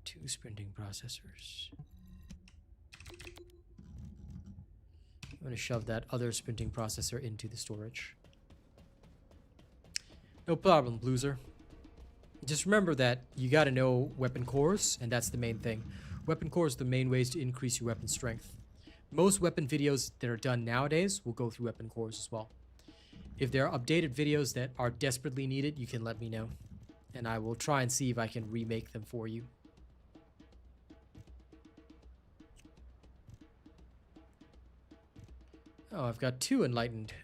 2 sprinting processors. I'm gonna shove that other sprinting processor into the storage. No problem, Blueser. Just remember that you gotta know weapon cores, and that's the main thing. Weapon cores are the main ways to increase your weapon strength. Most weapon videos that are done nowadays will go through weapon cores as well. If there are updated videos that are desperately needed, you can let me know, and I will try and see if I can remake them for you. Oh, I've got 2 Enlightened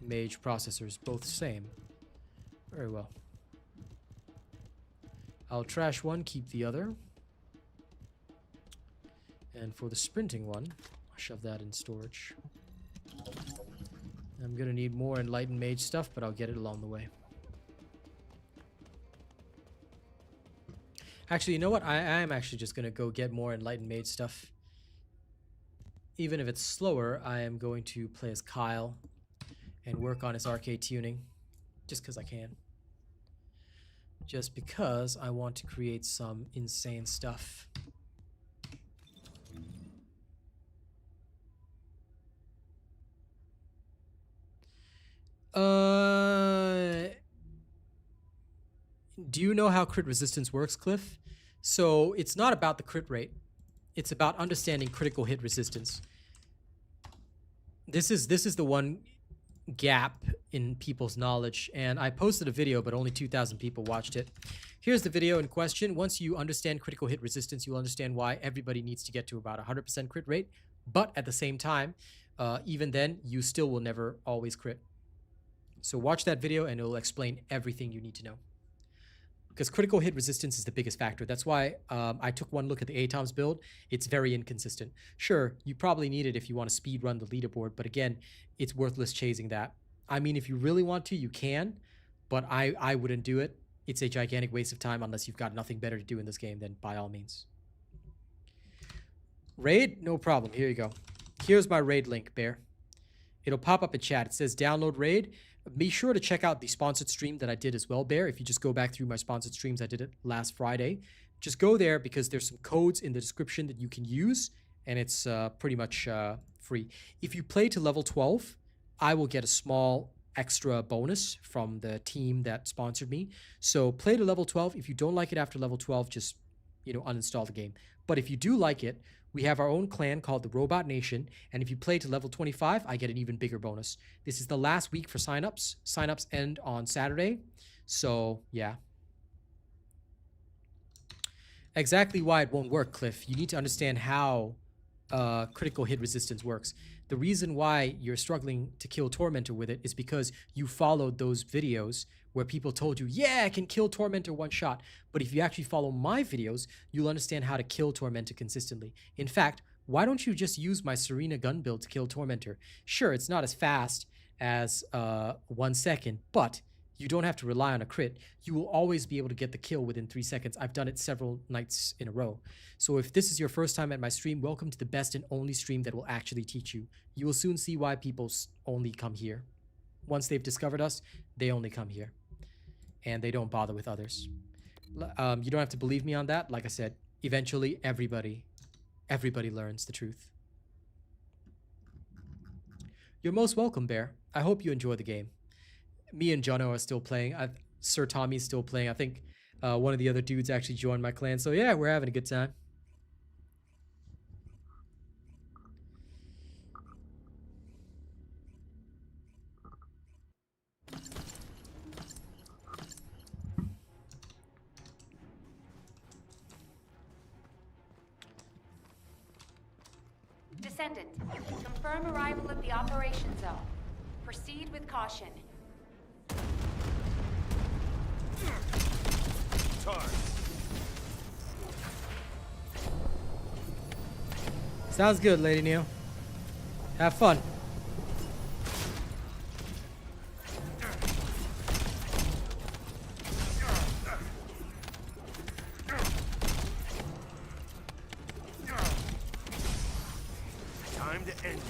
Mage processors, both same. Very well. I'll trash one, keep the other. And for the sprinting one, I'll shove that in storage. I'm gonna need more Enlightened Mage stuff, but I'll get it along the way. Actually, you know what? I am actually just gonna go get more Enlightened Mage stuff. Even if it's slower, I am going to play as Kyle and work on his arcade tuning. Just because I can. Just because I want to create some insane stuff. Do you know how crit resistance works, Cliff? So it's not about the crit rate. It's about understanding critical hit resistance. This is the one gap in people's knowledge, and I posted a video, but only 2,000 people watched it. Here's the video in question. Once you understand critical hit resistance, you'll understand why everybody needs to get to about 100% crit rate, but at the same time, even then, you still will never always crit. So watch that video, and it'll explain everything you need to know. Because critical hit resistance is the biggest factor. That's why I took one look at the ATOMS build. It's very inconsistent. Sure, you probably need it if you want to speed run the leaderboard, but again, it's worthless chasing that. I mean, if you really want to, you can, but I wouldn't do it. It's a gigantic waste of time unless you've got nothing better to do in this game, then by all means. Raid? No problem. Here you go. Here's my raid link, Bear. It'll pop up in chat. It says download raid. Be sure to check out the sponsored stream that I did as well, Bear. If you just go back through my sponsored streams, I did it last Friday. Just go there because there's some codes in the description that you can use, and it's pretty much free. If you play to level 12, I will get a small extra bonus from the team that sponsored me. So play to level 12. If you don't like it after level 12, just, uninstall the game. But if you do like it, we have our own clan called the Robot Nation, and if you play to level 25, I get an even bigger bonus. This is the last week for signups. Signups end on Saturday, so yeah. Exactly why it won't work, Cliff. You need to understand how critical hit resistance works. The reason why you're struggling to kill Tormentor with it is because you followed those videos where people told you, yeah, I can kill Tormentor one shot. But if you actually follow my videos, you'll understand how to kill Tormentor consistently. In fact, why don't you just use my Serena gun build to kill Tormentor? Sure, it's not as fast as 1 second, but you don't have to rely on a crit. You will always be able to get the kill within 3 seconds. I've done it several nights in a row. So if this is your first time at my stream, welcome to the best and only stream that will actually teach you. You will soon see why people only come here. Once they've discovered us, they only come here. And they don't bother with others. You don't have to believe me on that. Like I said, eventually everybody learns the truth. You're most welcome, Bear. I hope you enjoy the game. Me and Jono are still playing. Sir Tommy's still playing. I think one of the other dudes actually joined my clan. So yeah, we're having a good time. Descendant, confirm arrival at the operation zone. Proceed with caution. Sounds good, Lady Neo. Have fun. Time to end you.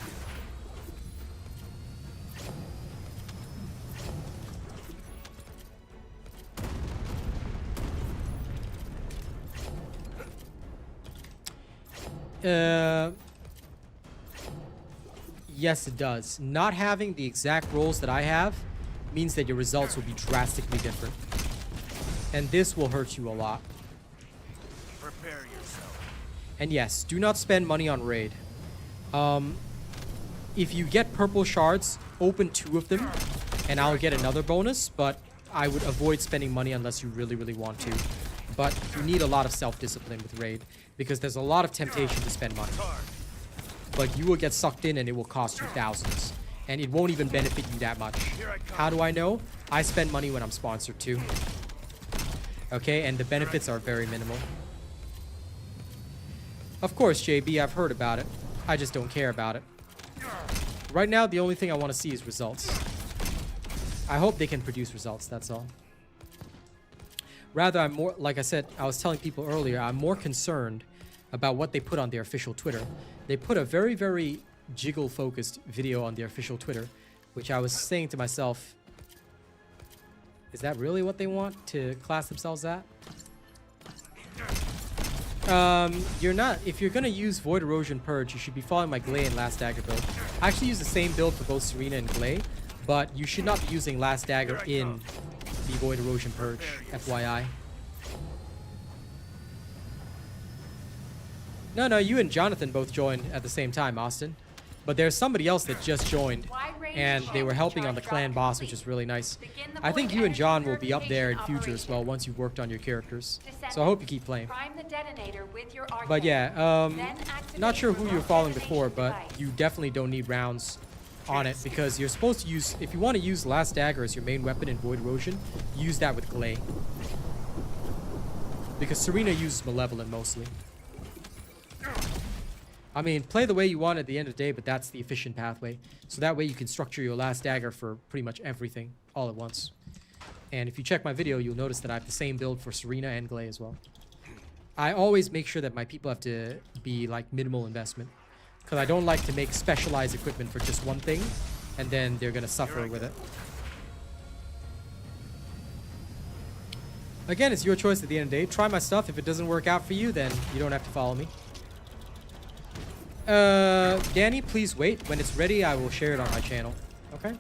Yes, it does. Not having the exact roles that I have means that your results will be drastically different. And this will hurt you a lot. Prepare yourself. And yes, do not spend money on raid. If you get purple shards, open 2 of them, and I'll get another bonus, but I would avoid spending money unless you really, really want to. But you need a lot of self-discipline with raid, because there's a lot of temptation to spend money. But you will get sucked in and it will cost you thousands. And it won't even benefit you that much. How do I know? I spend money when I'm sponsored too. Okay, and the benefits are very minimal. Of course, JB, I've heard about it. I just don't care about it. Right now, the only thing I want to see is results. I hope they can produce results, that's all. Rather, I'm more, like I said, I was telling people earlier, I'm more concerned about what they put on their official Twitter. They put a very, very Jiggle-focused video on their official Twitter, which I was saying to myself, is that really what they want to class themselves at? You're not. If you're gonna use Void Erosion Purge, you should be following my Glay and Last Dagger build. I actually use the same build for both Serena and Glay, but you should not be using Last Dagger in the Void Erosion Purge, FYI. No, you and Jonathan both joined at the same time, Austin. But there's somebody else that just joined, and they were helping on the clan boss, which is really nice. I think you and John will be up there in future as well once you've worked on your characters. So I hope you keep playing. But yeah, not sure who you were following before, but you definitely don't need rounds on it because you're supposed to use, if you want to use Last Dagger as your main weapon in Void Erosion, use that with Glay. Because Serena uses Malevolent mostly. I mean, play the way you want at the end of the day, but that's the efficient pathway. So that way you can structure your Last Dagger for pretty much everything all at once. And if you check my video, you'll notice that I have the same build for Serena and Glay as well. I always make sure that my people have to be like minimal investment. Because I don't like to make specialized equipment for just one thing, and then they're going to suffer with it. Again, it's your choice at the end of the day. Try my stuff. If it doesn't work out for you, then you don't have to follow me. Danny, please wait. When it's ready, I will share it on my channel. Okay?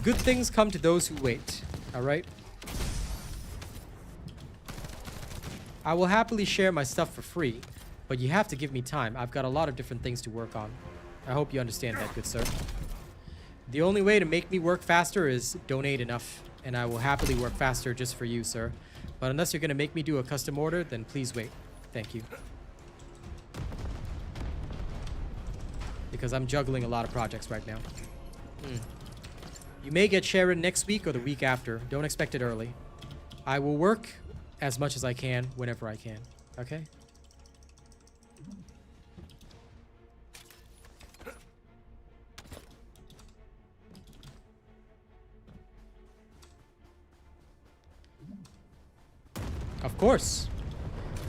Good things come to those who wait. Alright? I will happily share my stuff for free, but you have to give me time. I've got a lot of different things to work on. I hope you understand that, good sir. The only way to make me work faster is donate enough, and I will happily work faster just for you, sir. But unless you're going to make me do a custom order, then please wait. Thank you. Because I'm juggling a lot of projects right now. You may get Sharon next week or the week after. Don't expect it early. I will work as much as I can, whenever I can. Okay? course.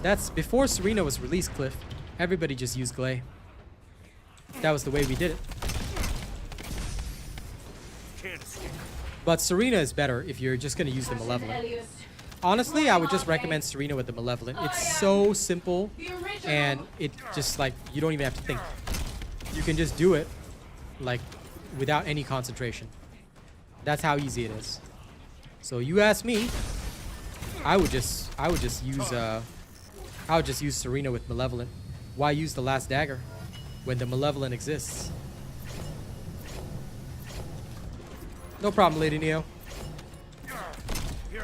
That's before Serena was released, Cliff. Everybody just used Glay. That was the way we did it. But Serena is better if you're just going to use the Malevolent. Honestly, I would just recommend Serena with the Malevolent. It's so simple, and it just, like, you don't even have to think. You can just do it, like, without any concentration. That's how easy it is. So you ask me, I would just use Serena with Malevolent. Why use the last dagger when the Malevolent exists? No problem, Lady Neo.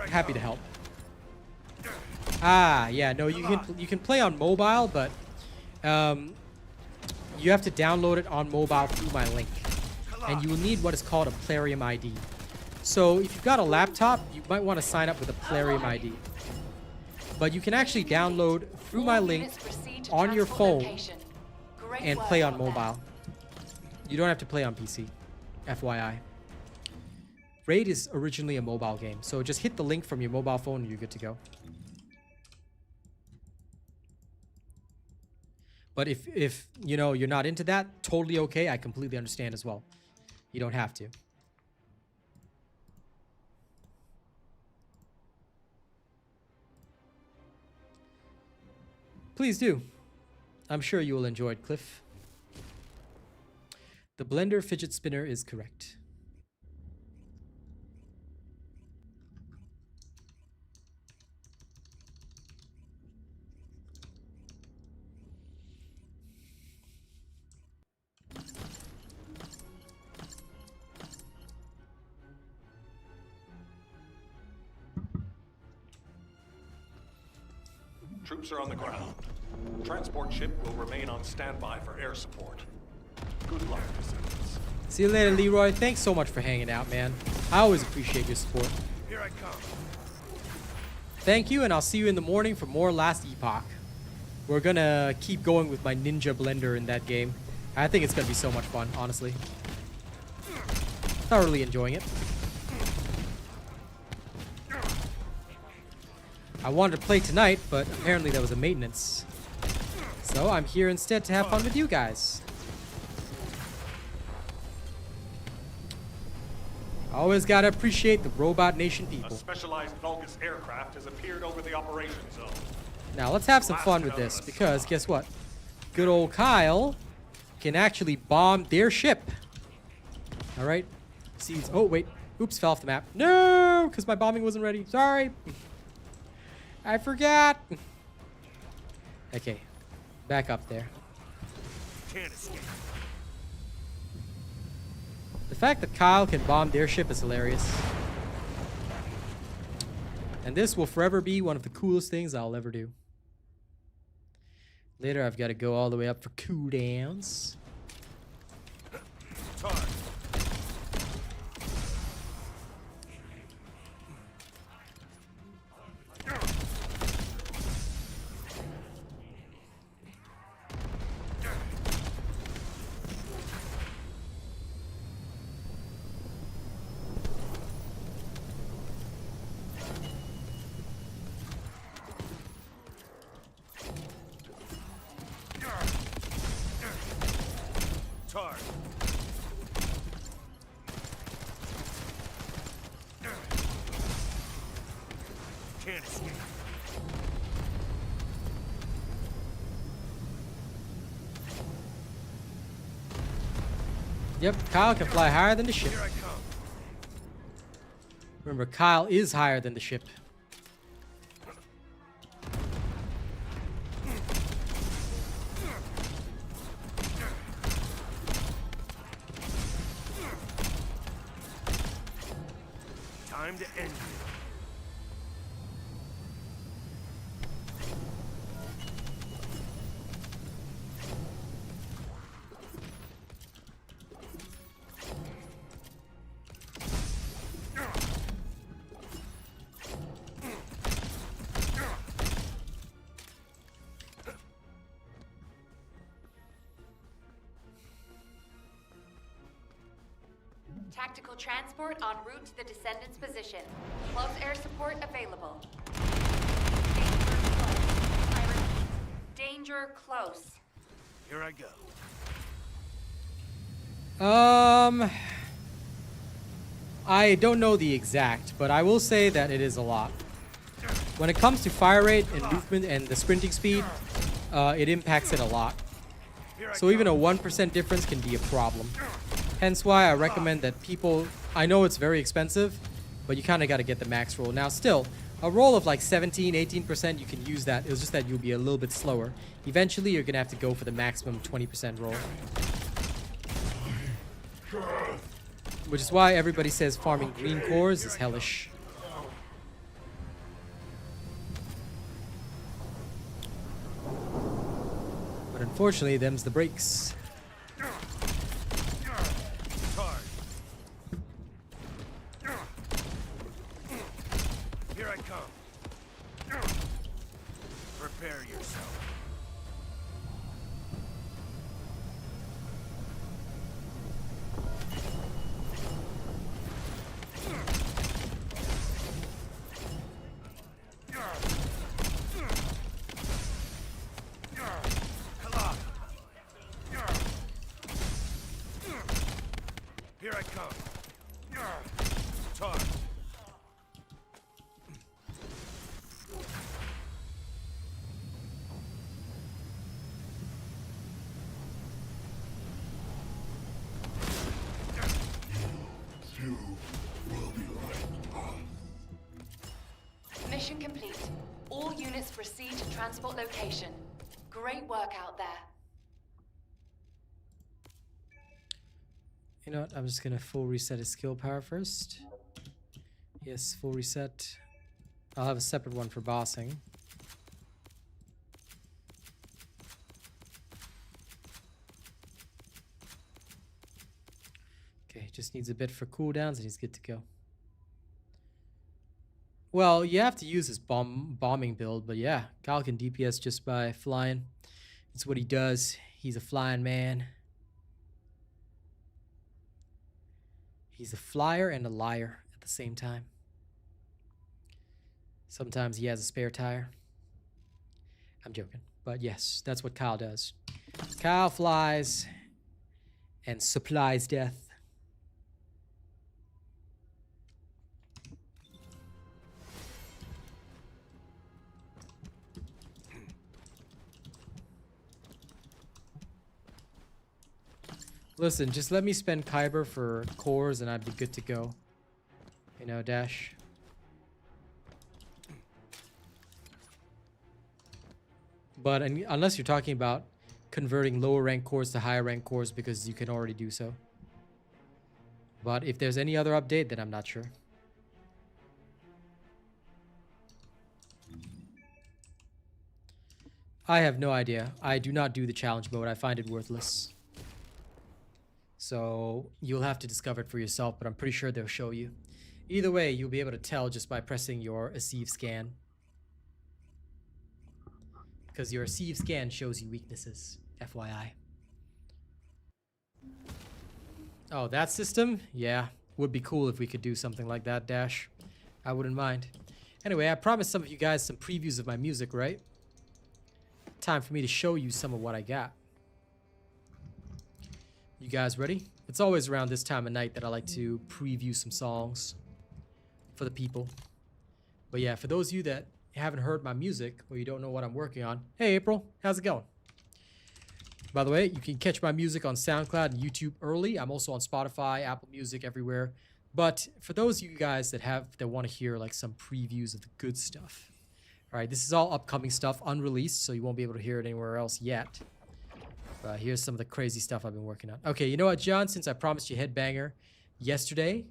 Happy to help. Ah, yeah, no, you can play on mobile, but you have to download it on mobile through my link, and you will need what is called a Plarium ID. So if you've got a laptop, you might want to sign up with a Plarium ID. But you can actually download through my link on your phone and play on mobile. You don't have to play on PC, FYI. Raid is originally a mobile game, so just hit the link from your mobile phone and you're good to go. But if you know you're not into that, totally okay. I completely understand as well. You don't have to. Please do. I'm sure you will enjoy it, Cliff. The blender fidget spinner is correct. Troops are on the ground. Transport ship will remain on standby for air support. Good luck, Descendants. See you later, Leroy. Thanks so much for hanging out, man. I always appreciate your support. Here I come. Thank you, and I'll see you in the morning for more Last Epoch. We're gonna keep going with my ninja blender in that game. I think it's gonna be so much fun, honestly. Thoroughly enjoying it. I wanted to play tonight, but apparently there was a maintenance. So I'm here instead to have fun with you guys. Always gotta appreciate the Robot Nation A people. specialized Vulgus aircraft has appeared over the operation zone. Now let's have some fun with this, because guess what? Good old Kyle can actually bomb their ship. Alright. Seeds. Oh, wait. Oops, fell off the map. No! Because my bombing wasn't ready. Sorry. I forgot. Okay. Back up there. Can't escape. The fact that Kyle can bomb their ship is hilarious. And this will forever be one of the coolest things I'll ever do. Later, I've got to go all the way up for cooldowns. Charge. Charge. Can't escape. Yep, Kyle can fly higher than the ship. Here I come. Remember, Kyle is higher than the ship. Time to end it. Tactical transport en route to the Descendant's position. Close air support available. Engage you're close. Here I go. I don't know the exact, but I will say that it is a lot. When it comes to fire rate and movement and the sprinting speed, it impacts it a lot. So even a 1% difference can be a problem. Hence why I recommend that people, I know it's very expensive, but you kind of got to get the max roll. Now still, a roll of like 17, 18%, you can use that. It's just that you'll be a little bit slower. Eventually, you're going to have to go for the maximum 20% roll. Which is why everybody says farming green cores is hellish. But unfortunately, them's the breaks. Here I come. Prepare yourself. Here I come. Charge. You will be like us. Mission complete. All units proceed to transport location. Great work out there. You know what? I'm just gonna full reset his skill power first. Yes, full reset. I'll have a separate one for bossing. Okay, just needs a bit for cooldowns and he's good to go. Well, you have to use his bombing build, but yeah, Kyle can DPS just by flying. It's what he does. He's a flying man. He's a flyer and a liar at the same time. Sometimes he has a spare tire. I'm joking, but yes, that's what Kyle does. Kyle flies and supplies death. Listen, just let me spend Kyber for cores and I'd be good to go. You know, Dash. But unless you're talking about converting lower rank cores to higher rank cores, because you can already do so. But if there's any other update, then I'm not sure. I have no idea. I do not do the challenge mode. I find it worthless. So you'll have to discover it for yourself, but I'm pretty sure they'll show you. Either way, you'll be able to tell just by pressing your Aceive scan. Because your Aceive scan shows you weaknesses, FYI. Oh, that system? Yeah, would be cool if we could do something like that, Dash. I wouldn't mind. Anyway, I promised some of you guys some previews of my music, right? Time for me to show you some of what I got. You guys ready? It's always around this time of night that I like to preview some songs for the people. But yeah, for those of you that haven't heard my music or you don't know what I'm working on, hey April, how's it going? By the way, you can catch my music on SoundCloud and YouTube early. I'm also on Spotify, Apple Music, everywhere. But for those of you guys that want to hear like some previews of the good stuff, all right, this is all upcoming stuff, unreleased, so you won't be able to hear it anywhere else yet. Here's some of the crazy stuff I've been working on. Okay, you know what, John? Since I promised you Headbanger yesterday,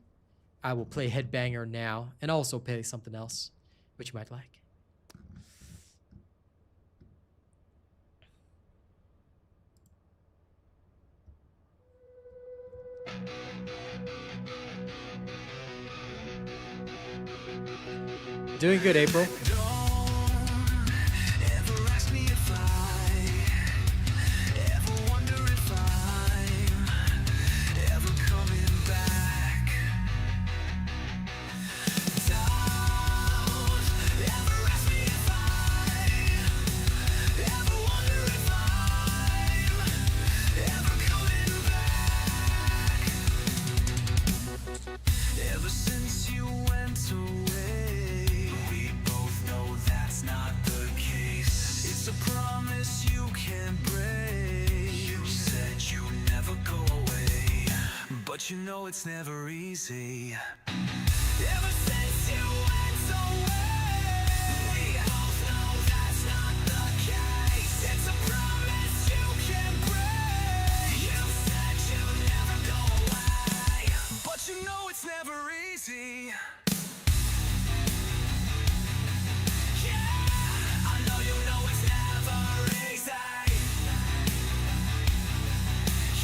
I will play Headbanger now and also play something else, which you might like. Doing good, April. not the case. It's a promise you can't break. You said you'd never go away, but you know it's never easy. Ever since you went away, we both know that's not the case. It's a promise you can't break. You said you'd never go away, but you know it's never easy. Yeah, I know you know it's never easy.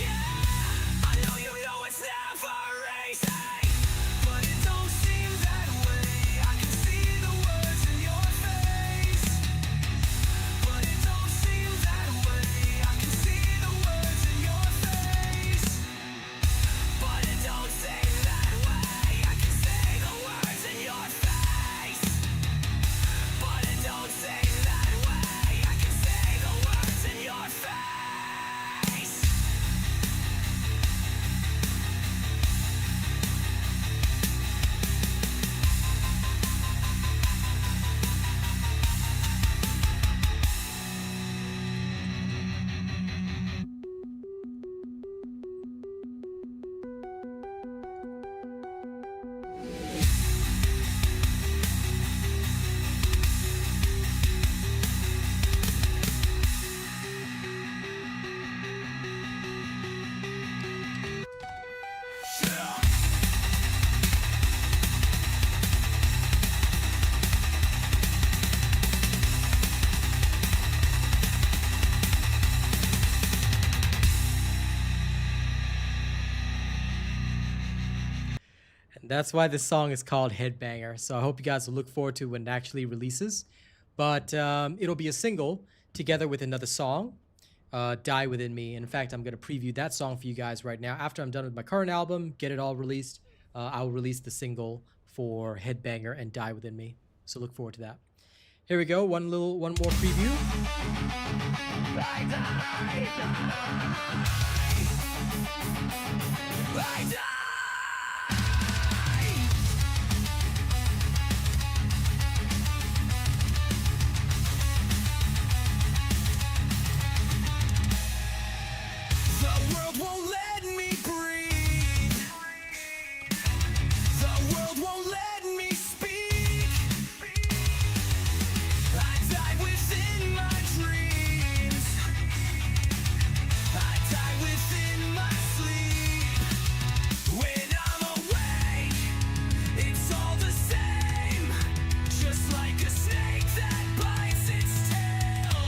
Yeah, I know you know it's never easy. But it don't seem that way. I can see the words in your face. But it don't seem that way. I can see the words in your face. But it don't seem that way. I can see the words in your face. But it don't seem that way. I can see the words in your face. And that's why this song is called Headbanger. So I hope you guys will look forward to when it actually releases. But it'll be a single together with another song, Die Within Me. And in fact, I'm going to preview that song for you guys right now. After I'm done with my current album, get it all released, I'll release the single for Headbanger and Die Within Me. So look forward to that. Here we go. One more preview. The world won't let me breathe. The world won't let me speak. I die within my dreams. I die within my sleep. When I'm awake, it's all the same. Just like a snake that bites its tail.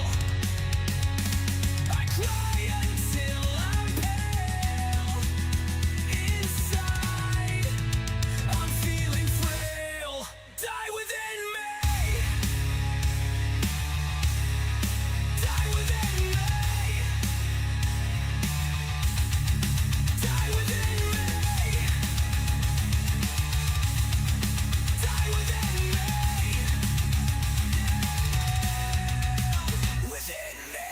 I cry until I'm pale. Inside, I'm feeling frail. Die within me. Die within me. Die within me. Die within me. Within me.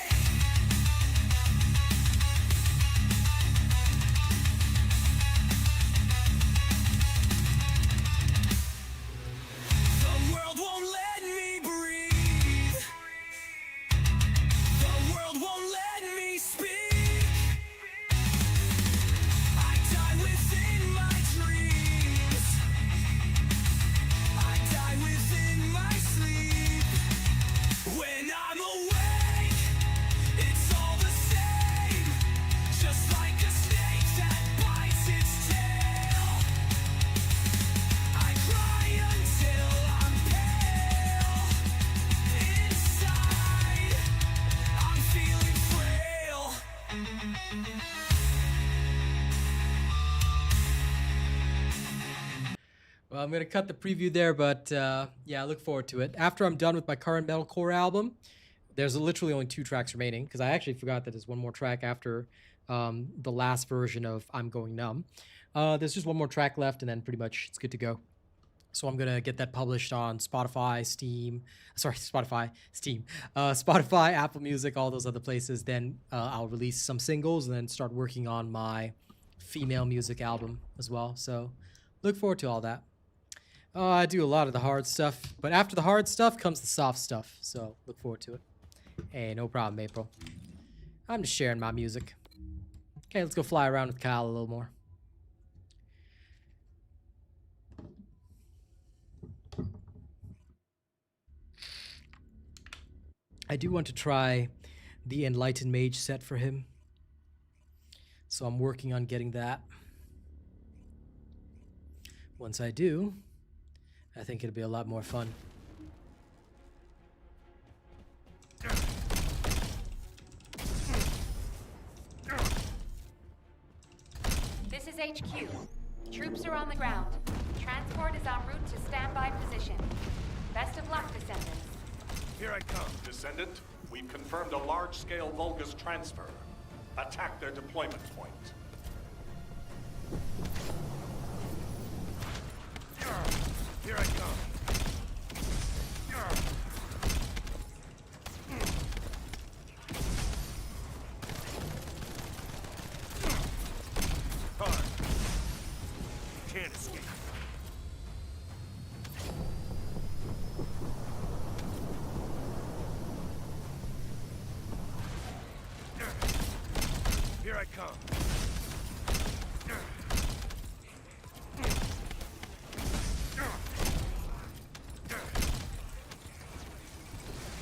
The world won't let me breathe. The world won't let me speak. I die within my dreams. I die within my sleep. When I'm awake, it's all the same. Just like a snake that bites its tail. I cry until I'm pale. Inside, I'm feeling frail. Well, I'm going to cut the preview there, but yeah, I look forward to it. After I'm done with my current metalcore album, there's literally only 2 tracks remaining, because I actually forgot that there's one more track after the last version of I'm Going Numb. There's just one more track left, and then pretty much it's good to go. So I'm going to get that published on Spotify, Steam, Spotify, Apple Music, all those other places. Then I'll release some singles and then start working on my female music album as well. So look forward to all that. Oh, I do a lot of the hard stuff, but after the hard stuff comes the soft stuff, so look forward to it. Hey, no problem, April. I'm just sharing my music. Okay, let's go fly around with Kyle a little more. I do want to try the Enlightened Mage set for him, so I'm working on getting that. Once I do, I think it'll be a lot more fun. This is HQ. Troops are on the ground. Transport is en route to standby position. Best of luck, Descendants. Here I come. Descendant, we've confirmed a large-scale Vulgus transfer. Attack their deployment point. Here I come. Hard. Can't escape. Here I come.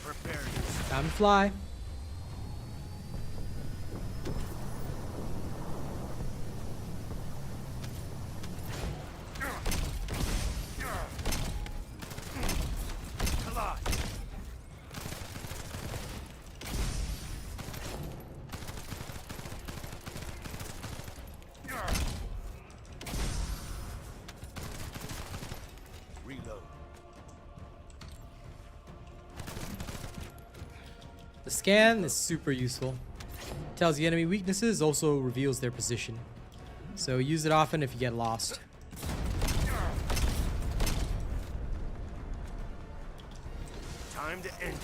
Prepare yourself. Time to fly. Collide. Reload. The scan is super useful. Tells the enemy weaknesses, also reveals their position. So use it often if you get lost. Time to end.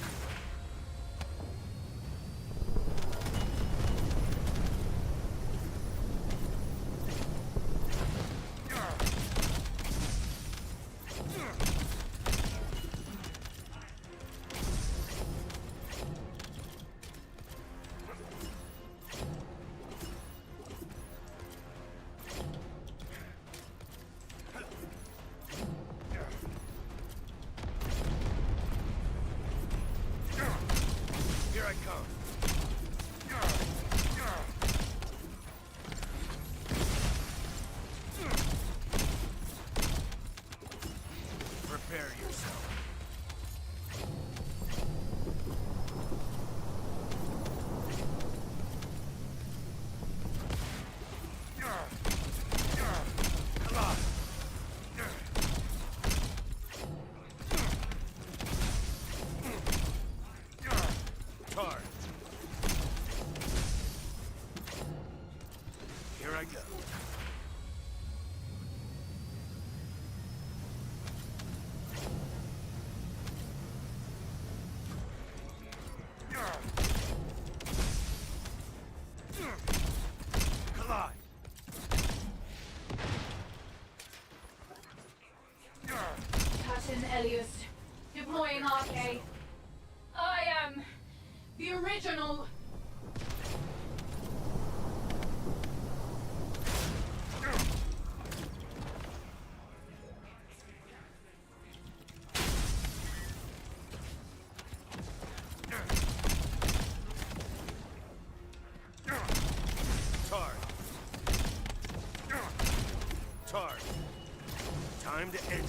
Here I come. Prepare yourself. Collide. Charge. Here I go. Collide. Captain Elias, deploying RK. I am the original. Charge. Charge. Time to end.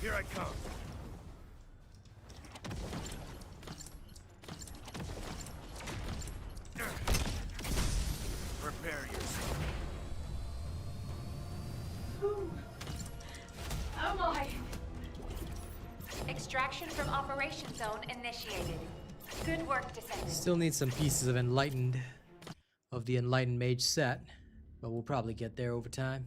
Here I come. Prepare yourself. Who am I? Extraction from Operation Zone initiated. Good work, Descendants. Still need some pieces of the Enlightened Mage set, but we'll probably get there over time.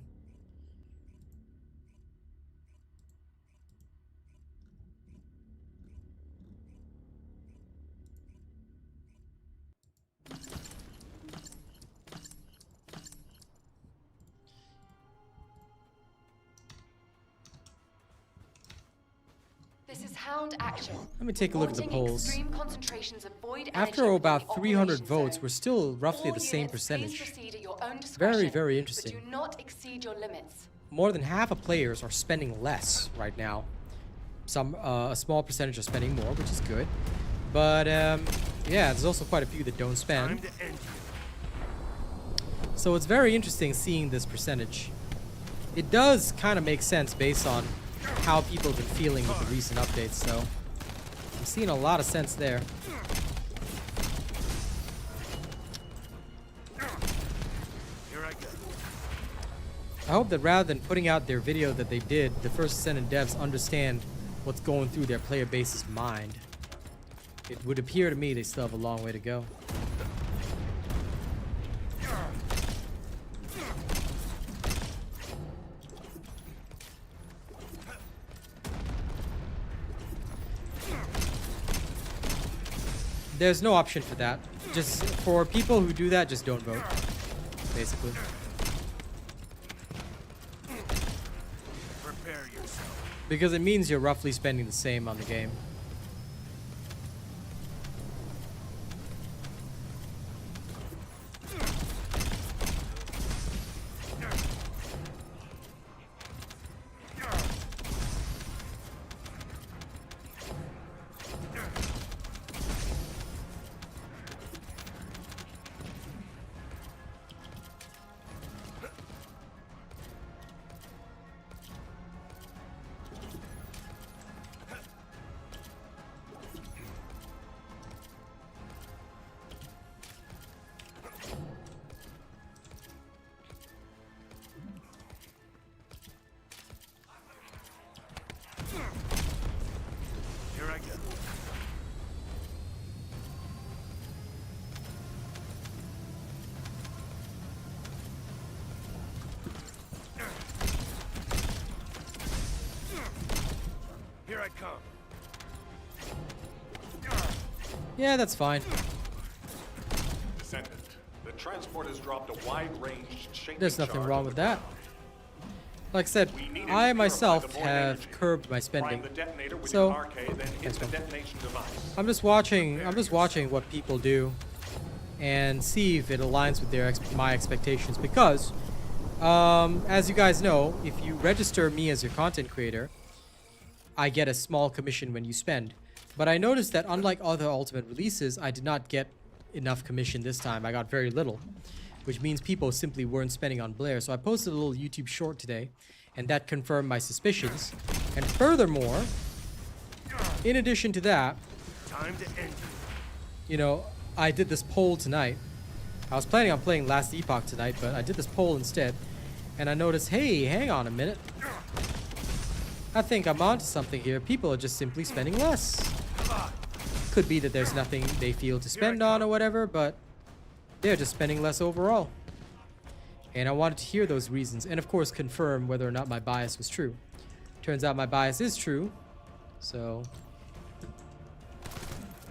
This is Hound Action. Let me take a look at the Reporting polls. extreme concentrations of void After energy about within the 300 operation votes, zone. we're still roughly All the same units, percentage. Please proceed at your own Very, discretion, very interesting. But do not exceed your limits. More than half of players are spending less right now. A small percentage are spending more, which is good. But yeah, there's also quite a few that don't spend. Time to end you. So it's very interesting seeing this percentage. It does kind of make sense based on how people have been feeling with the recent updates, so I'm seeing a lot of sense there. Here I go. I hope that rather than putting out their video that they did, the first Descendant devs understand what's going through their player base's mind. It would appear to me they still have a long way to go. There's no option for that. Just for people who do that, just don't vote. Basically. Prepare yourself. Because it means you're roughly spending the same on the game. Here I go. Here I come. Yeah, that's fine. Descendant. The transport has dropped a wide-range shaking There's nothing charge wrong on with the that. ground. Like I said, We need to I purify myself the void have energy. curbed my Prime spending. the detonator with So, your arcade, then hit that's the fine. detonation device. I'm just watching what people do and see if it aligns with their my expectations, because as you guys know, if you register me as your content creator, I get a small commission when you spend. But I noticed that unlike other Ultimate releases, I did not get enough commission this time. I got very little, which means people simply weren't spending on Blair. So I posted a little YouTube short today, and that confirmed my suspicions. And furthermore, in addition to that, Time to end you. you know, I did this poll tonight. I was planning on playing Last Epoch tonight, but I did this poll instead. And I noticed, hey, hang on a minute. I think I'm onto something here. People are just simply spending less. Could be that there's nothing they feel to spend on or whatever, but they're just spending less overall. And I wanted to hear those reasons and, of course, confirm whether or not my bias was true. Turns out my bias is true. So,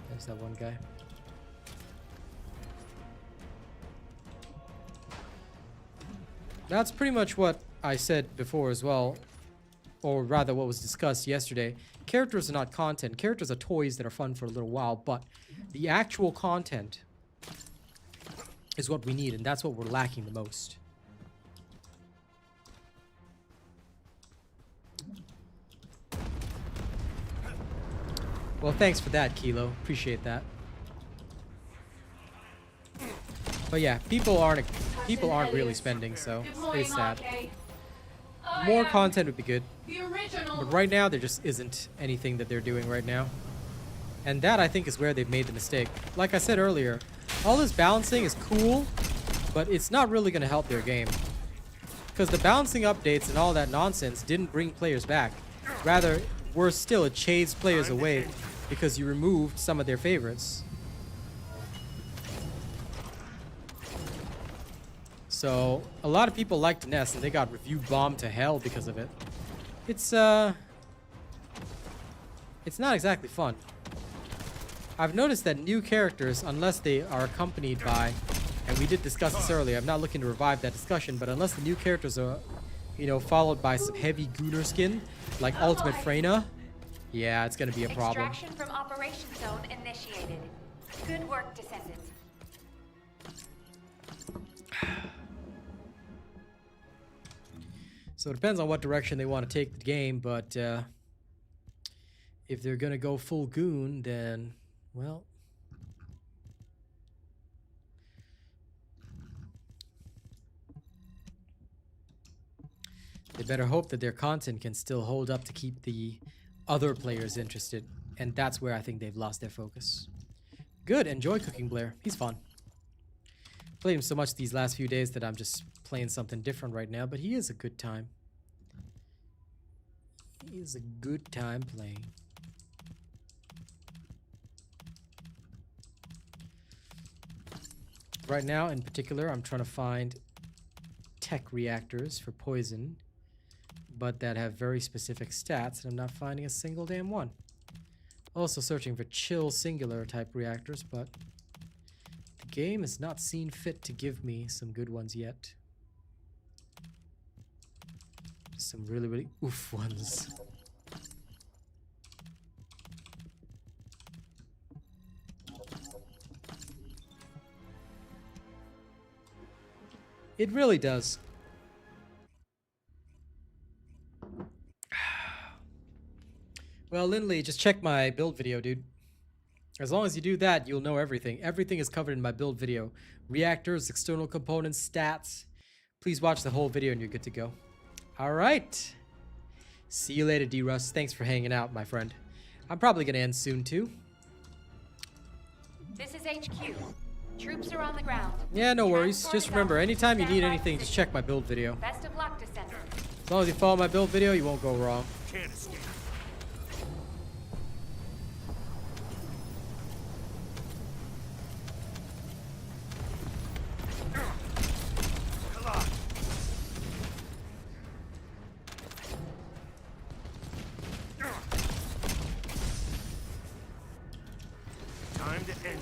there's that one guy. That's pretty much what I said before as well, or rather what was discussed yesterday. Characters are not content. Characters are toys that are fun for a little while, but the actual content is what we need, and that's what we're lacking the most. Well, thanks for that, Kilo. Appreciate that. But yeah, people aren't really spending, so Good it's morning, sad. arcade. I More am content would be good, The original. but right now there just isn't anything that they're doing right now. And that, I think, is where they've made the mistake. Like I said earlier, all this balancing is cool, but it's not really going to help their game. Because the balancing updates and all that nonsense didn't bring players back. Rather, worse still, it chased players away because you removed some of their favorites. So, a lot of people liked Ness, and they got review bombed to hell because of it. It's not exactly fun. I've noticed that new characters, unless they are accompanied by, and we did discuss this earlier, I'm not looking to revive that discussion, but unless the new characters are, you know, followed by some heavy Gunner skin, like Ultimate Freyna, Yeah, it's gonna be a problem. Extraction from Operation Zone initiated. Good work, Descendant. So it depends on what direction they want to take the game, but if they're gonna go full goon, then, well, they better hope that their content can still hold up to keep the other players interested. And that's where I think they've lost their focus. Good, enjoy cooking Blair. He's fun. Played him so much these last few days that I'm just playing something different right now, but he is a good time. He is a good time playing. Right now, in particular, I'm trying to find tech reactors for poison, but that have very specific stats, and I'm not finding a single damn one. Also searching for chill singular type reactors, but the game has not seen fit to give me some good ones yet. Some really, really oof ones. It really does. Well, Lindley, just check my build video, dude. As long as you do that, you'll know everything. Everything is covered in my build video. Reactors, external components, stats. Please watch the whole video and you're good to go. All right. See you later, D.Russ. Thanks for hanging out, my friend. I'm probably going to end soon, too. This is HQ. Troops are on the ground. Yeah, no worries. Transport Just is remember, on anytime you need standby anything, just position. check my build video. Best of luck, Descendant. As long as you follow my build video, you won't go wrong. Can't escape. Time to end.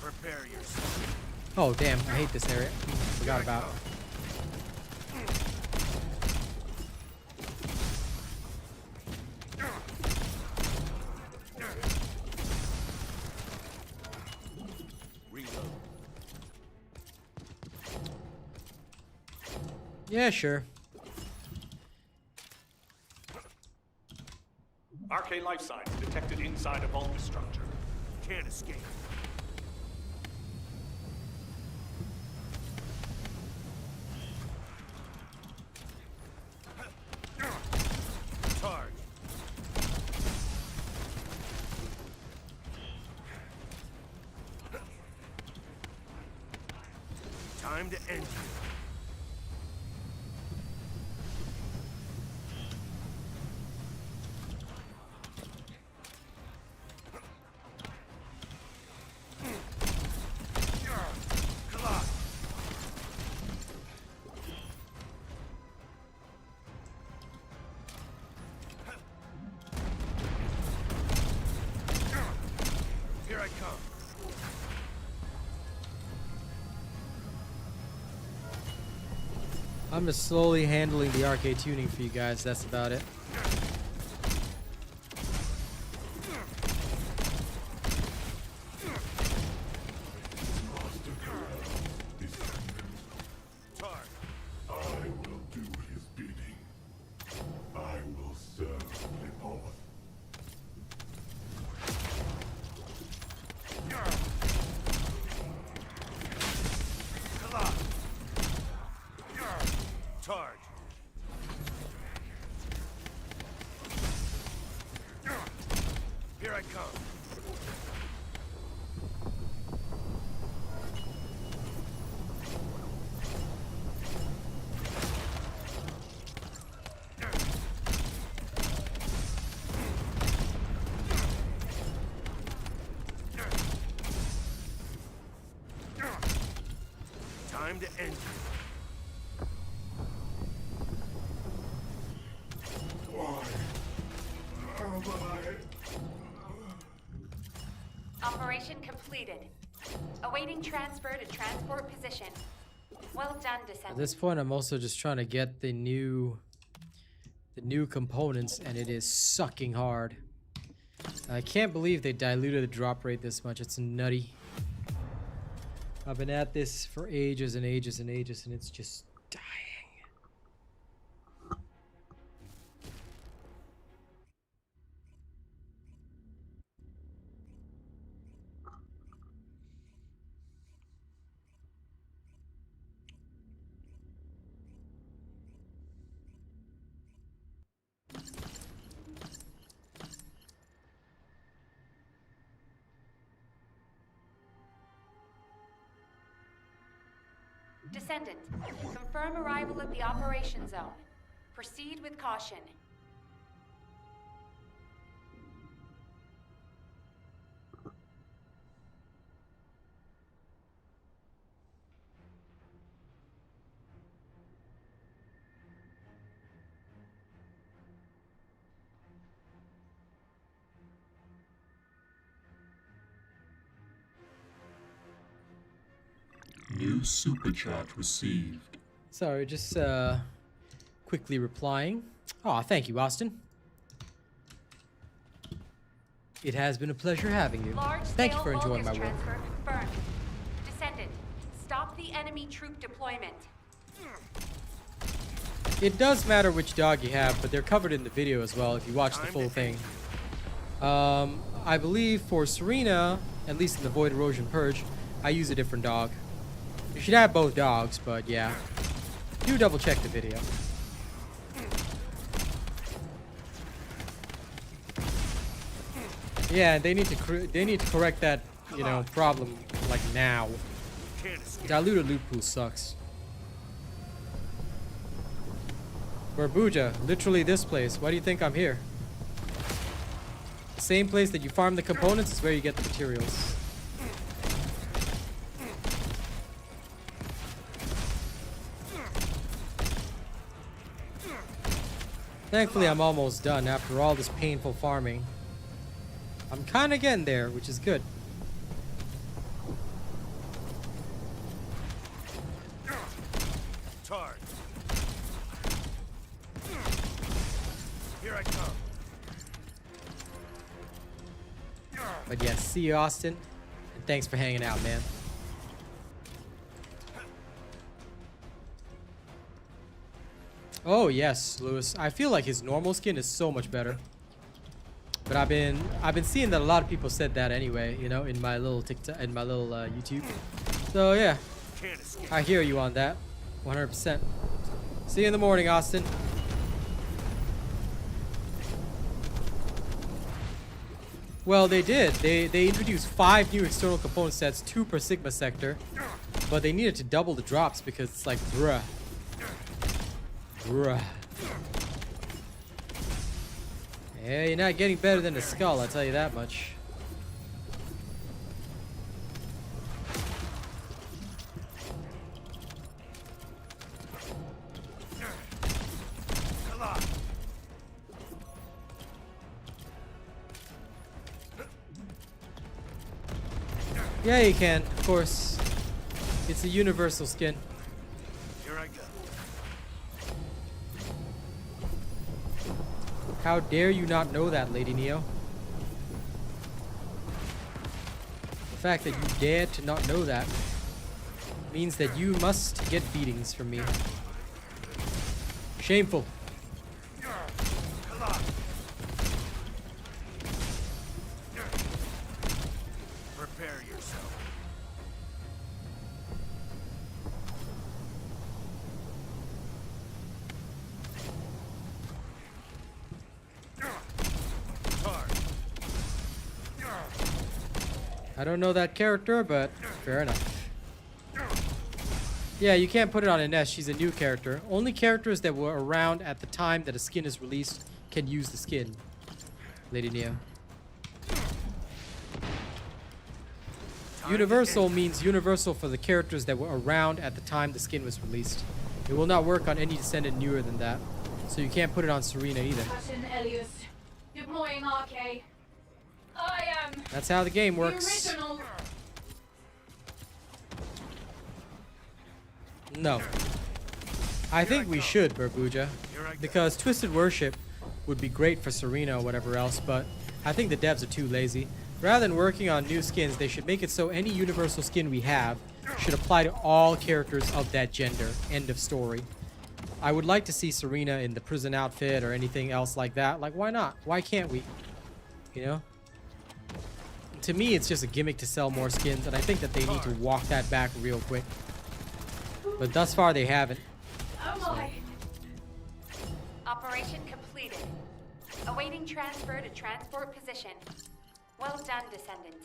Prepare yourself. Oh, damn. I hate this area. Forgot about it. Reload. Yeah, sure. Arcane life signs detected inside a vulgar structure. Can't escape. Charge. Time to end you. Here I come. I'm just slowly handling the arcade tuning for you guys. That's about it. Charge. I will do his bidding. I will serve Lipon. Charge. Here I come. Time to end you. Operation completed. Awaiting transfer to transport position. Well done, At Descendant. this point, I'm also just trying to get the new components, and it is sucking hard. I can't believe they diluted the drop rate this much. It's nutty. I've been at this for ages and ages and ages, and it's just dying. Descendant, confirm arrival at the operation zone. Proceed with caution. New super chat received. Sorry, just quickly replying. Oh, thank you, Austin. It has been a pleasure having you. Thank you for enjoying my work. Transfer confirmed. Descendant, stop the enemy troop deployment. It does matter which dog you have, but they're covered in the video as well if you watch the full thing. I believe for Serena, at least in the Void Erosion Purge, I use a different dog. You should have both dogs, but yeah. Do double check the video. Yeah, they need to correct that, you know, problem like now. Diluted loot pool sucks. Barbuja, literally this place. Why do you think I'm here? The same place that you farm the components is where you get the materials. Thankfully, I'm almost done after all this painful farming. I'm kind of getting there, which is good. Charge. Here I come. But yeah, see you, Austin. And thanks for hanging out, man. Oh yes, Lewis. I feel like his normal skin is so much better. But I've been seeing that a lot of people said that anyway, you know, in my little TikTok, in my little YouTube. So yeah, I hear you on that, 100%. See you in the morning, Austin. Well, they did. They introduced 5 new external component sets, 2 per Sigma sector, but they needed to double the drops because it's like, bruh. Bruh. Yeah, you're not getting better than the skull, I'll tell you that much. Yeah, you can, of course. It's a universal skin. Here I go. How dare you not know that, Lady Neo? The fact that you dare to not know that means that you must get beatings from me. Shameful. Prepare yourself. I don't know that character, but fair enough. Yeah, you can't put it on Ines. She's a new character. Only characters that were around at the time that a skin is released can use the skin. Lady Neo. Universal means universal for the characters that were around at the time the skin was released. It will not work on any descendant newer than that. So you can't put it on Serena either. Captain Elias, deploying RK. I am That's how the game the works. original. No. I think we should, Burbuja. Because Twisted Worship would be great for Serena or whatever else, but I think the devs are too lazy. Rather than working on new skins, they should make it so any universal skin we have should apply to all characters of that gender. End of story. I would like to see Serena in the prison outfit or anything else like that. Like, why not? Why can't we? You know? To me, it's just a gimmick to sell more skins, and I think that they need to walk that back real quick. But thus far, they haven't. Oh my. Operation completed. Awaiting transfer to transport position. Well done, Descendant.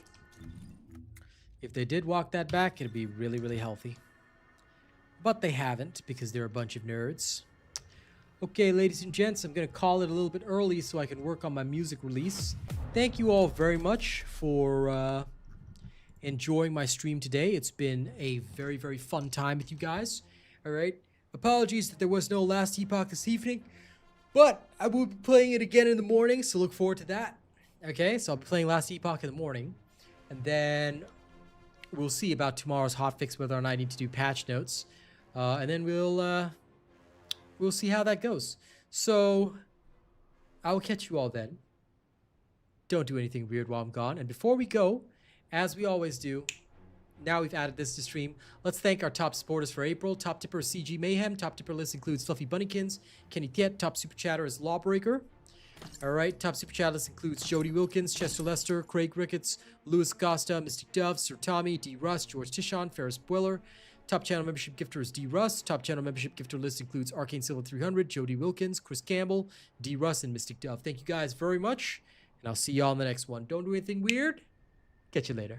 If they did walk that back, it'd be really, really healthy. But they haven't, because they're a bunch of nerds. Okay, ladies and gents, I'm going to call it a little bit early so I can work on my music release. Thank you all very much for enjoying my stream today. It's been a very, very fun time with you guys. All right. Apologies that there was no Last Epoch this evening, but I will be playing it again in the morning, so look forward to that. Okay, so I'll be playing Last Epoch in the morning, and then we'll see about tomorrow's hotfix, whether or not I need to do patch notes, and then we'll see how that goes. So I will catch you all then. Don't do anything weird while I'm gone. And before we go, as we always do, now we've added this to stream, let's thank our top supporters for April. Top tipper CGMayhem. Top tipper list includes FluffyBunnyKins, Kenny Tiet. Top super chatter is Lawbreaker. All right, top super chat list includes D Wilkins, Chester Lester, Craig Ricketts, Lewis Acosta, MysticDove, Sir Tommy, D.Russ, George Tichon, Ferris Bueller. Top channel membership gifter is D.Russ. Top channel membership gifter list includes Arcane Silver 300, D Wilkins, Chris Campbell, D.Russ, and MysticDove. Thank you guys very much, and I'll see y'all in the next one. Don't do anything weird. Catch you later.